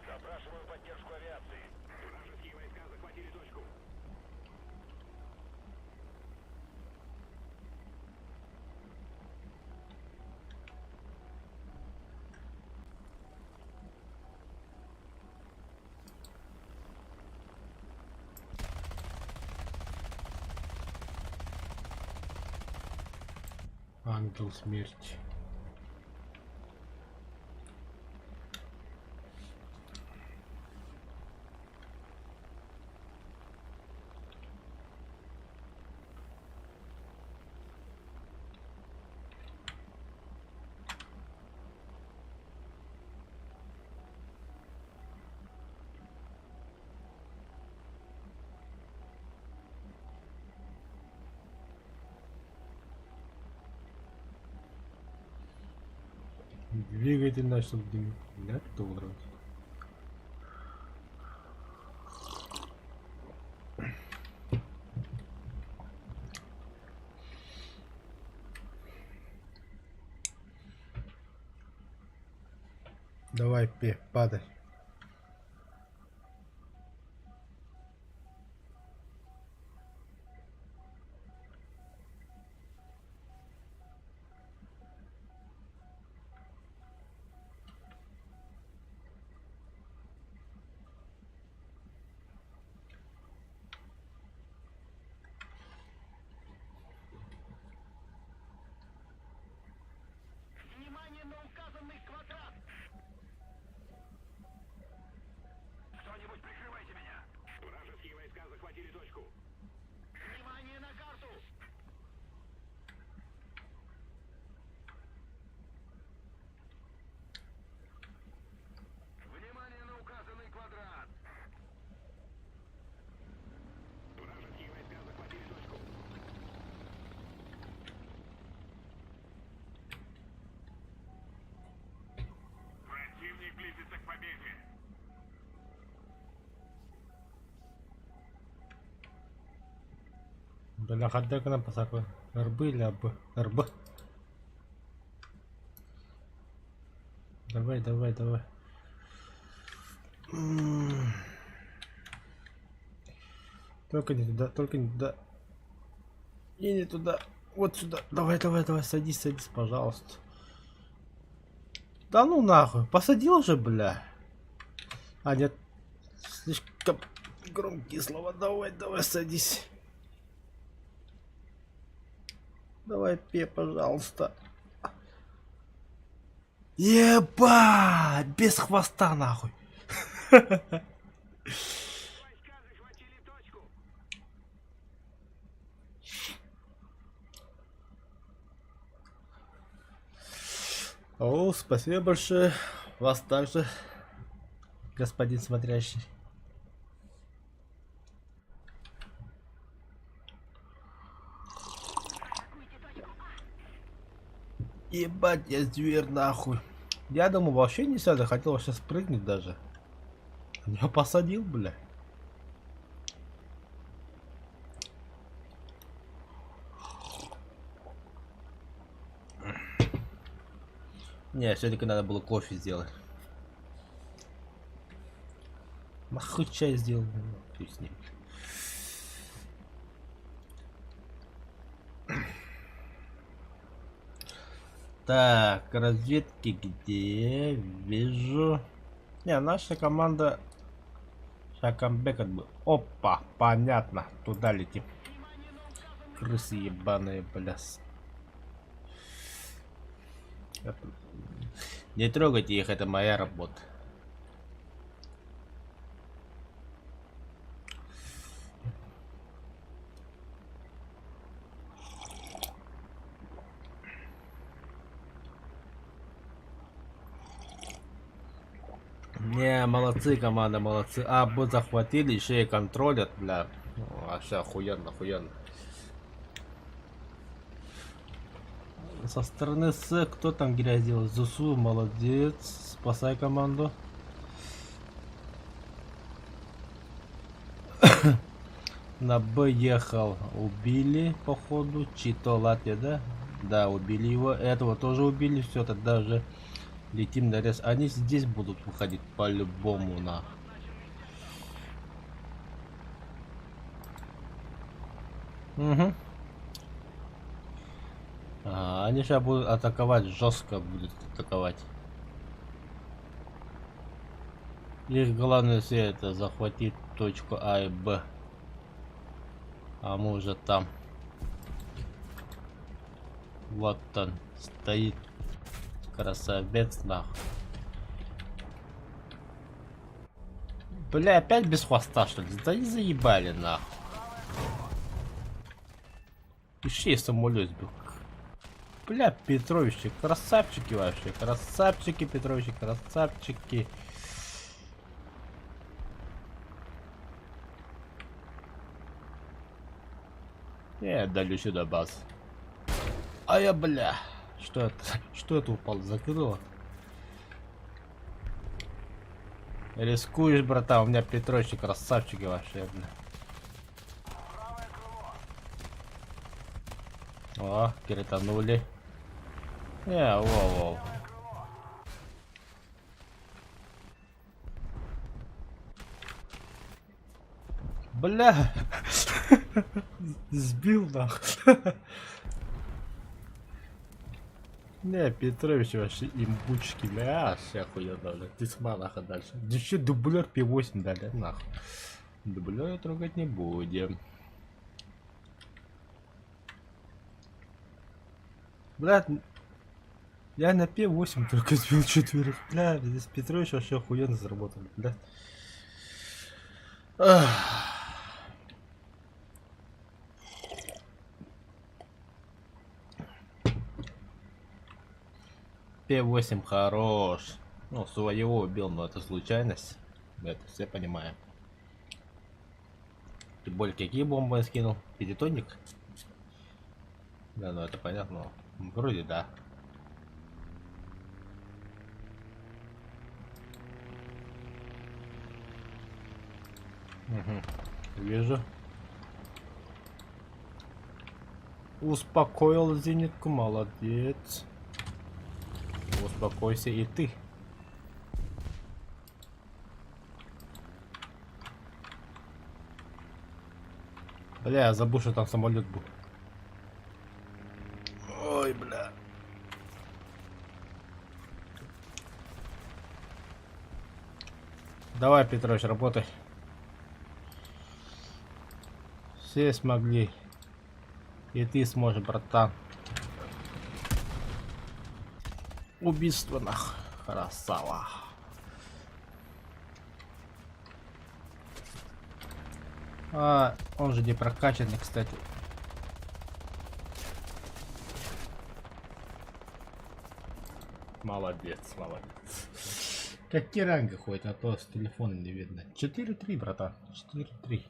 Запрашиваю поддержку авиации. Вражеские войска захватили точку. Ангел смерти. Двигатель начал дымить. Да, кто вроде. Давай, падай. Внимание на указанный квадрат! Кто-нибудь прикрывайте меня! Вражеские войска захватили точку! Внимание на карту! Внимание на указанный квадрат! Вражеские войска захватили точку! Противник близится к победе. Бля, ходок нам посакой. РБ или АБ? РБ. Давай, давай, давай. Только не туда, только не туда. И не туда. Вот сюда. Давай, давай, давай, садись, садись, пожалуйста. Да ну нахуй. Посадил же, бля. А нет. Слишком громкие слова. Давай, давай, садись. Давай, пожалуйста. Ебать! Без хвоста, нахуй. Войска захватили точку! О, спасибо большое. Вас также, господин смотрящий. Атакуйте точку А. Ебать, я зверь, нахуй. Я думал, вообще не сяду, хотел сейчас прыгнуть даже. Я посадил, бля. Не, все-таки надо было кофе сделать. Нахуй чай сделал. Фиг с ним. Так, разведки где? Вижу. Не, наша команда Шакамбек как бы. Опа, понятно. Туда летим. Крысы ебаные, бляс. Не трогайте их, это моя работа. Не, молодцы, команда, молодцы. А, Б захватили, еще и контролят, бля. Вообще охуенно, охуенно. Со стороны С, кто там грязь делал? Зусу, молодец. Спасай команду. На Б ехал. Убили, походу. Чито Латвия, да? Да, убили его. Этого тоже убили. Все, тогда уже летим на рез. Они здесь будут выходить по-любому, на. Угу. Они сейчас будут атаковать, жестко будут атаковать. Их главное все это захватить точку А и Б. А мы уже там. Вот он стоит. Красавец, нахуй. Бля, опять без хвоста, что ли? Да не заебали, нахуй. Еще и самолет сбил. Бля, Петровичи, красавчики вообще. Красавчики, Петровичи, красавчики. Я далю сюда баз. А я, бля. Что это? Что это упало? Закрыло? Рискуешь, братан, у меня Петрович красавчик вообще, бля. О, кританули. Воу-воу. Бля. Сбил нахуй. Не, Петрович вообще имбучки, бля, все охуенно, бля. Ты сма нахуй дальше. Еще дублер P8 дали, нахуй. Дублер трогать не будем. Блядь, я на P8 только сбил 4. Бля, здесь Петрович вообще охуенно заработал, блядь. P8 хорош. Ну, своего убил, но это случайность. Это все понимаем. Тем более, какие бомбы я скинул? Пятитонник? Да, ну это понятно. Вроде да. Угу. Вижу. Успокоил зенитку, молодец. Успокойся и ты. Бля, я забыл, что там самолет был. Ой, бля. Давай, Петрович, работай. Все смогли. И ты сможешь, братан. Убийство нах. Красава. А, он же не прокачанный, кстати. Молодец, молодец. Какие ранги ходят, а то с телефона не видно. 4-3, братан. 4-3.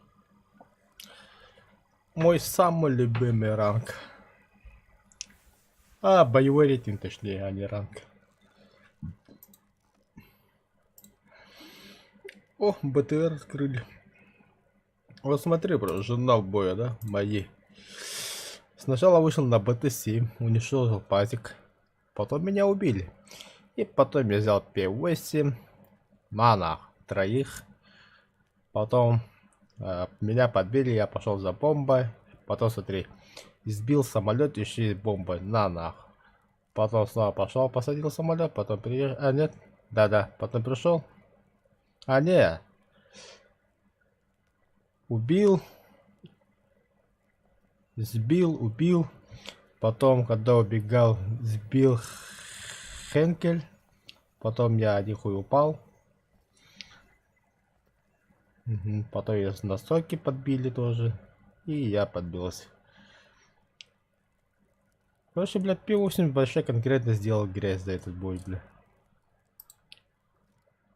Мой самый любимый ранг. А, боевой рейтинг, точнее, а не ранг. О, БТР открыли. Вот смотри, бро, журнал боя, да, мои. Сначала вышел на БТ-7, уничтожил пазик. Потом меня убили. И потом я взял P8. Мана, троих. Потом меня подбили, я пошел за бомбой. Потом, смотри, сбил самолет еще и бомбой. На нах. Потом снова пошел, посадил самолет, потом приехал. А, нет. Да-да, потом пришел. А, нет. Убил. Сбил, убил. Потом, когда убегал, сбил Хенкель. Потом я нихуй упал. Угу. Потом я на соки подбили тоже. И я подбился. Короче, блядь, P8 большой конкретно сделал грязь за этот бой, бля.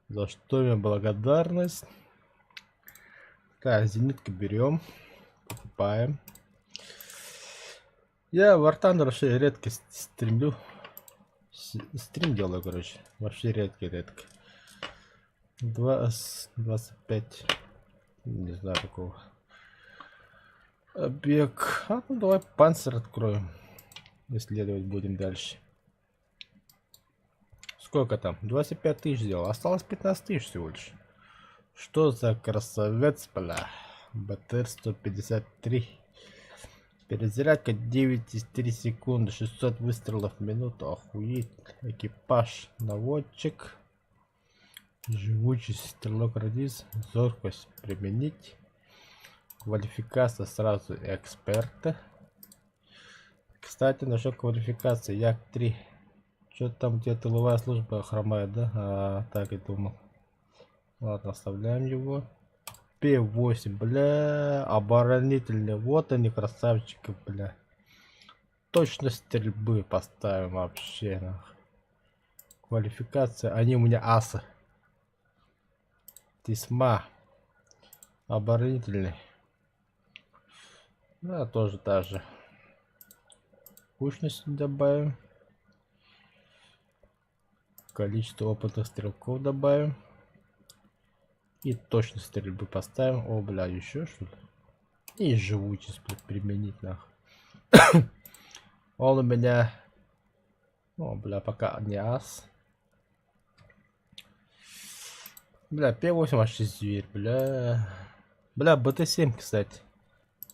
За что мне благодарность. Так, зенитку берем. Покупаем. Я в War Thunder вообще редко стримлю. Стрим делаю, короче. Вообще редко. 25. Не знаю какого. Бег. А, ну давай панцирь откроем. Исследовать будем дальше. Сколько там? 25 тысяч сделал. Осталось 15 тысяч всего лишь. Что за красавец, бля. БТР 153. Перезарядка 9,3 секунды. 600 выстрелов в минуту. Охуеть. Экипаж. Наводчик. Живучесть. Стрелок радиус. Зоркость. Применить. Квалификация сразу эксперта. Кстати, насчет квалификации. Як-3. Что там где тыловая служба хромает, да? А, так и думал. Ладно, оставляем его. P8, бля, оборонительный. Вот они, красавчики, бля. Точность стрельбы поставим вообще, нахуй. Квалификация. Они у меня асы. Тесьма. Оборонительный. Да, тоже та же. Кучность добавим. Количество опытных стрелков добавим. И точно стрельбы поставим. О, бля, еще что ли? И живучесть, блядь, применить нахуй. Он у меня... О, бля, пока не ас. Бля, П8 вообще зверь, бля. Бля, БТ-7, кстати.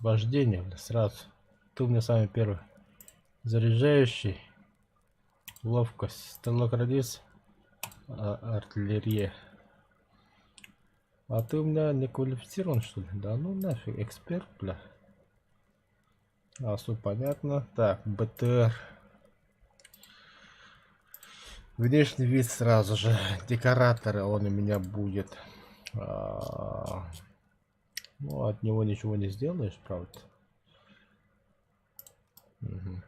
Вождение, бля, сразу. Ты у меня самый первый. Заряжающий. Ловкость. Стрелок радиус. Артиллерия. А ты у меня не квалифицирован, что ли? Да ну нафиг, эксперт, бля. А, все понятно. Так, БТР. Внешний вид сразу же. Декораторы он у меня будет. Ну, от него ничего не сделаешь, правда. Мгм.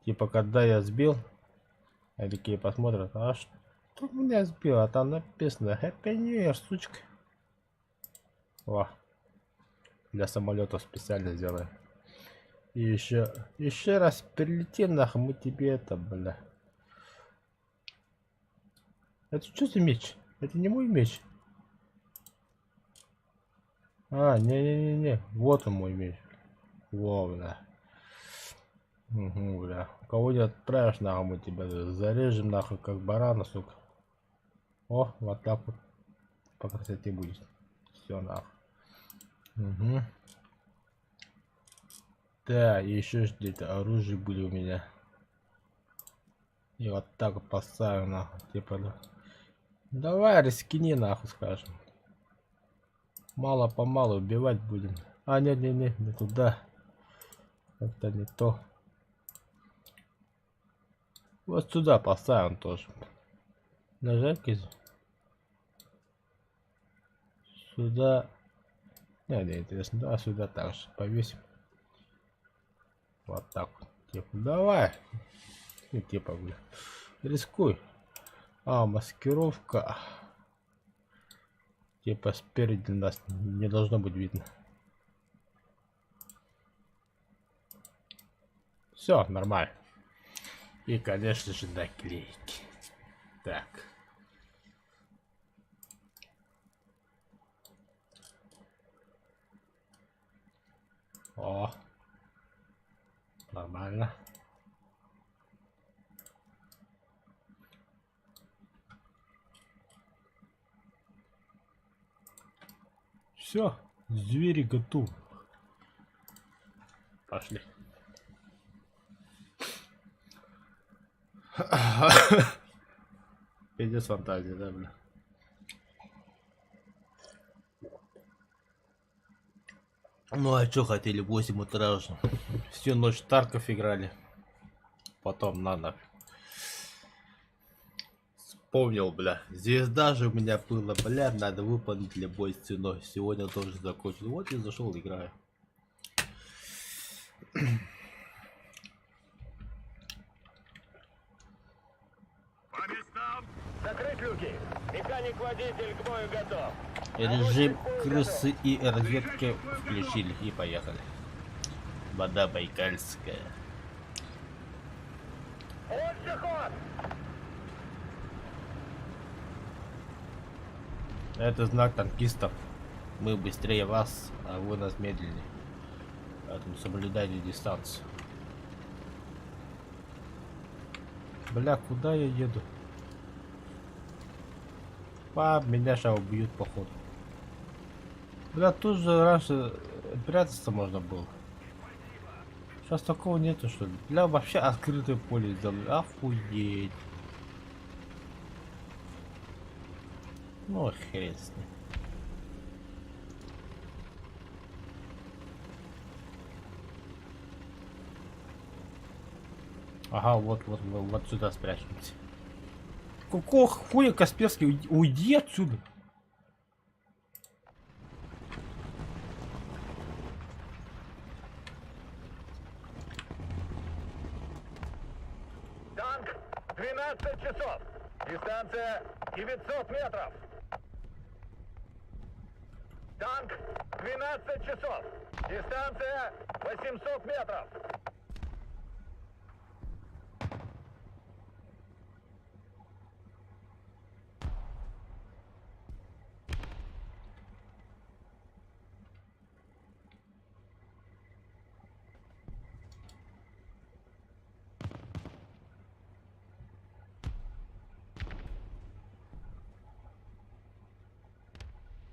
Типа, когда я сбил, а такие посмотрят, а что меня сбил? А там написано Happy New Year, сучка. О, для самолетов специально сделаем. И еще раз прилети, нахуй, мы тебе это, бля. Это что за меч? Это не мой меч. А, не-не-не-не. Вот он мой меч. Во, бля. Угу, бля. Кого не отправишь, нахуй, мы тебя зарежем, нахуй, как барана, сука. О, вот так вот. По красоте будет. Все, нахуй. Угу. Да, и еще где-то оружие были у меня. И вот так вот поставим, нахуй. Типа, да. Давай, рискни, нахуй, скажем. Мало-помалу убивать будем. А, нет, не туда. Это не то. Вот сюда поставим тоже. Нажать сюда. Не интересно. Да, сюда также повесим. Вот так вот. Типа, давай. И типа, бля. Рискуй. А, маскировка. Типа спереди нас не должно быть видно. Все, нормально. И, конечно же, наклейки. Так. О. Нормально. Все, звери готовы. Пошли. Пиздец фантазия, да, бля. Ну а что хотели, 8 утра уже. Всю ночь Тарков играли. Потом на нафиг. Вспомнил, бля. Звезда же у меня была, бля, надо выполнить для бой стеной. Сегодня тоже закончил. Вот я зашел, играю. По местам! Закрыть люки. Механик-водитель к бою готов. Режим крысы и разведки включили и поехали. Вода Байкальская. Вот заход! Это знак танкистов. Мы быстрее вас, а вы нас медленнее. Поэтому соблюдайте дистанцию. Бля, куда я еду? Пап, меня сейчас убьют, походу. Бля, тут же раньше прятаться можно было. Сейчас такого нету, что ли? Бля, вообще открытое поле сделали. Охуеть. Ну, хрен с ним. Ага, вот сюда спрячемся. Какого хуя, Касперский, уйди отсюда. Танк 12 часов. Дистанция 900 метров. Танк 12 часов. Дистанция 800 метров.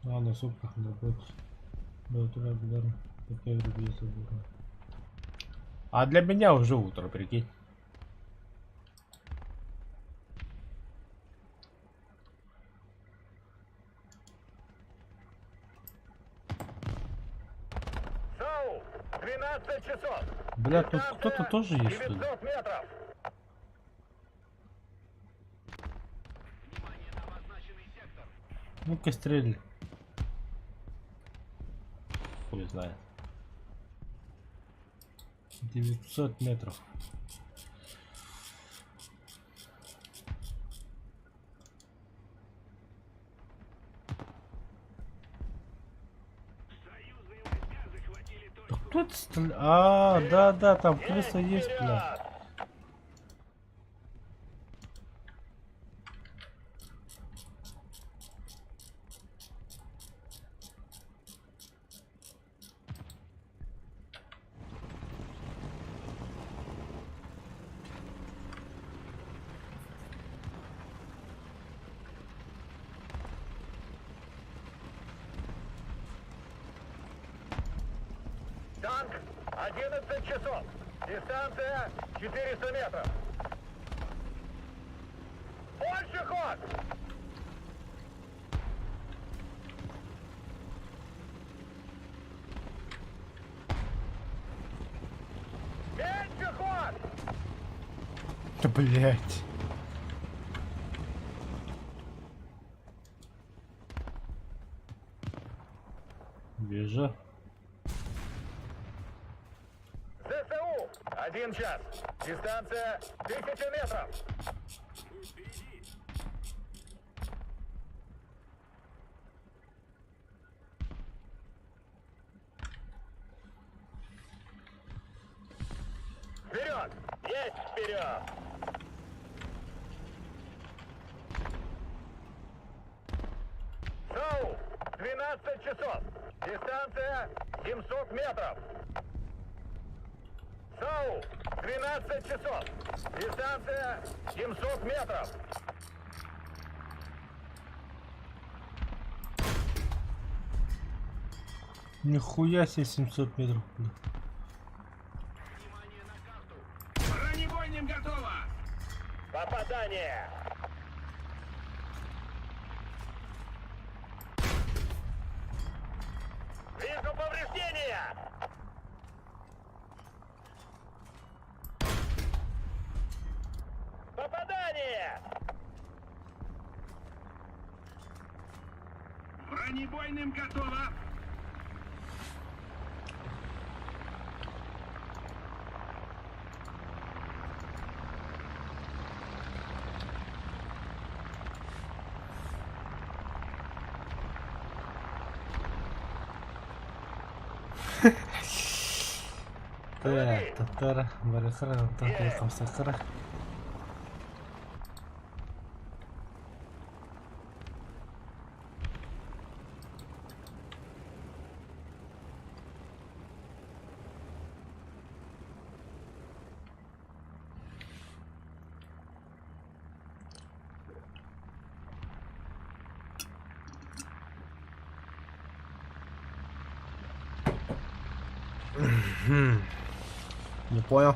Ладно, супер, работать. До утра, благодарю. Такая другие события. А для меня уже утро, прикинь. САУ, 12 часов. Бля, тут Дистанция кто-то тоже есть, что ли? 900 метров. Внимание на обозначенный сектор. Ну-ка, стреляй. Хуй знает. 900 метров. Союзные войска захватили Да точку. кто это А, да, там крыса есть, бля. Вперед! Танк 11 часов. Дистанция 400 метров. Больше ход! Меньше ход! Да, блять. Вижу. ЗСУ 1 час. Дистанция 1000 метров. Вперед! Есть вперед! САУ 12 часов. Дистанция 700 метров. САУ 12 часов. Дистанция 700 метров. Нихуя себе 700 метров, бля. Внимание на карту. Бронебойным готово. Попадание! Вижу повреждения! Попадание! Бронебойным готово. Так, татара, барахара, татара, сахара. Не понял.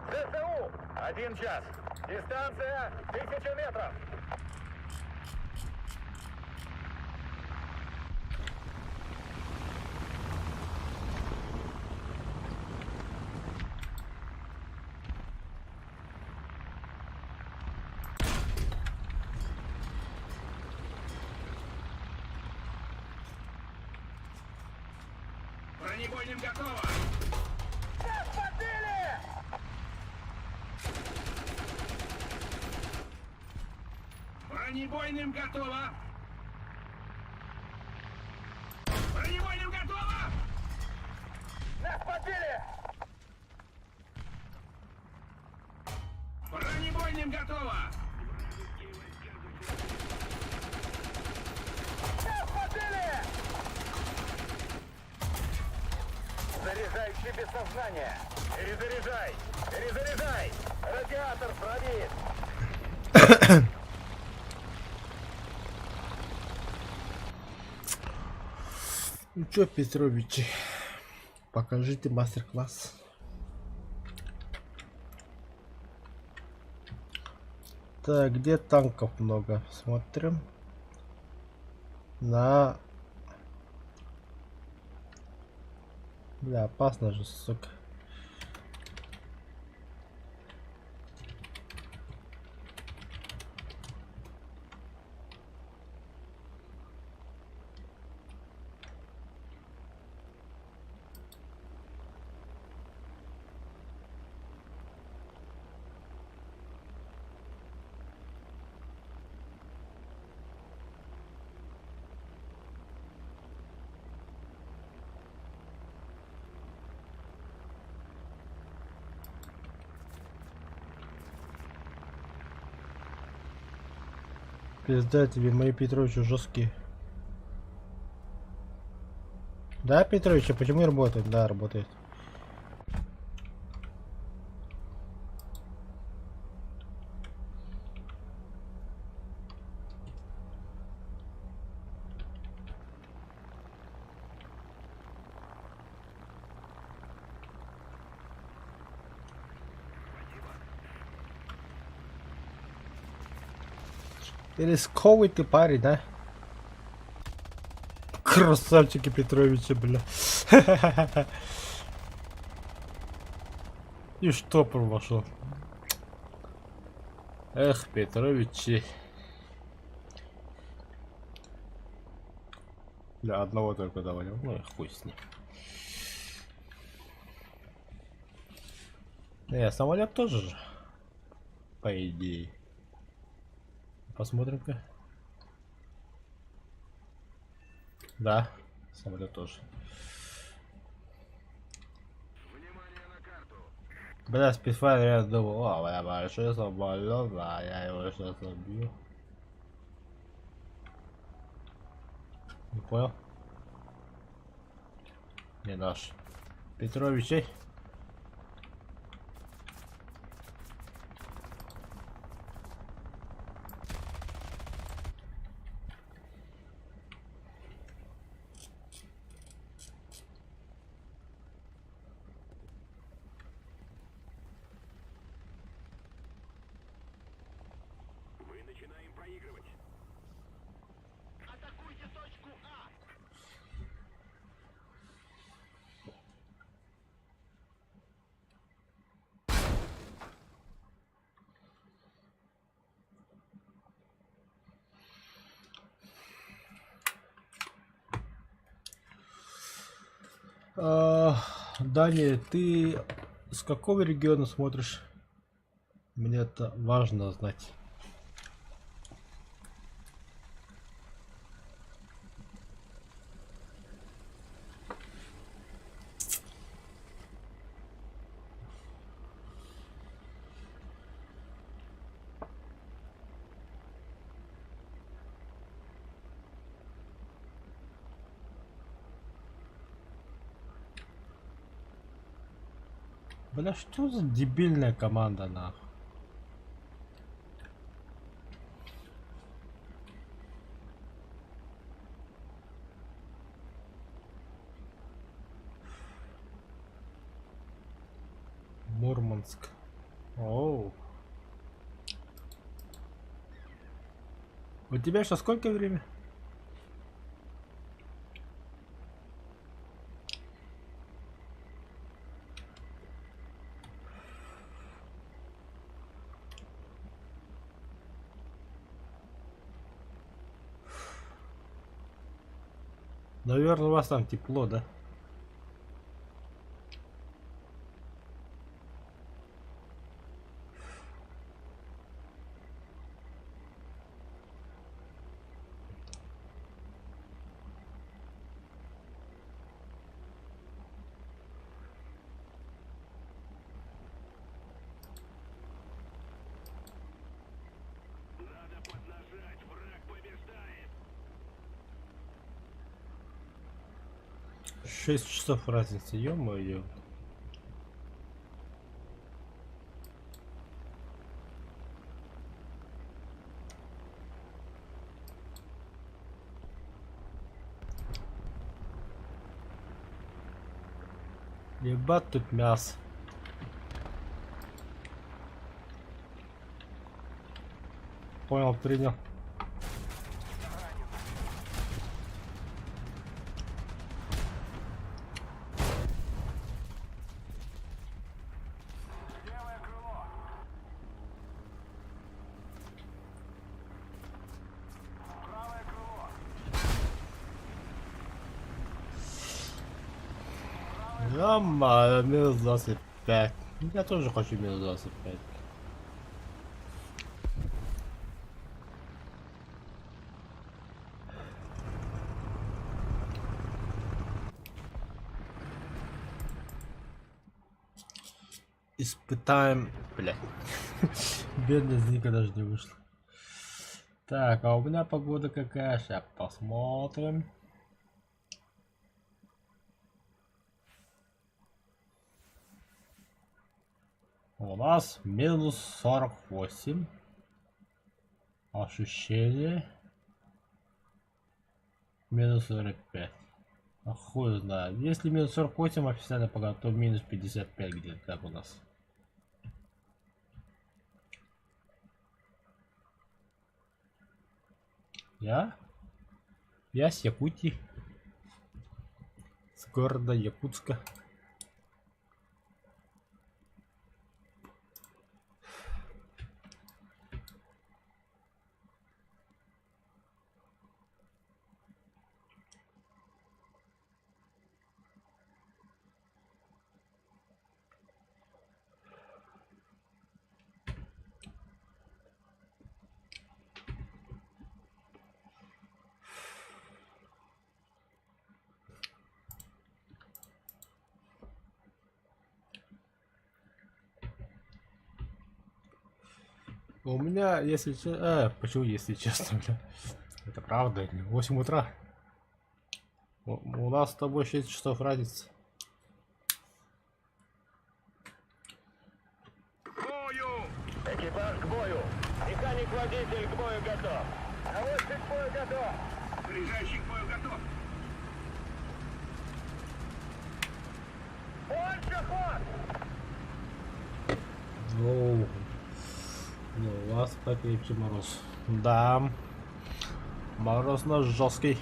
ЗСУ 1 час. Дистанция 1000 метров. Бронебойным готово. Бронебойным готово! Бронебойным готово! Нас подбили! Бронебойным готово! Нас подбили! Заряжающий без сознания! Перезаряжай! Перезаряжай! Радиатор пробит! Ну чё, Петровичи, покажите мастер-класс. Так, где танков много? Смотрим. На... Бля, опасно же, сука. Пизда тебе, мои Петровичи жесткие. Да, Петрович, а почему не работает? Да, работает. Рисковый ты парень, да? Красавчики Петровича, бля. И штопор вошел. Эх, Петровичи. Для одного только довольно. Ну и хуй с ним. Самолет тоже же. По идее. Посмотрим-ка. Да, самолет тоже. Внимание на карту. Бля, спидфайр, я думал, о, бля, большой самолет, а я его сейчас убью. Не понял? Не наш. Петрович, эй. Мы начинаем проигрывать. Атакуйте точку А! Дани, ты с какого региона смотришь? Мне это важно знать. Бля, что за дебильная команда, нахуй? Мурманск. Оу. У тебя сейчас сколько время? Наверное, у вас там тепло, да? 6 часов разницы, ё-моё. Ебать тут мясо. Понял, принял. Левое крыло. Правое крыло. Нормально, минус 25. Я тоже хочу минус 25. Испытаем... Блядь. Бедная Зника даже не вышла. Так, а у меня погода какая? Сейчас посмотрим. У нас минус 48. Ощущение. Минус 45. А хуй знает. Если минус 48 официально погода, то минус 55 где-то так у нас. Я с Якутии. С города Якутска. У меня, если честно... почему если честно, бля? Это правда, 8 утра. У нас с тобой 6 часов разница. Бою! Экипаж к бою. Механик-водитель к бою готов. Наводчик к бою готов. Ближайший к бою готов. Больше ход! Ну, у вас покрепче мороз. Да. Мороз наш жесткий.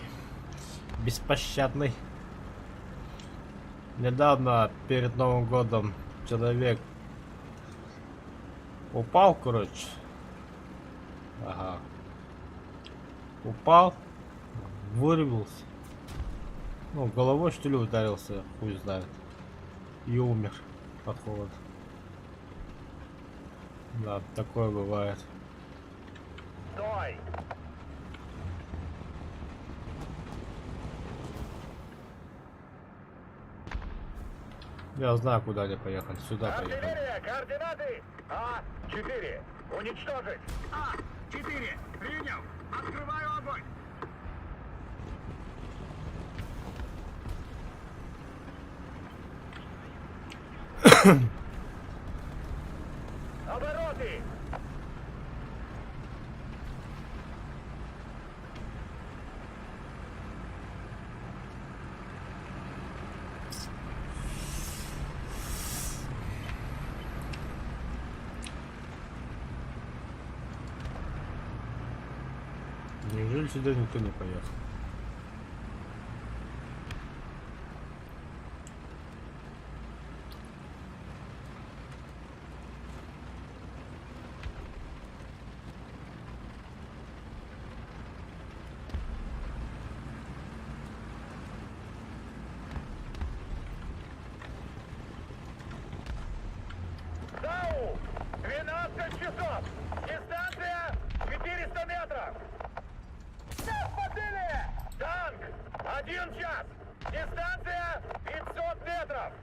Беспощадный. Недавно, перед Новым годом, человек упал, короче. Ага. Упал, вырвался. Ну, головой что ли ударился, хуй знает. И умер от холода. Да, такое бывает. Стой! Я знаю, куда они поехали. Сюда поехали. Артиллерия, координаты! А-4. Уничтожить! А-4! Принял! Открываю огонь! Обороты! Неужели сюда никто не поехал? САУ! 12 часов! Дистанция 400 метров! Подели! Танк! 1 час! Дистанция 500 метров!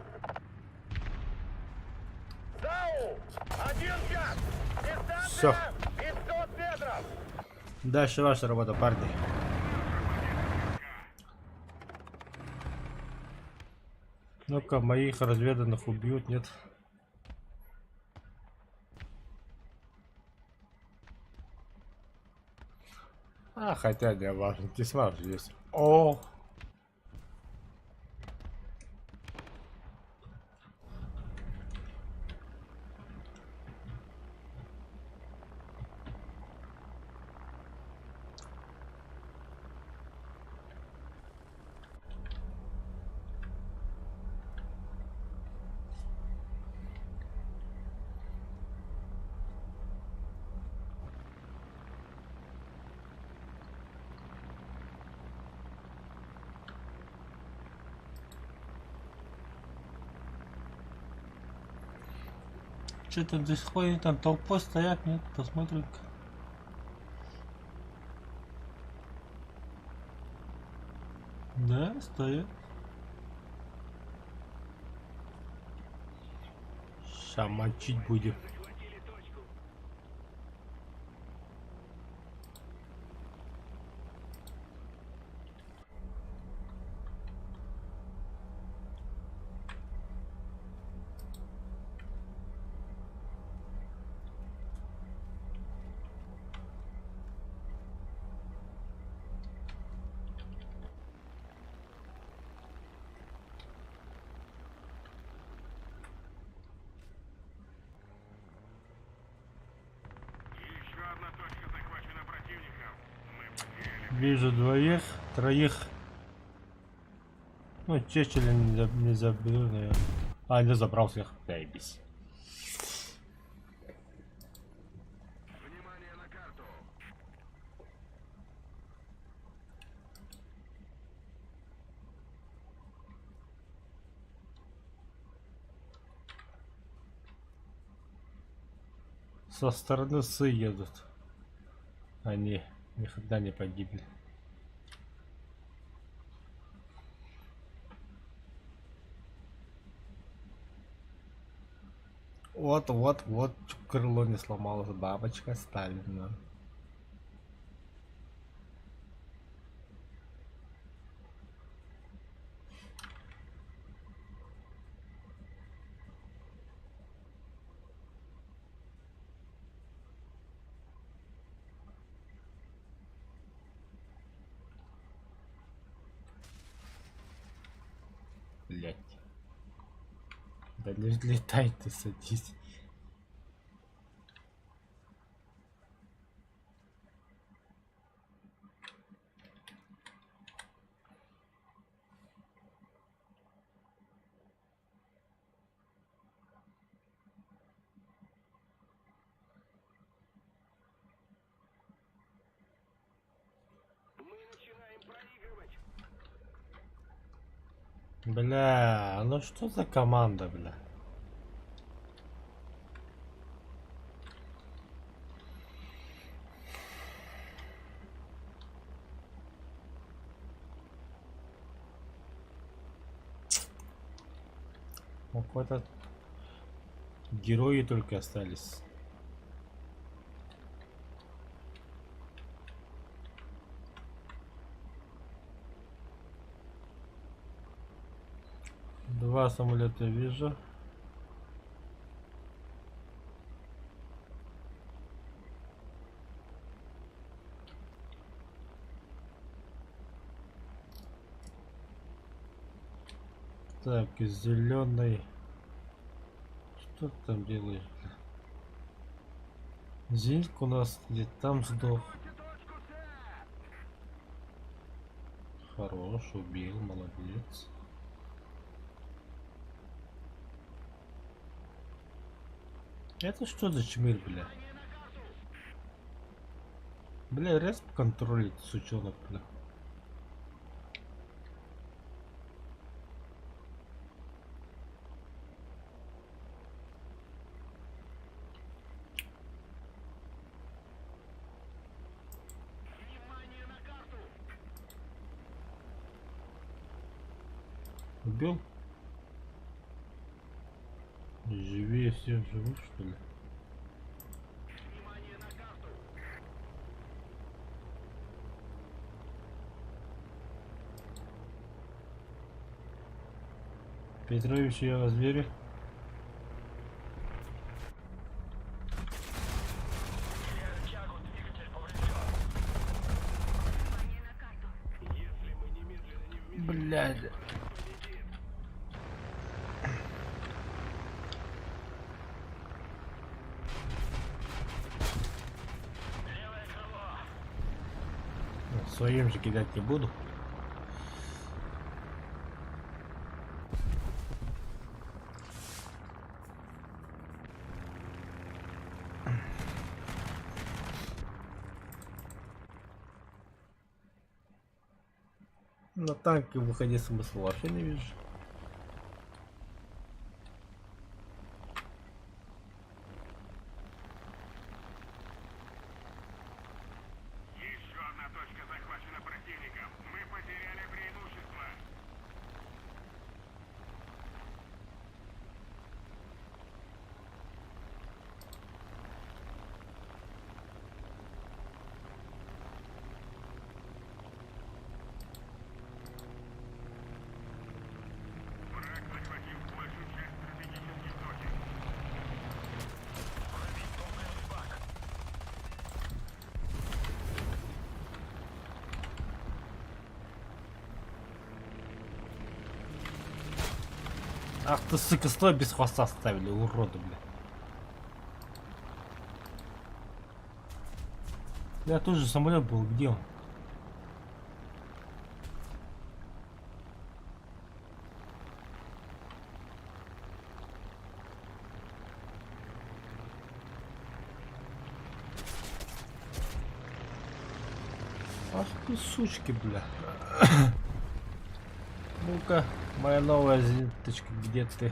САУ! 1 час! Всё. Дистанция 500 метров! Дальше ваша работа, парни. Ну-ка, моих разведанных убьют, нет? А, хотя не важно, тесна же есть. О! Что там здесь ходит, там толпой стоят, нет? Посмотрим-ка. Да, стоят. Ща мочить будем. Захватили точку. Еще одна точка захвачена противником. Мы потеряли. Вижу двоих, троих. Ну, Чечеля не забыл, наверное. А, не забрал всех. Заебись. Внимание на карту. Со стороны Сы едут. Они никогда не погибли. Вот, чуть крыло не сломалось, бабочка Сталина. Блять. Да не взлетай ты, садись. Мы начинаем проигрывать. Бля, ну что за команда, бля? Какой-то герои только остались. Два самолета вижу. Так, зеленый. Что ты там делаешь? Зиньк у нас где там сдох. Точку С. Хорош, убил, молодец. Это что за чмырь, бля? Бля, респ контролит, сучонок, бля. Внимание на карту. Убил? Живее всех живых, что ли? Внимание на карту. Петрович ее разбери. Внимание на карту. Блядь. Своим же кидать не буду. На танке выходить смысла вообще не вижу. Еще одна точка захвачена противником. Мы потеряли преимущество. Враг захватил большую часть стратегических точек. Ах ты, сука, стой, без хвоста ставили, уроды, бля. Я тоже самолет был, где он? Ах ты, сучки, бля. Ну-ка, моя новая зениточка, где ты?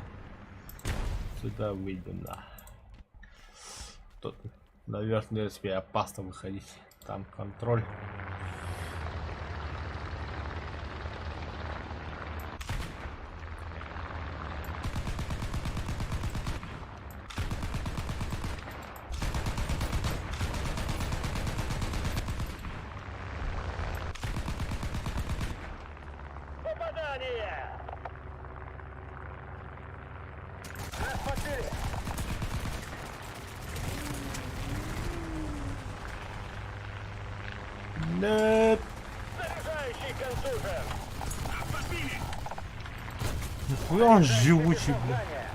Сюда выйдем, на. Тут на верхнюю себе опасно выходить. Там контроль. Попадание! Нас подбили! Нет. Заряжающий контужен! Нихуя он живучий, бля. Здание!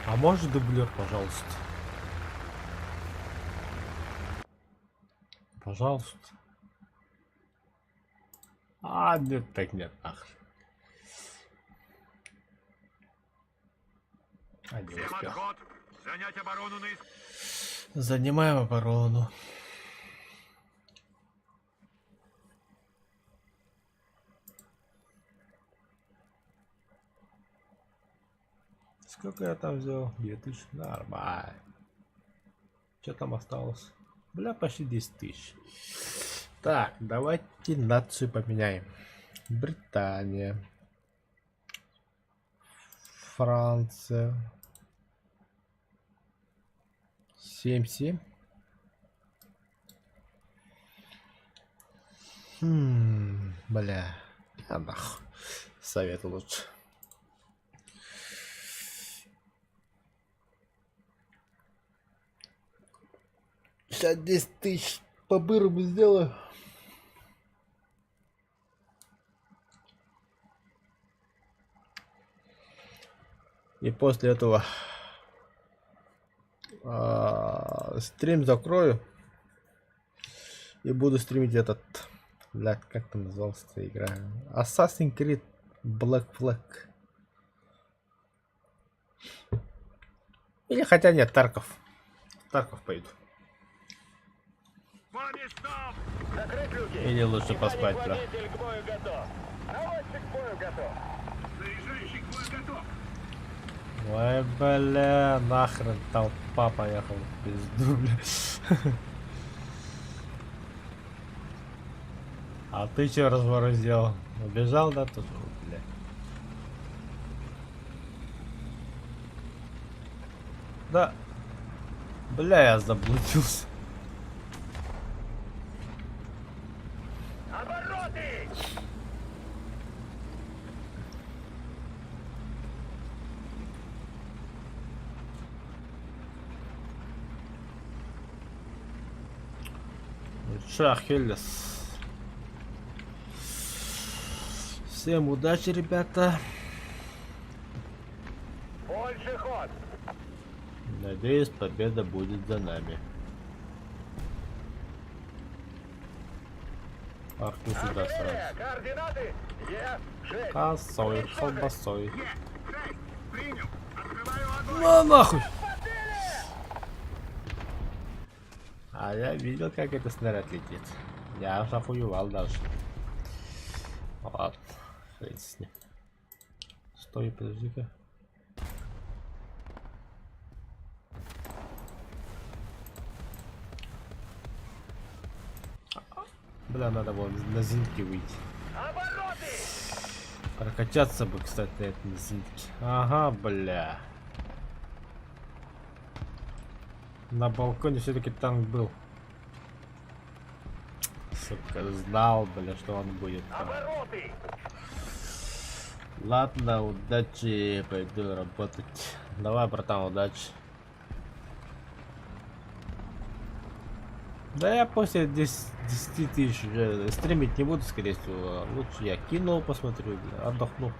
А может дублер, пожалуйста? Пожалуйста. А, нет, так нет, нахрен. А, не Всем успел. отход. Занять оборону на Занимаем оборону. Сколько я там взял? 2000. Нормально. Что там осталось? Бля, почти 10 тысяч. Так, давайте нацию поменяем. Британия. Франция. 7-7. Бля. А нахуй. Совет лучше. Сейчас 10 тысяч по-бырому сделаю. И после этого стрим закрою. И буду стримить этот... Блядь, как там называлась эта игра? Assassin's Creed Black Flag. Или хотя нет, Тарков. Тарков пойду. По местам! Закрыть люки! Или лучше поспать, да. Водитель к бою готов! Наводчик к бою готов! Заряжающий к бою готов! Ой, бля, нахрен толпа поехала в пизду, бля. А ты че разворот сделал? Убежал, да, тут, бля. Да. Бля, я заблудился. Обороты! Шахелес. Всем удачи, ребята. Больше ход. Надеюсь, победа будет за нами. Ах, ты сюда Артиллерия, сразу. координаты. Е6. Косой, колбасой. Е-6, принял. Открываю огонь. На нахуй! А я видел, как этот снаряд летит. Я аж охуевал даже. Ладно, хрен с ним. Стой, подожди-ка. Бля, надо было на зинке выйти. Обороты. Прокачаться бы, кстати, на этой зинке. Ага, бля. На балконе все-таки танк был. Сука, знал, бля, что он будет там. Обороты. Ладно, удачи, пойду работать. Давай, братан, удачи. Да я после 10 тысяч уже стримить не буду, скорее всего. Лучше я кино посмотрю, бля, отдохну.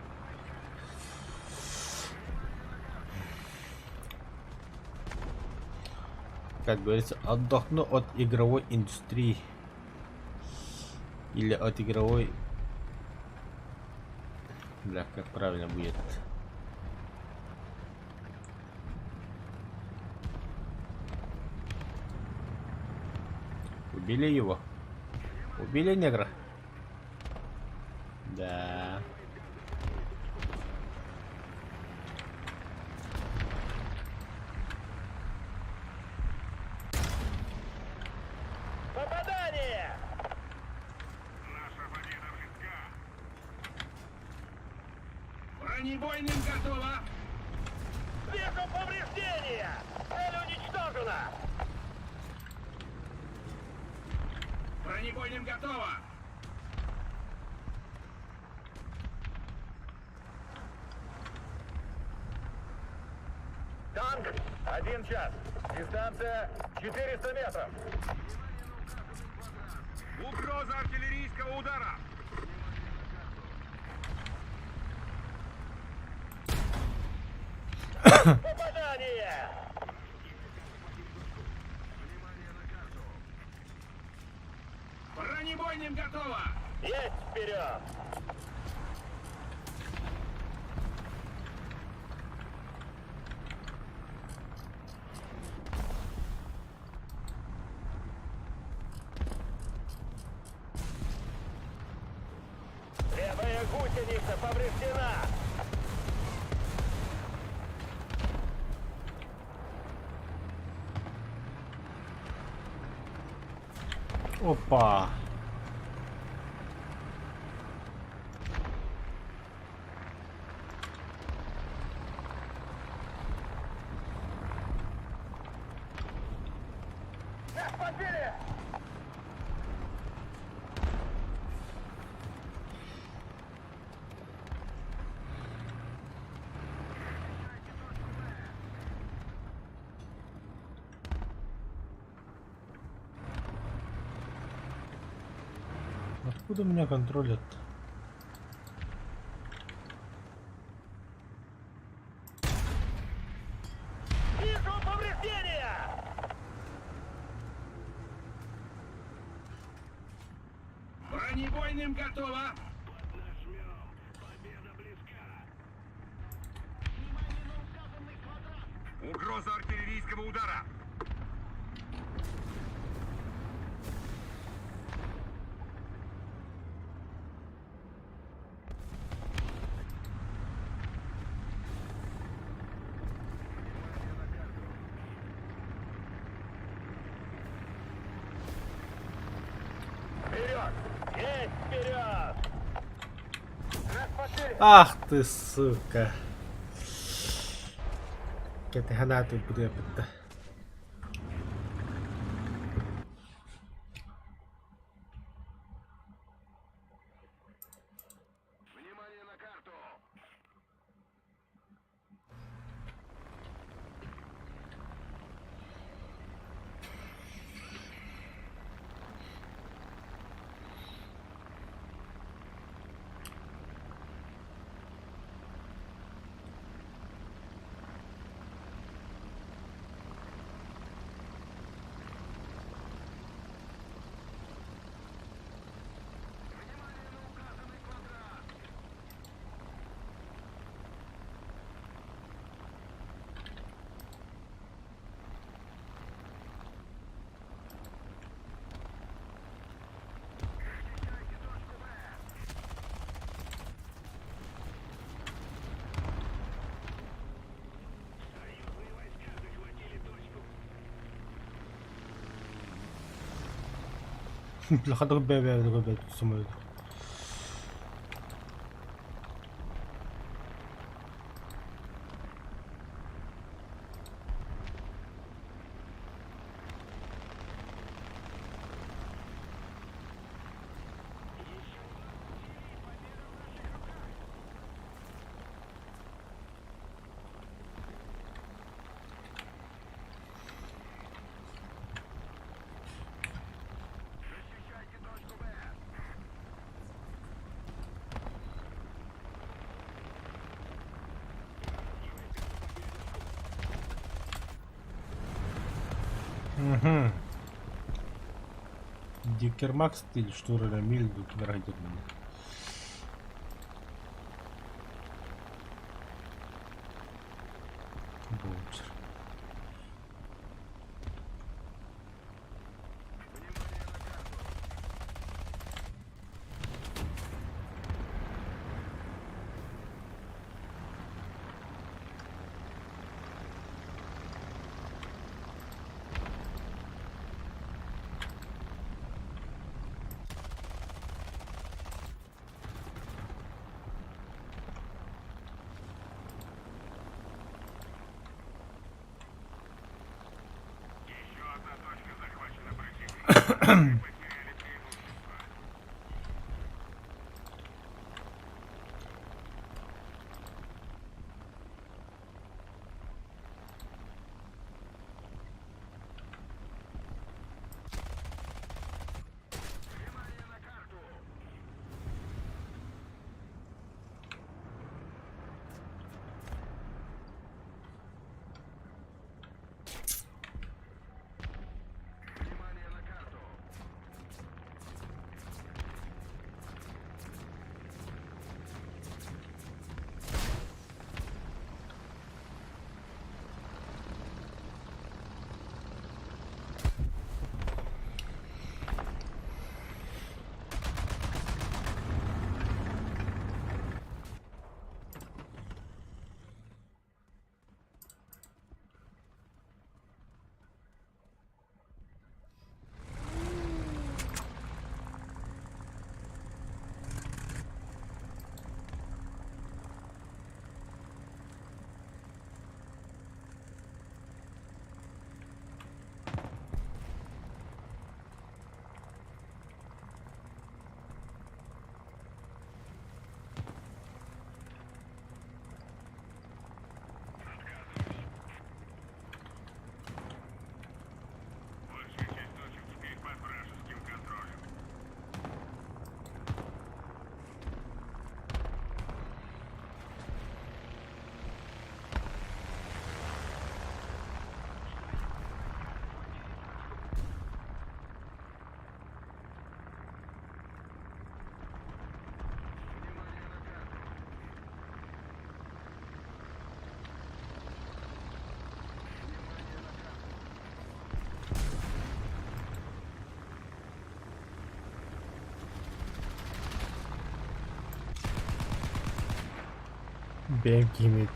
Как говорится, отдохну от игровой индустрии. Или от игровой... Бля, как правильно будет. Убили его? Убили негра? Да. Попадание. Наша победа близка. Бронебойным готово. Вижу повреждения. Цель уничтожена. Бронебойным готово. Танк. 1 час. Дистанция 400 метров. Угроза артиллерийского удара. Попадание. Бронебойным готово. Есть вперед. Левая гусеница повреждена. Опа. Нас подбили. Откуда меня контролят? Вижу повреждения. Бронебойным готово. Угроза артиллерийского удара. Вперед. Есть вперед. Нас подбили. Ах ты, сука. Какая-то гранаты буду я пытать. Внимание на карту. Бляха, дробя самолет. Защищайте точку Б. Угу. Дикермак стиль штурера Мильду киберагентный. Боучер. Еще одна точка захвачена противником. Мы потеряли преимущество. Внимание на карту. Внимание на карту. Большая часть точек теперь под вражеским контролем. Внимание на карту. Внимание на карту. BMG имеет.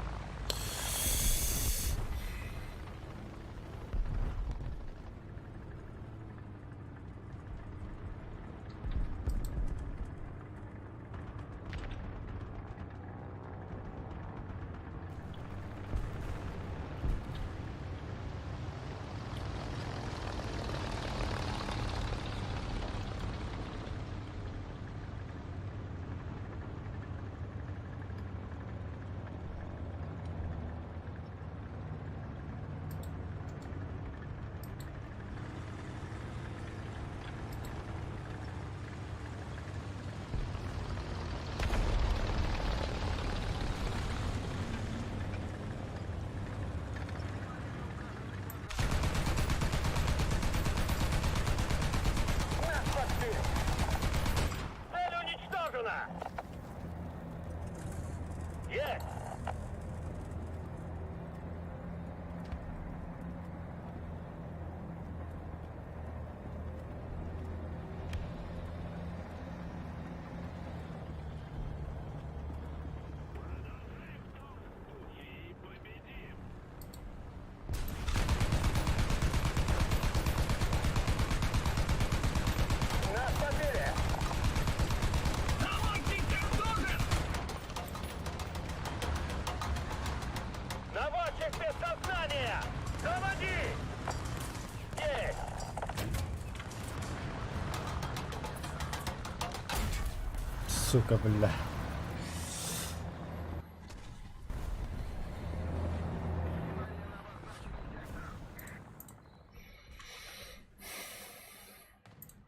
сука, бля.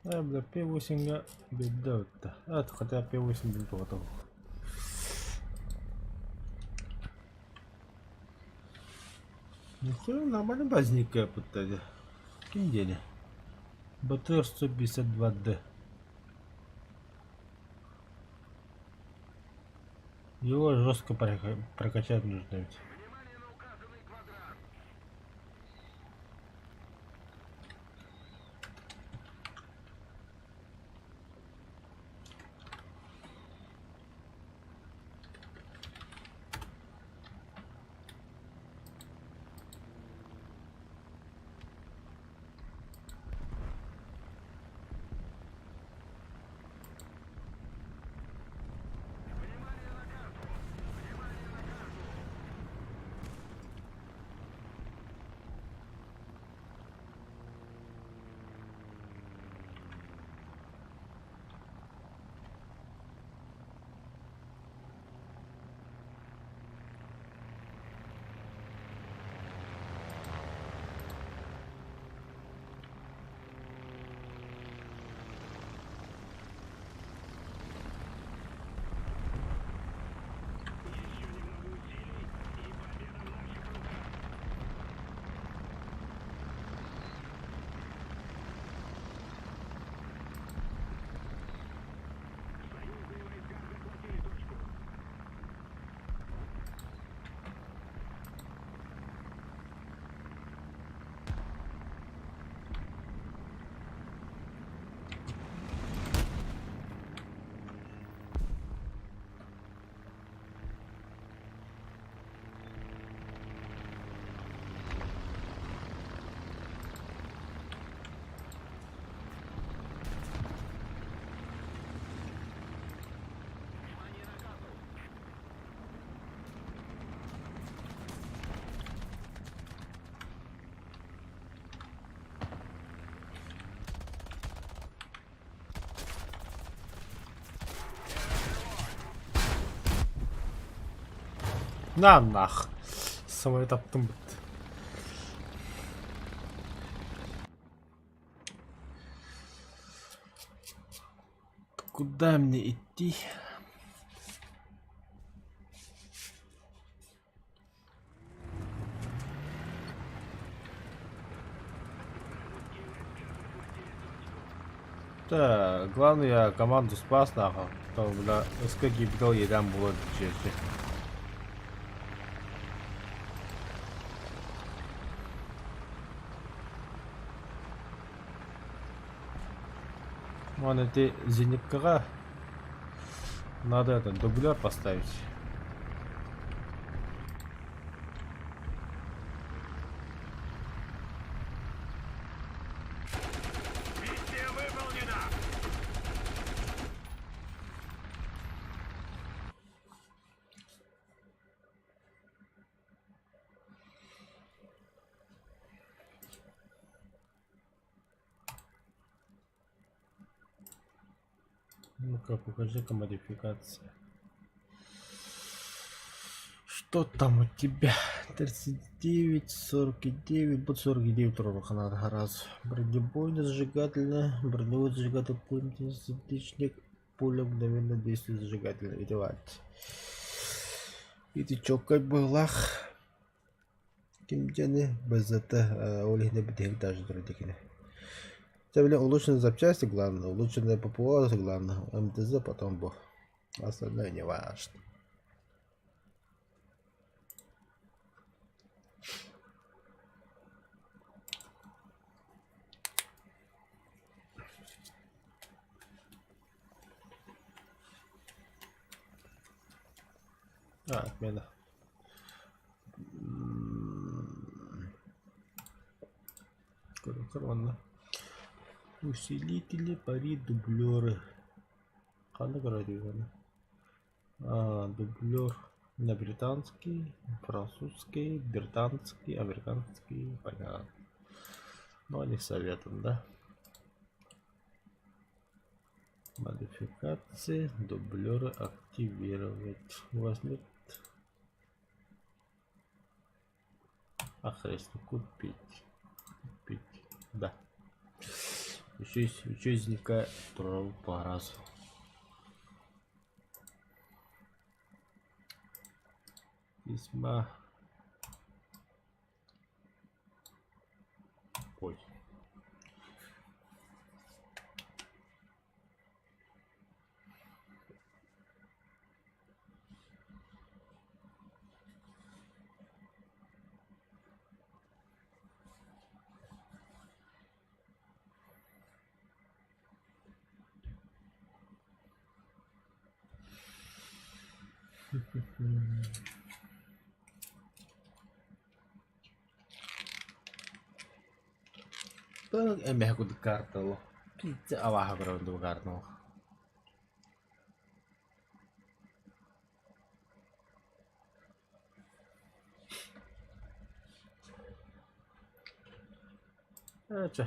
Бля, П8 беда-то. Хотя П8 был готов. Ну все, нормально базненькая пытали. Каким деле? БТР 152D. Его жестко прокачать нужно ведь. Внимание на указанный квадрат. Внимание на карту. Внимание на карту. Союзные войска захватили точку. Внимание на карту. На нах. Самолет оптом. Куда мне идти? Так, главное, я команду спас, нахуй. Там, бля, СК гибрил, и там было честь. Вон эти зенитка. Надо это дублер поставить. Миссия выполнена. Ну-ка, покажи-ка модификация. Что там у тебя? 39, 49, будет 49 урона надо раз. Бронебойный зажигательный, броневой зажигатель, пулеметный сердечник, пуля мгновенно действует зажигательно. Видевать. И ты чё, как бы лах? Кимдяны без это уличный битых даже дорогие. Бля, улучшенные запчасти главное, улучшенные ППО главное, МТЗ потом бог. Остальное не важно. Отмена. Корона. Усилители, пари, дублеры. Хана градиона. Дублер на британский, французский, британский, американский, понятно. Но они советуют, да? Модификации, дублеры активировать. У вас нет? Охрестно, купить. Купить. Да. Еще есть участника по разу. Письма. Ой. Emeh aku di kartu loh. Kita awah berapa untuk kartu? Acha.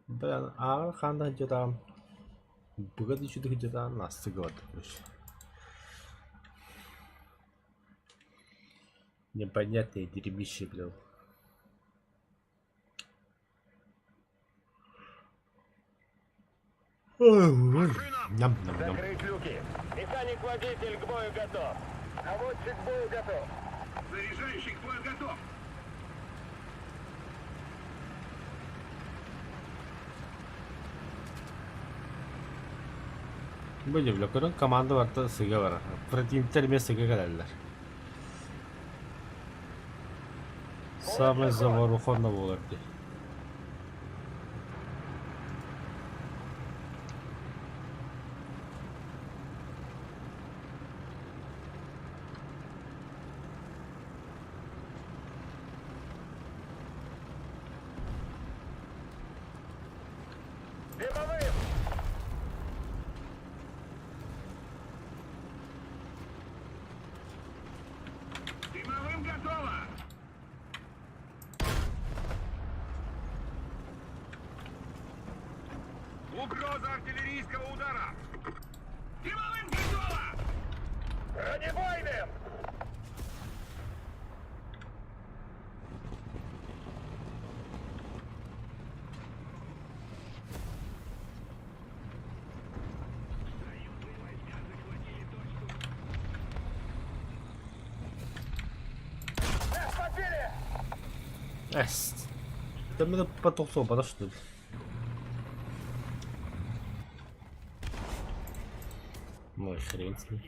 Ben ağır kanda hıcıdan. Bugad içi de hıcıdan nasıl gördük? Непонятные дерьмище, блин. Ням-ням-ням. Закрыть люки. Механик-водитель к бою готов. Наводчик к бою готов. Заряжающий к бою готов. Bu blokörün komanda vardı sıga var. Противниктер мен sıga geldiler. Самый заворуханный боларdı. Дымовым! Дымовым готово. Угроза артиллерийского удара. Дымовым готово. Бронебойным! Нас подбили! Эс. Да меня потухло, подожди. Ну и хрен с ним.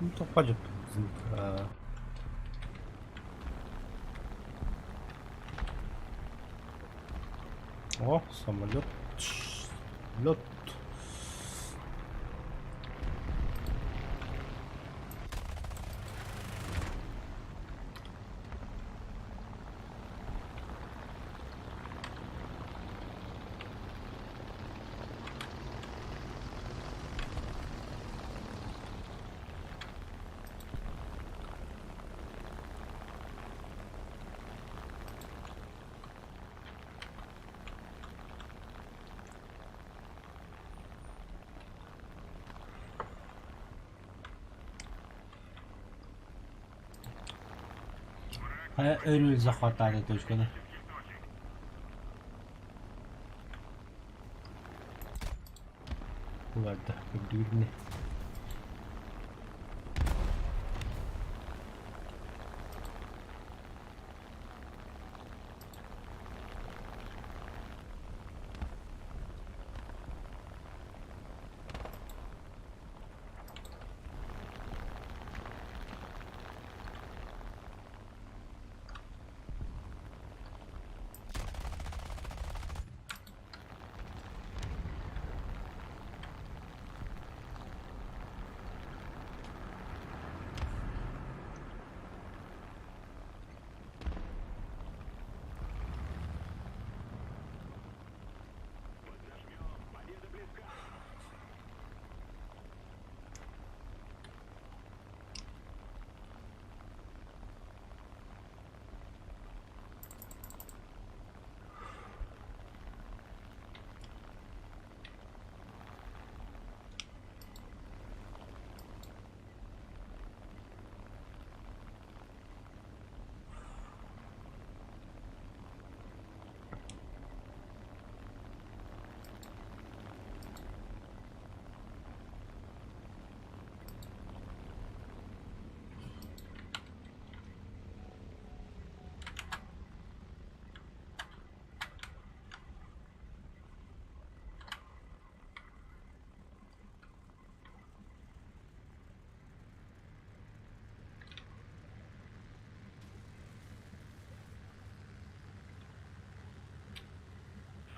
Ну, то пойдет. О, самолет. Лед. Ölü захватали точку, да? Ладно, видно.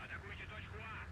Атакуйте точку А.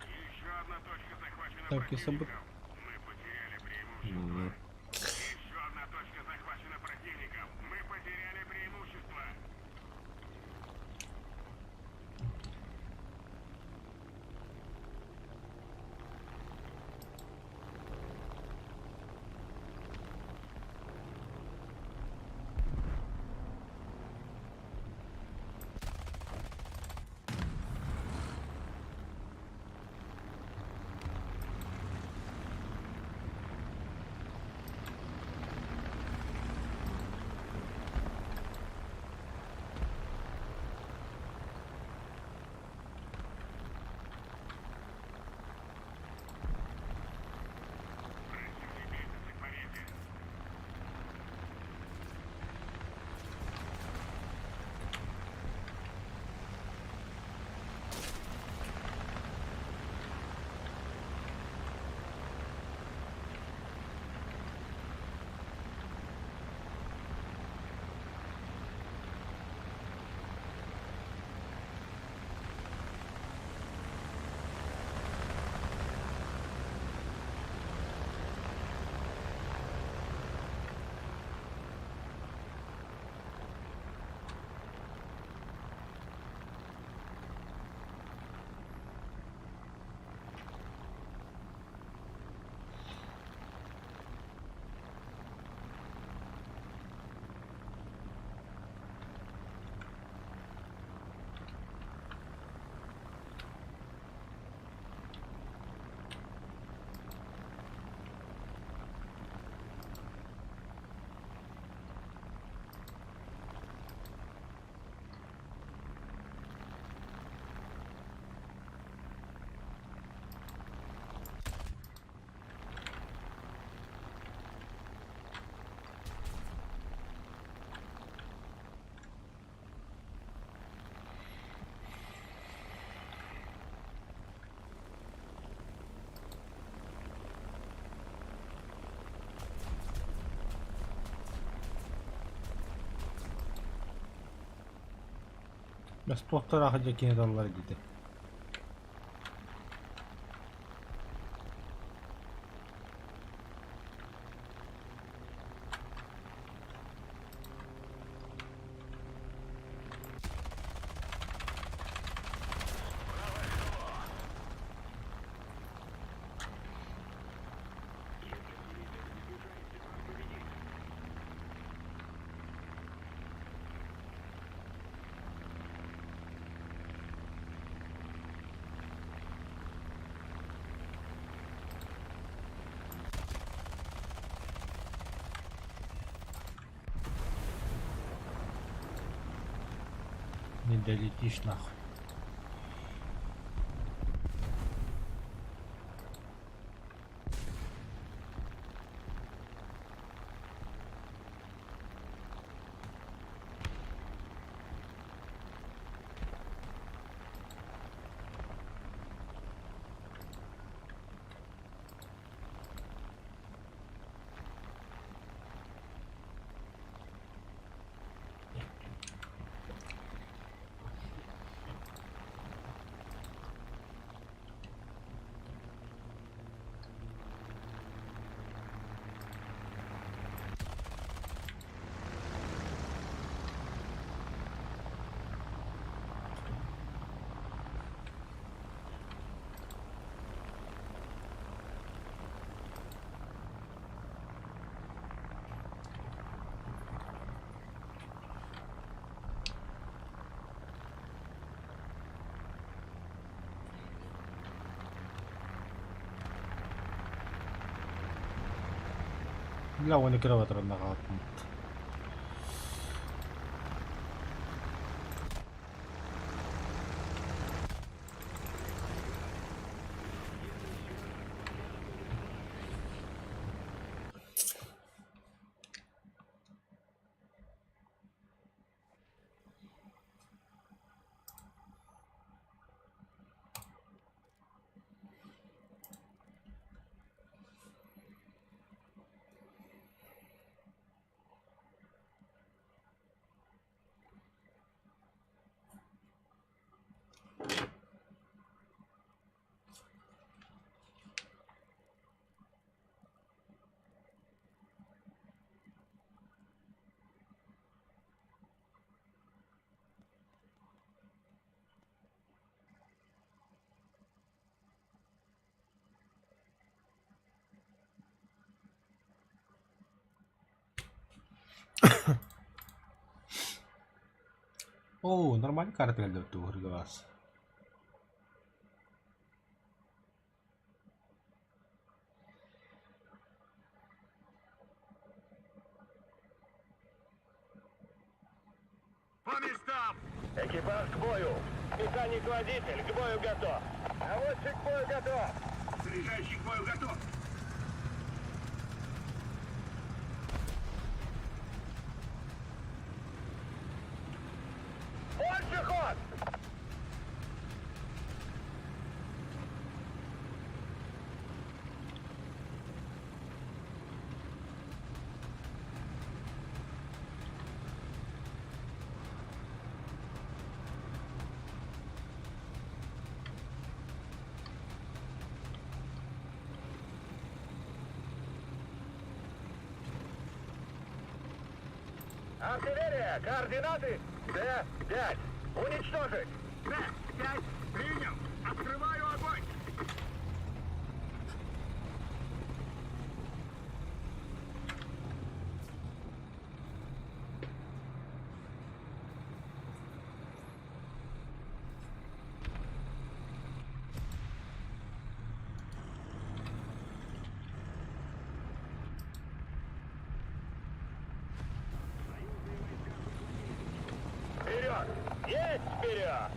Еще одна точка захвачена Так, и собой. противником. Мы потеряли преимущество. Еще одна точка захвачена противником. Мы потеряли преимущество. Без полтора хотя кинедаллар dedi. Не долетишь нахуй. Illa onu kravatırında kalktım. Oo, normal kartı geldi öttü bu hırgavas. По местам! Экипаж к бою. Механик-водитель к бою готов. Наводчик к бою готов. Заряжающий к бою готов! Больше ход! Артиллерия! Координаты! Д-5. Уничтожить! Д-5! Принял! Открываю огонь! Вперед! Есть вперед!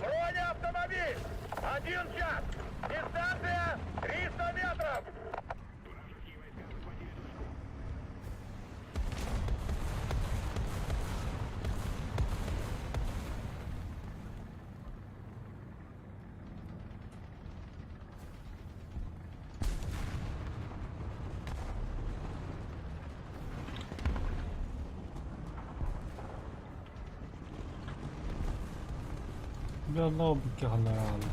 Бронеавтомобиль! 1 час! Дистанция 300 метров! Бля, лобики генерали.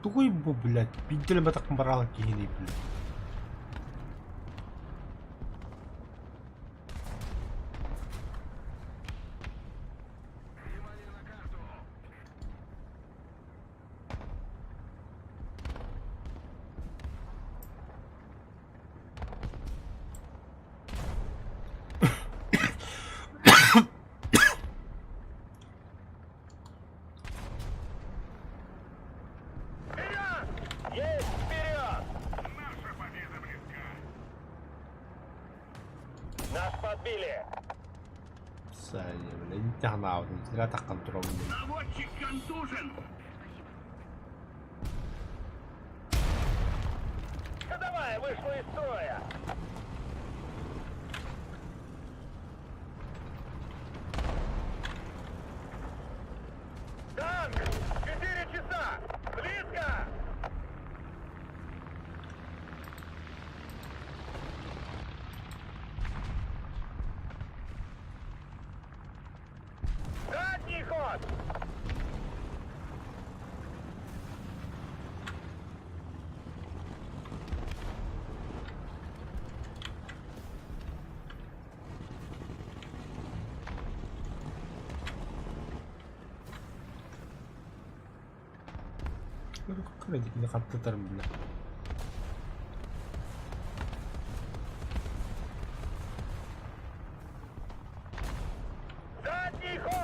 Тугой бо, блядь, підділимо так моралки гини, блядь. Вперед! Есть вперед! Наша победа близка. Нас подбили! Все, блядь, не тягнав, не зря так контроль. Наводчик контужен. Ходовая вышла из строя! Танк! 4 часа! Близко! Задний ход! Кредит не хаттатар, блядь. Задний ход!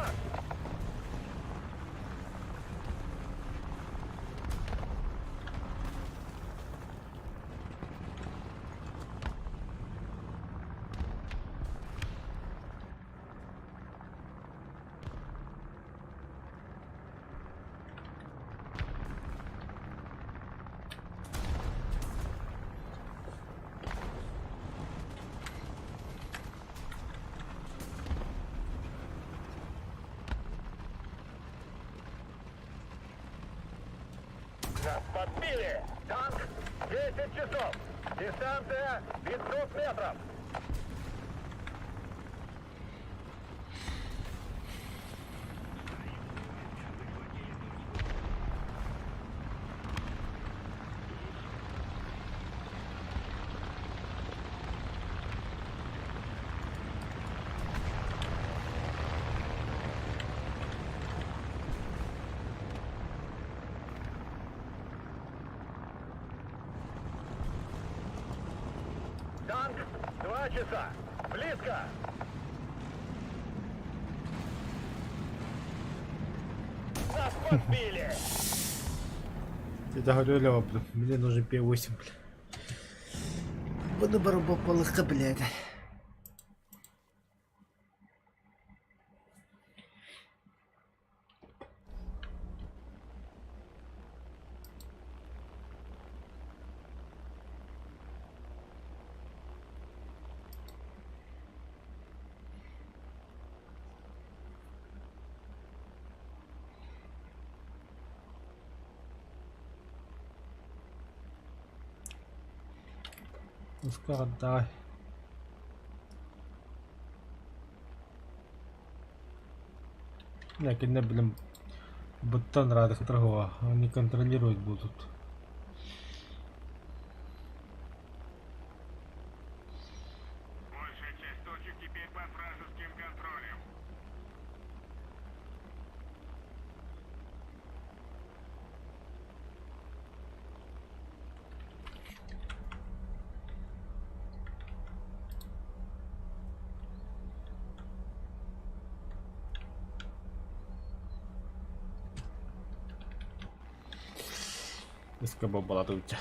Нас подбили! Танк! 10 часов! Дистанция 500 метров! Танк! 2 часа! Близко! Нас подбили! Я говорю, Лёва, блядь, мне нужен П8, блядь. Буду барабапалыха, блядь. Ну скоро давай. Не, не, блин, бутон радых торгова, они контролировать будут. Большая часть точек теперь под вражеским контролем. Низко бабала тут.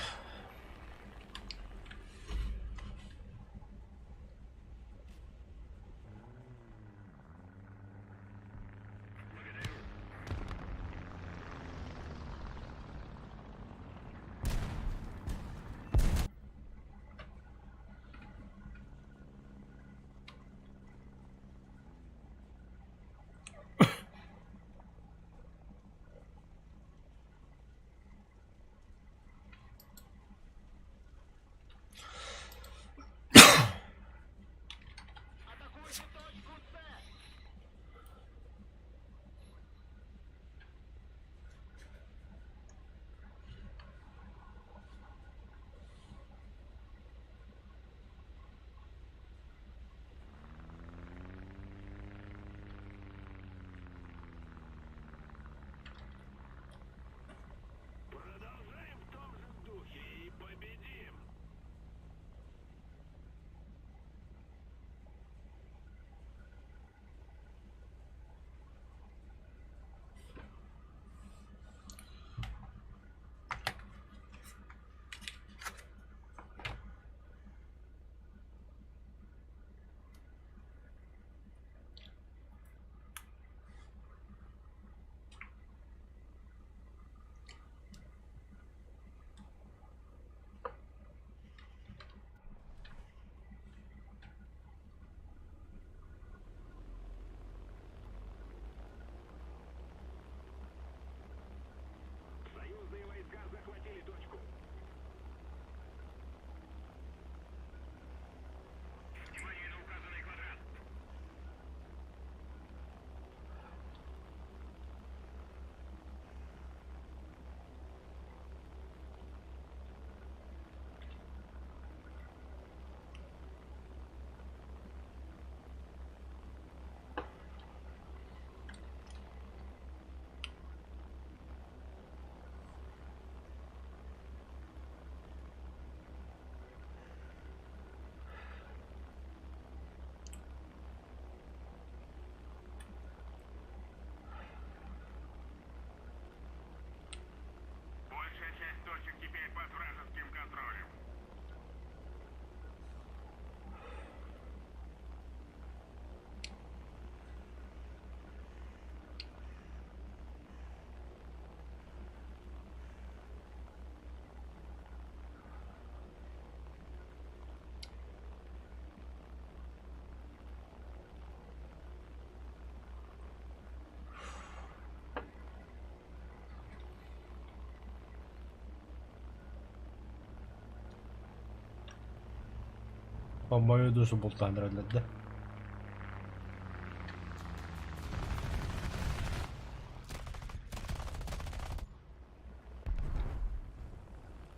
По мою душу бултандырады, да?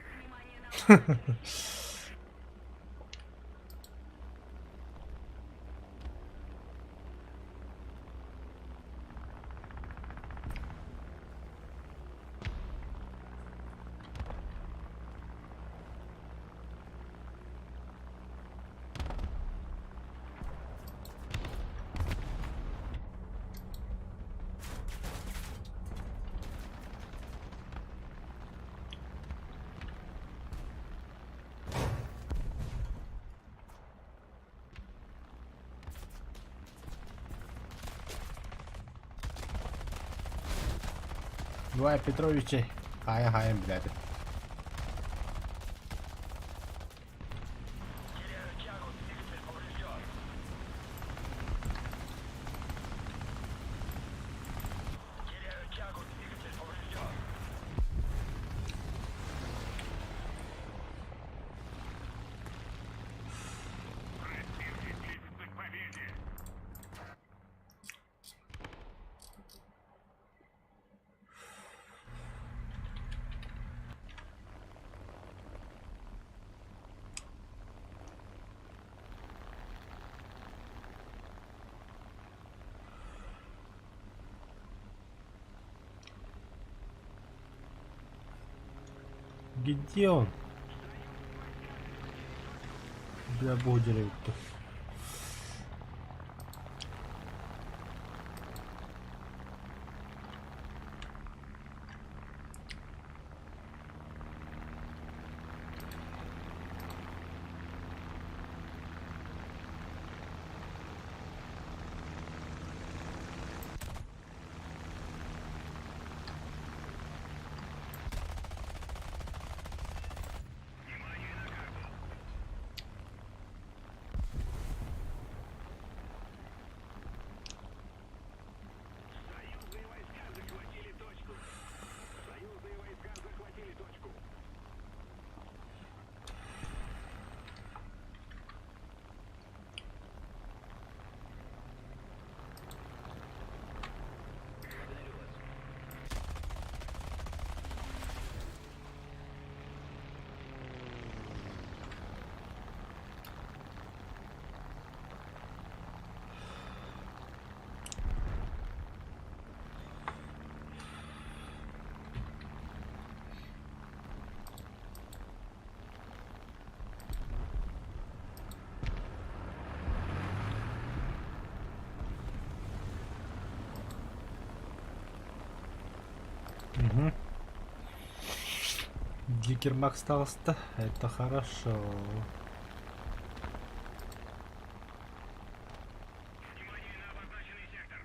Внимание на Давай, Петровичи. Хаем, блядь. Противник близится к победе. Где он? Бля, будеры-то. Союзные войска захватили точку. Союзные войска захватили точку. Угу. Гикермак остался-то. Это хорошо. Внимание на обозначенный сектор.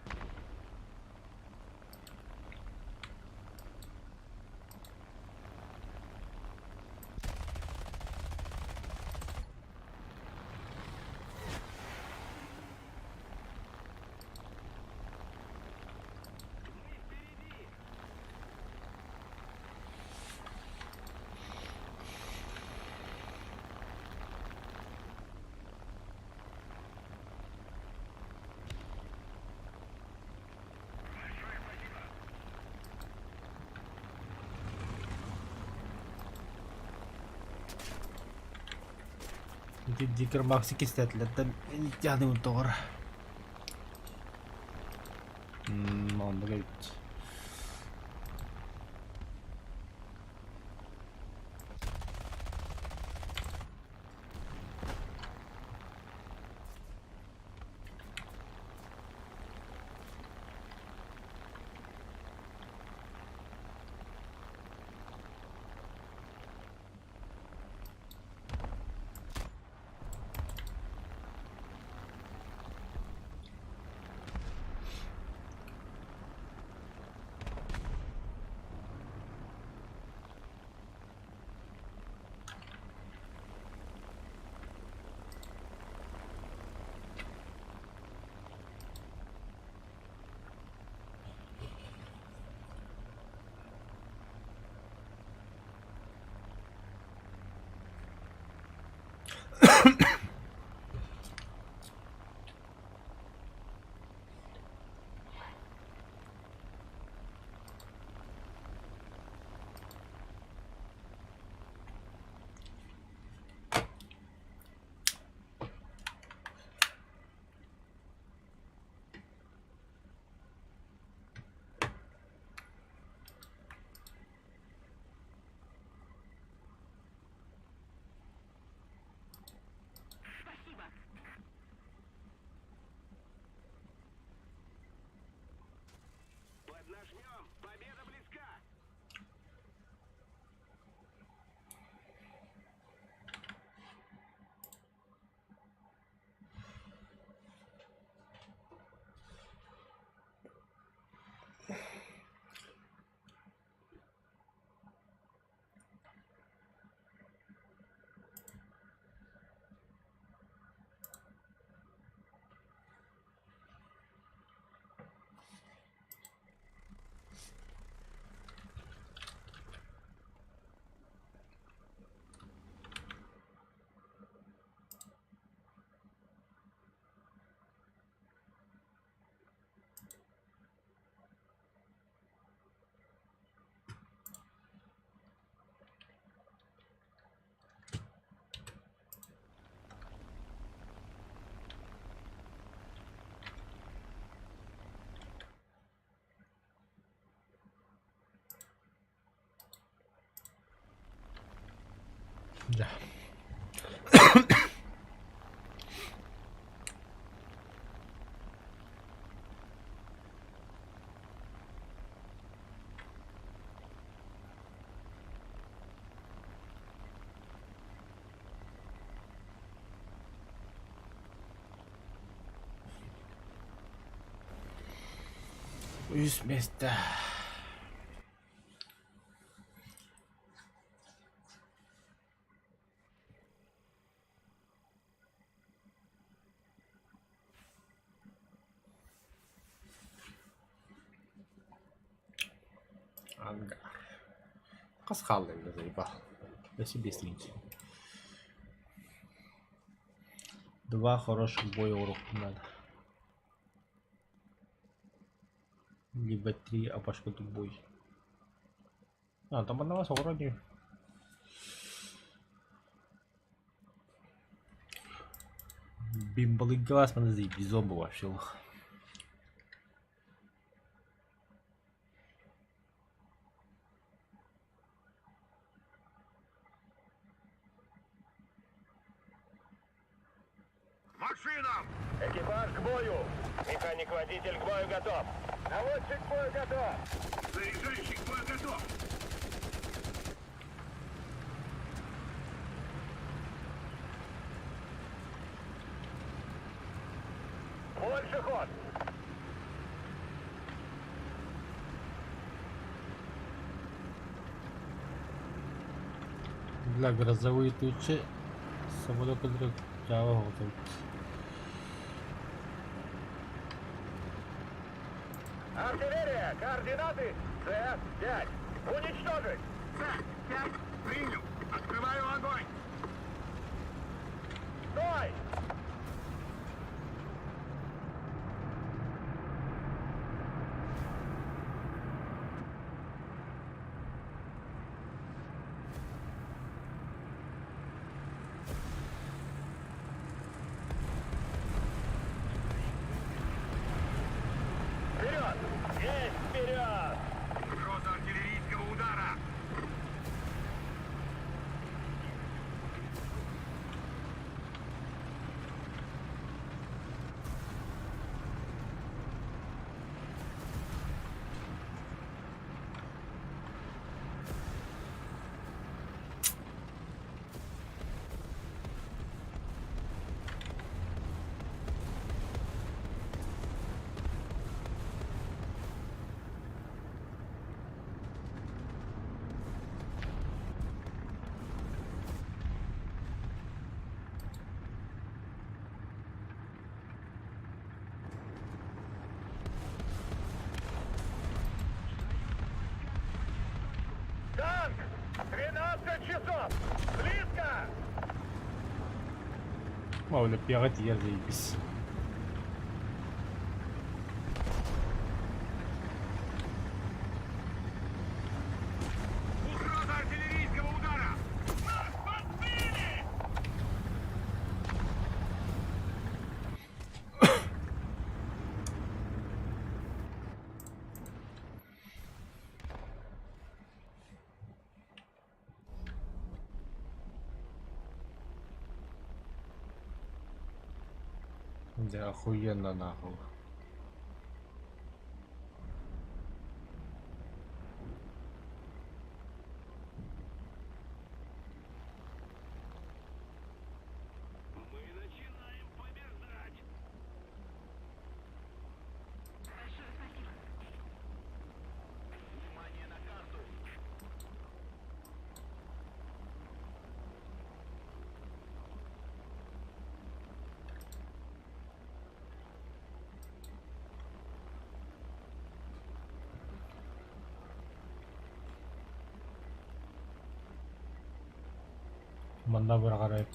Гикермак секистетлерden yanı doğru. Onda gitti. Да. Üst места. Ангар. Пасхалный меня заебал. Да себе стриньте. Два хороших боя урок надо. Либо три, а пошел бой. А, там одного вроде. Бимбалы глаз, надо заебись, зомбы вообще лох. Машинам! Экипаж к бою! Механик-водитель к бою готов! Наводчик к бою готов! Заряжающий к бою готов! Больше ход! Для грозовые тучи самолет подряд готов. Артиллерия! Координаты! С-5! Уничтожить! С-5! Принял! Открываю огонь! Стой! Вперед! Есть вперед! Угроза артиллерийского удара! Танк! 12 часов! Близко! Мауля, пирати, я заебись. Угроза артиллерийского удара! Нас подбили! Да охуенно нахуй. Мы начинаем побеждать! Большое спасибо. Внимание на карту! Манда бер карайып.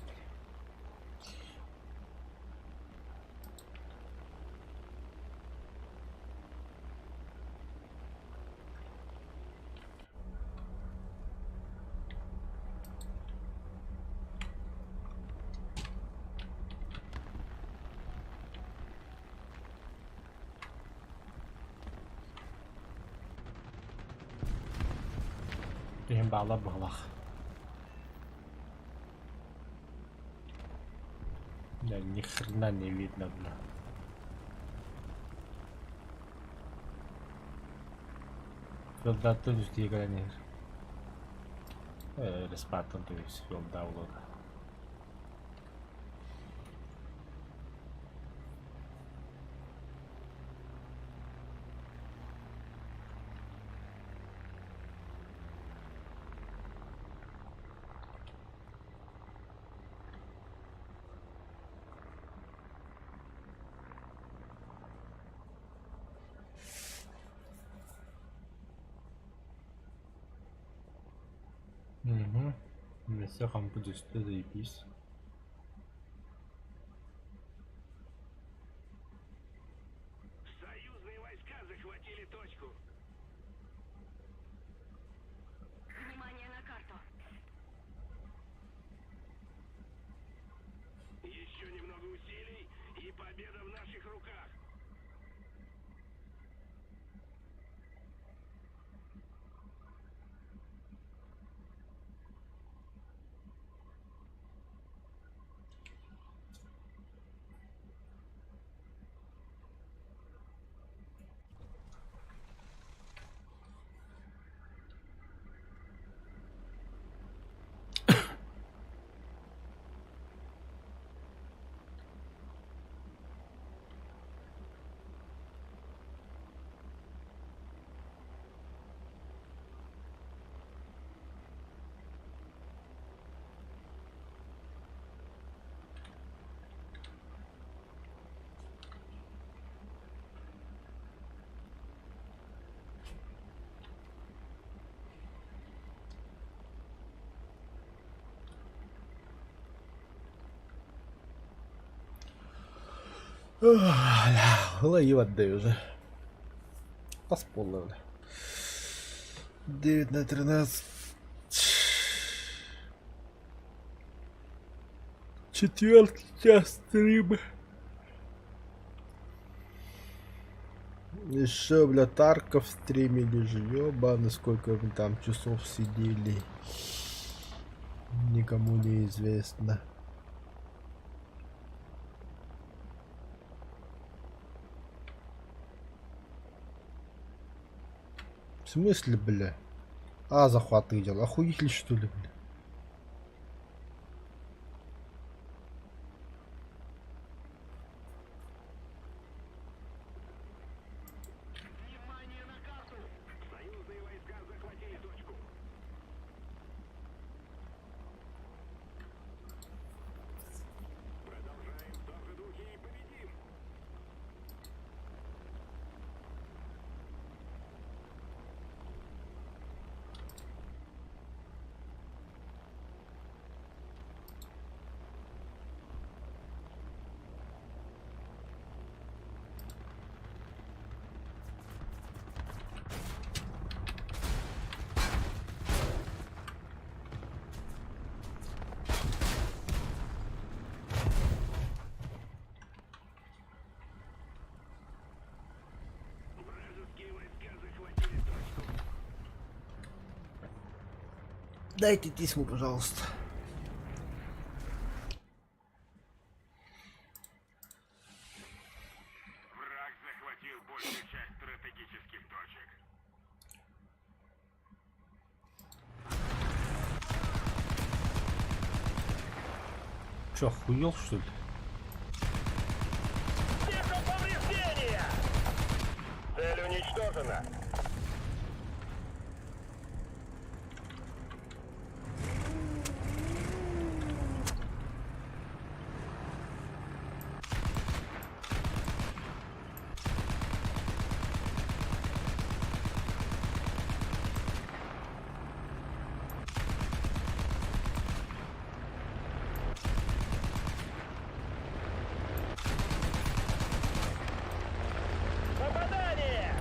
Дигән баглап баглах. Да, ни хрена не видно, бля. Yolda attığın diye gelen yer. Öyle Spartan dövüş yolda olur. Угу. На всяком будет что заебись. Союзные войска захватили точку. Внимание на карту. Еще немного усилий, и победа в наших руках. Голови отдаю вже. Посполив. 9 на 13. Четвертый час стрима. Еще, бля, Тарков стримили же, ёбаны, сколько мы там часов сидели. Никому не известно. В смысле, бля? А, захват идел. Охуели, что ли, бля? Внимание на карту! Союзные войска захватили точку. Продолжаем в том же духе и победим. Вражеские войска захватили точку. Дайте письмо, пожалуйста. Враг захватил большую часть стратегических точек. Чё, охуел, что ли? Вижу повреждения! Цель уничтожена. Попадание!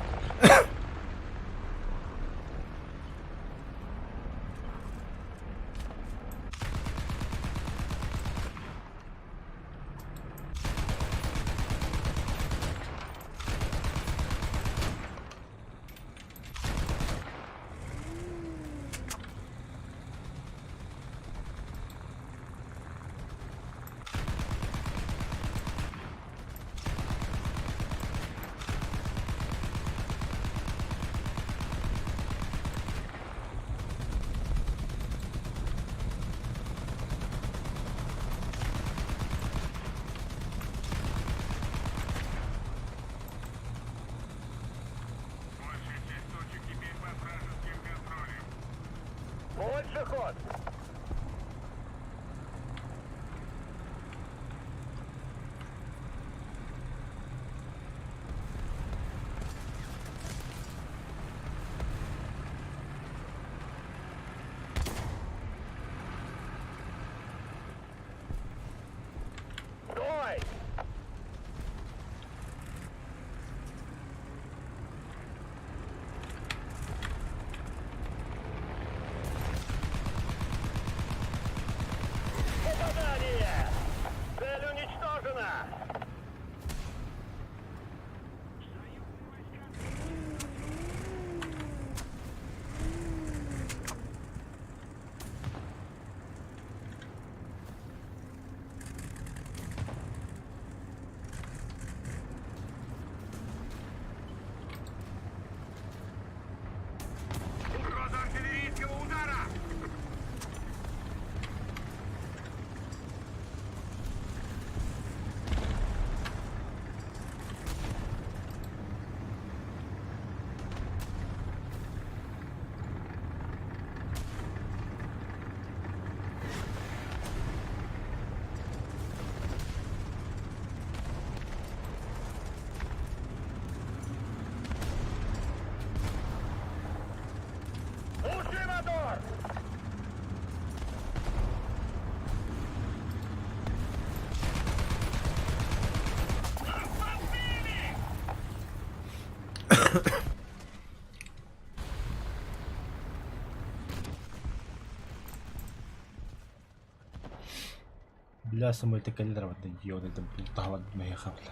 Бля, самой это калидровать надо, это плутала моя хавля.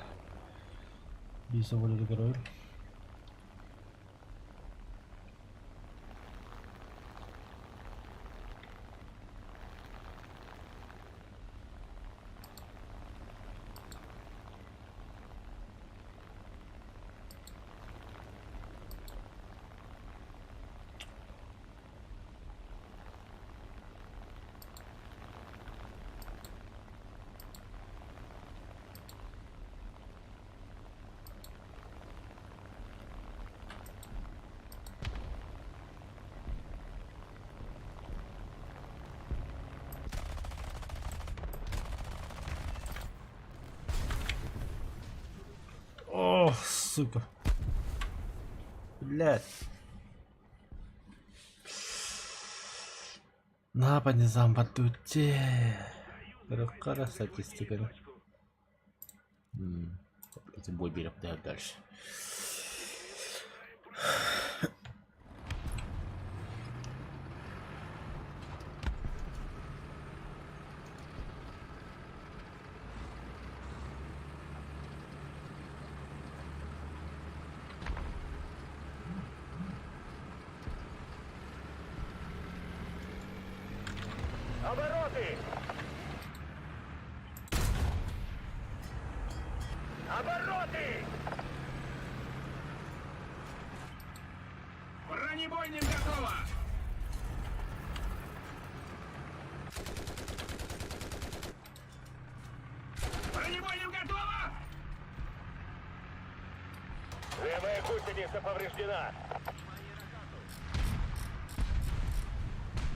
Bisa boleh digerak. О, сука. Блядь. Напад не замбатуте. Какая статистика, да? Эти бой берем дальше. Обороты! Обороты! Бронебойным готово! Бронебойным готово! Левая гусеница повреждена.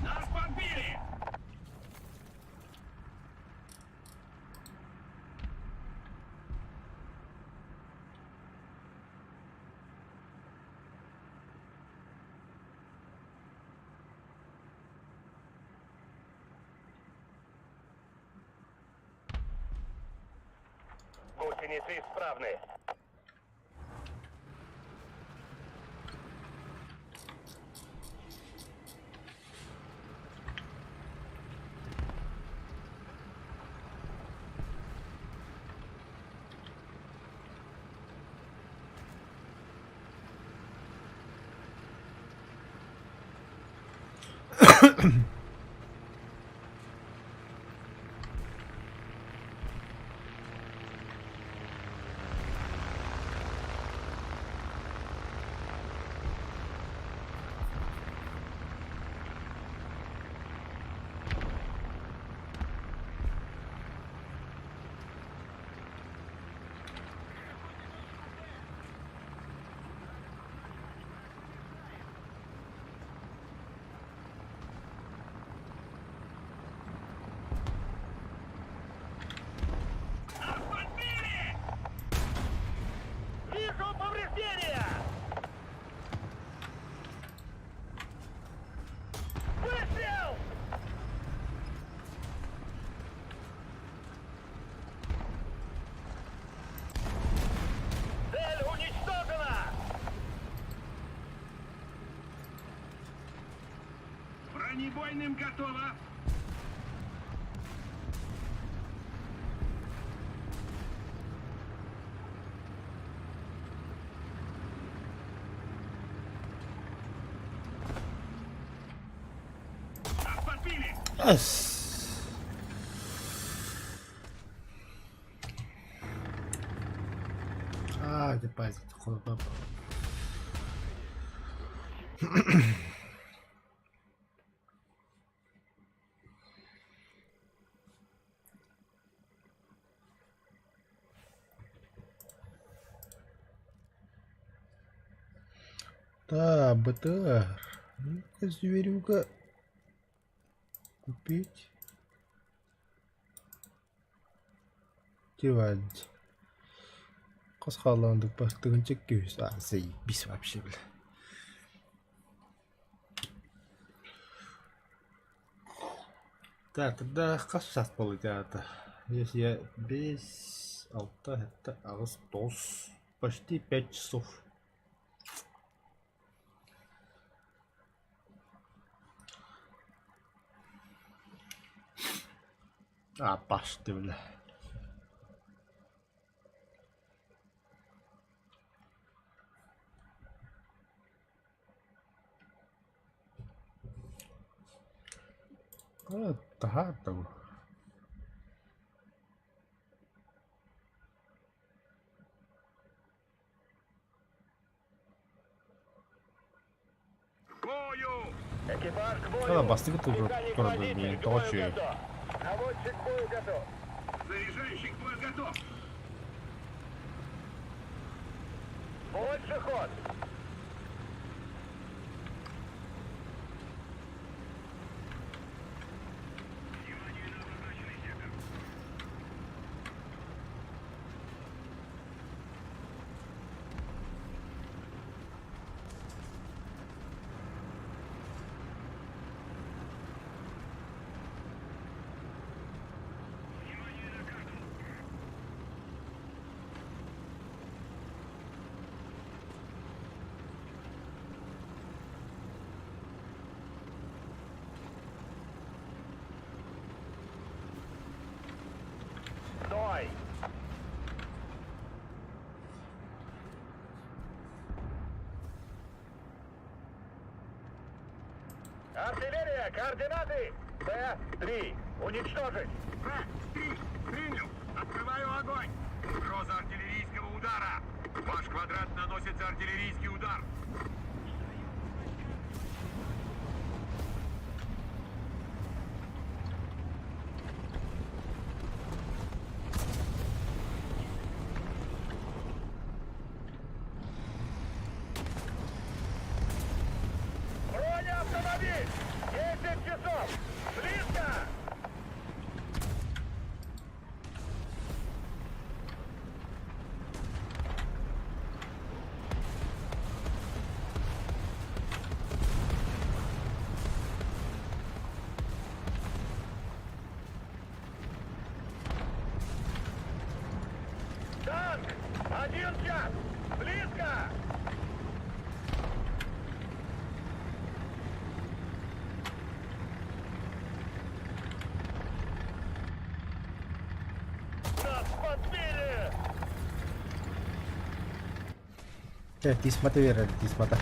Нас подбили! Гусеницы исправны. Нас подбили! Вижу повреждения! Выстрел! Цель уничтожена! Бронебойным готово! Нас подбили! А, где пазит, хуй папа. Да, БТР. Ну-ка, зверюга. Купить. Девать. Косхаландык бартыгынча көз. А, заебись вообще, бля. Так, тогда как сейчас получается? Если я без алта, это агыс 9, почти 5 часов. А, паш ты, бля. Гадав. К бою! Экипаж к бою. Треба бастити тут Механик скоро водитель, блін, к бою точі. готов. Наводчик к бою готов. Заряжающий к бою готов! Больше ход. Внимание на обозначенный сектор! Внимание на карту! Стой. Артиллерия, координаты. Б-3. Уничтожить. Б-3! Принял! Открываю огонь! Угроза артиллерийского удара! Ваш квадрат наносится артиллерийский удар! Бронеавтомобиль. 10 часов. Близко. Танк! 1 час! Близко! Нас подбили! Тисмата вера, тисмата.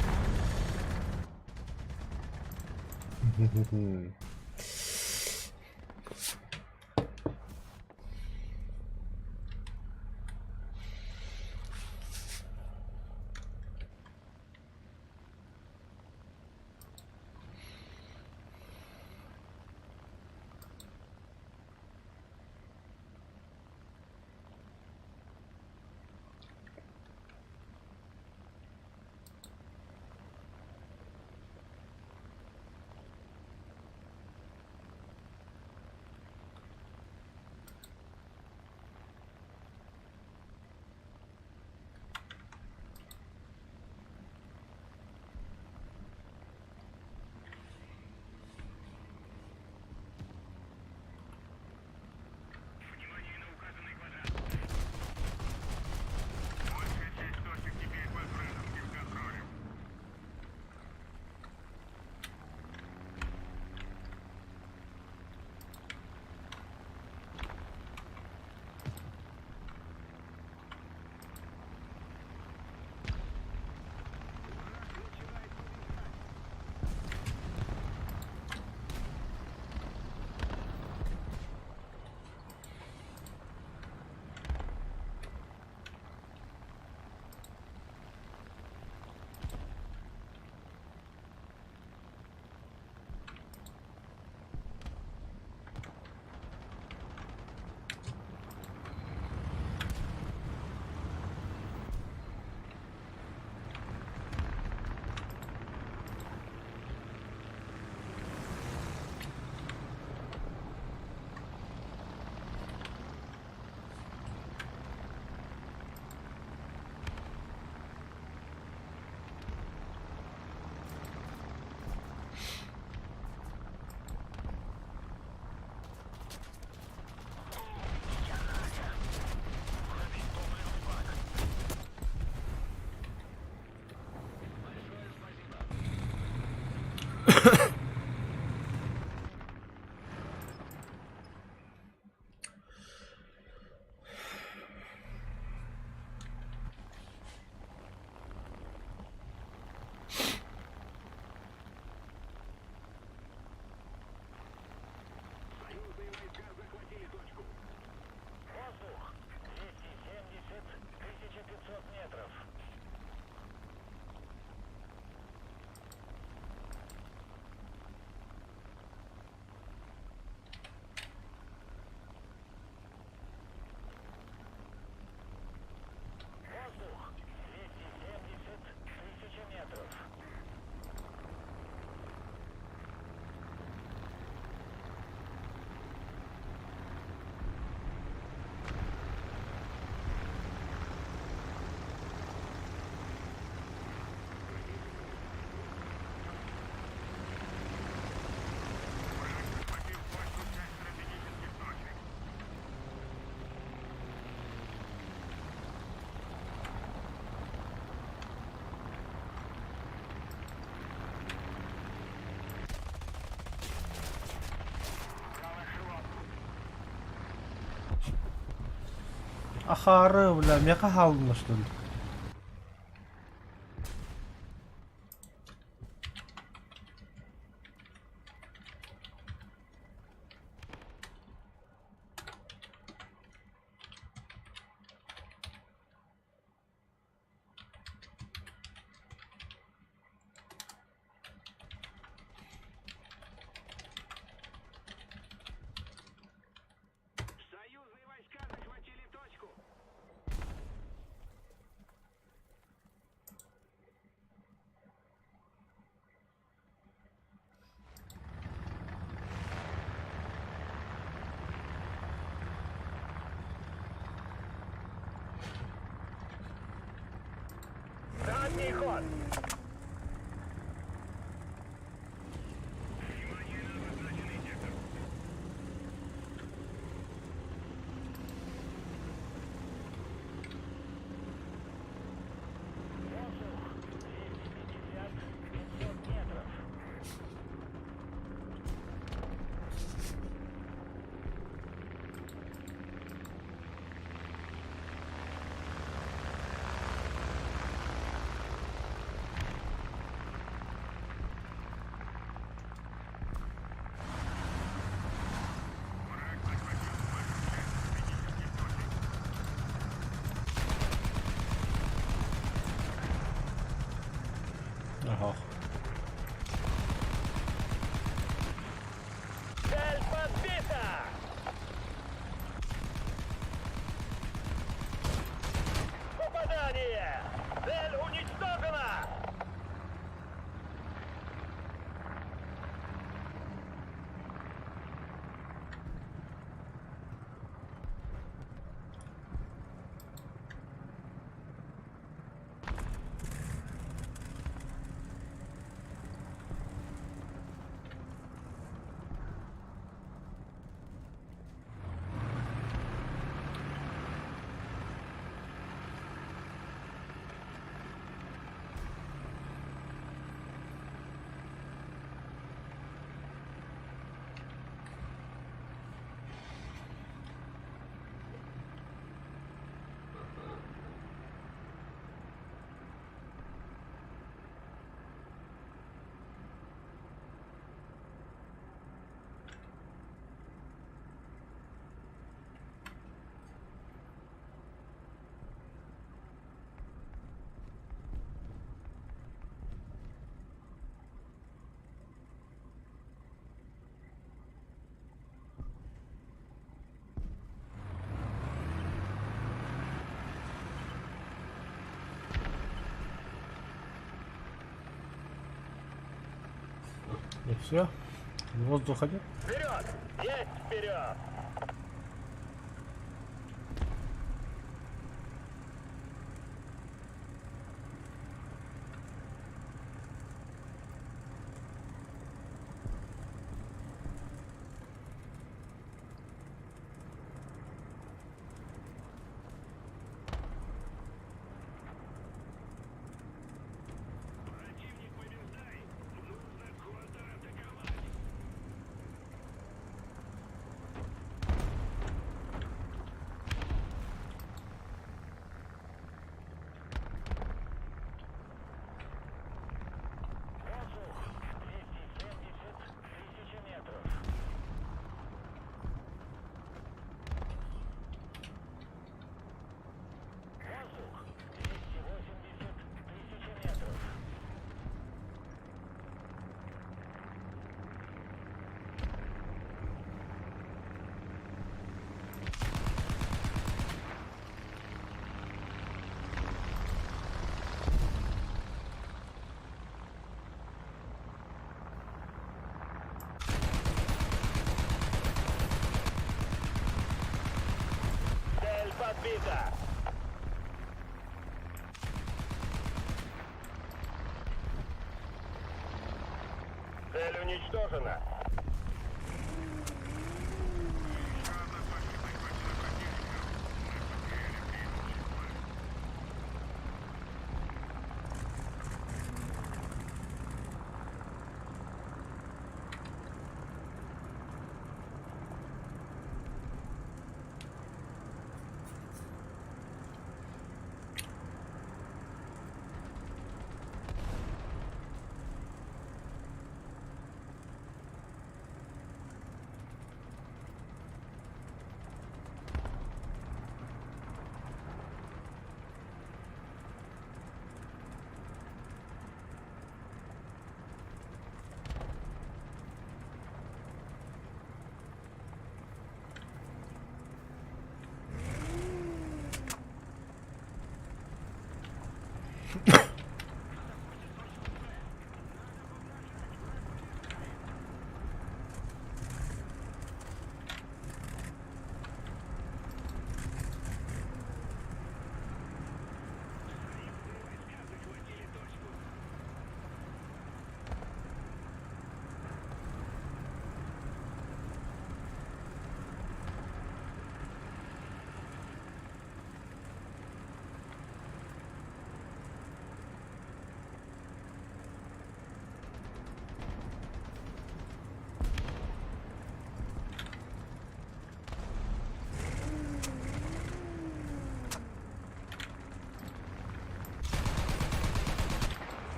Ахары, бля, меха халдна, что ли? Союзные войска захватили точку. Задний ход. Ага. Цель подбита! Попадание! Цель уничтожена! И все. Воздух один. Вперед! Есть вперед! Цель подбита! Цель уничтожена!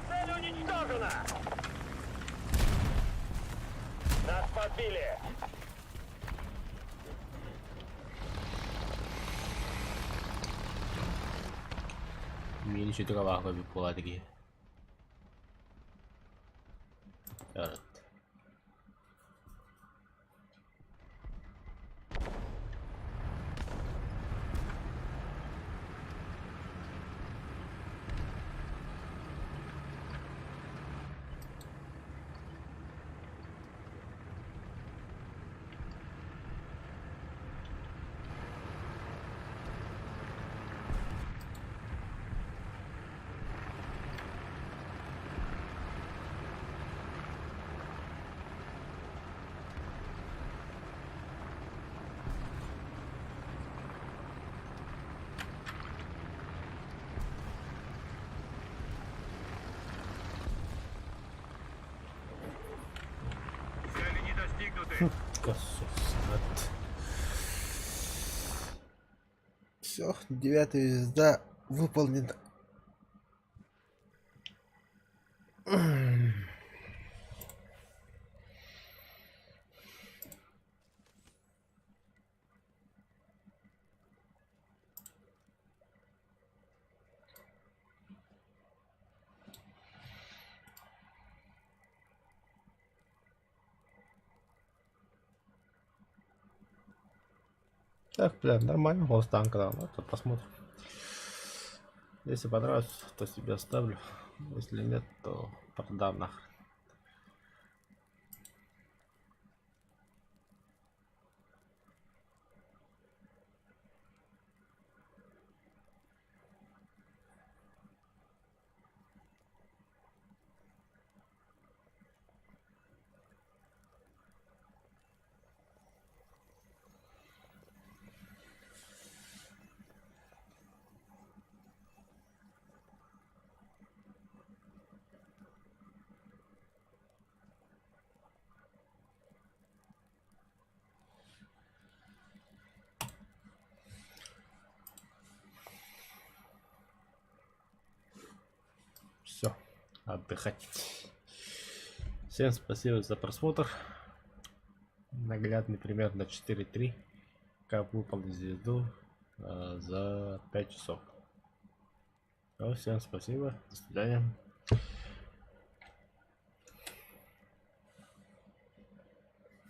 Цель уничтожена! Нас подбили! Mini siya trabaho kami po lagi. Evet. Цели не достигнуты. Все, 9-я звезда выполнена. Так, бля, нормально, голос танка дал. Ну, то посмотрим. Если понравится, то себе оставлю. Если нет, то продам нахрен. Все, отдыхать. Всем спасибо за просмотр. Наглядный пример на 4.3. Как выполнить звезду за 5 часов. Всем спасибо. До свидания.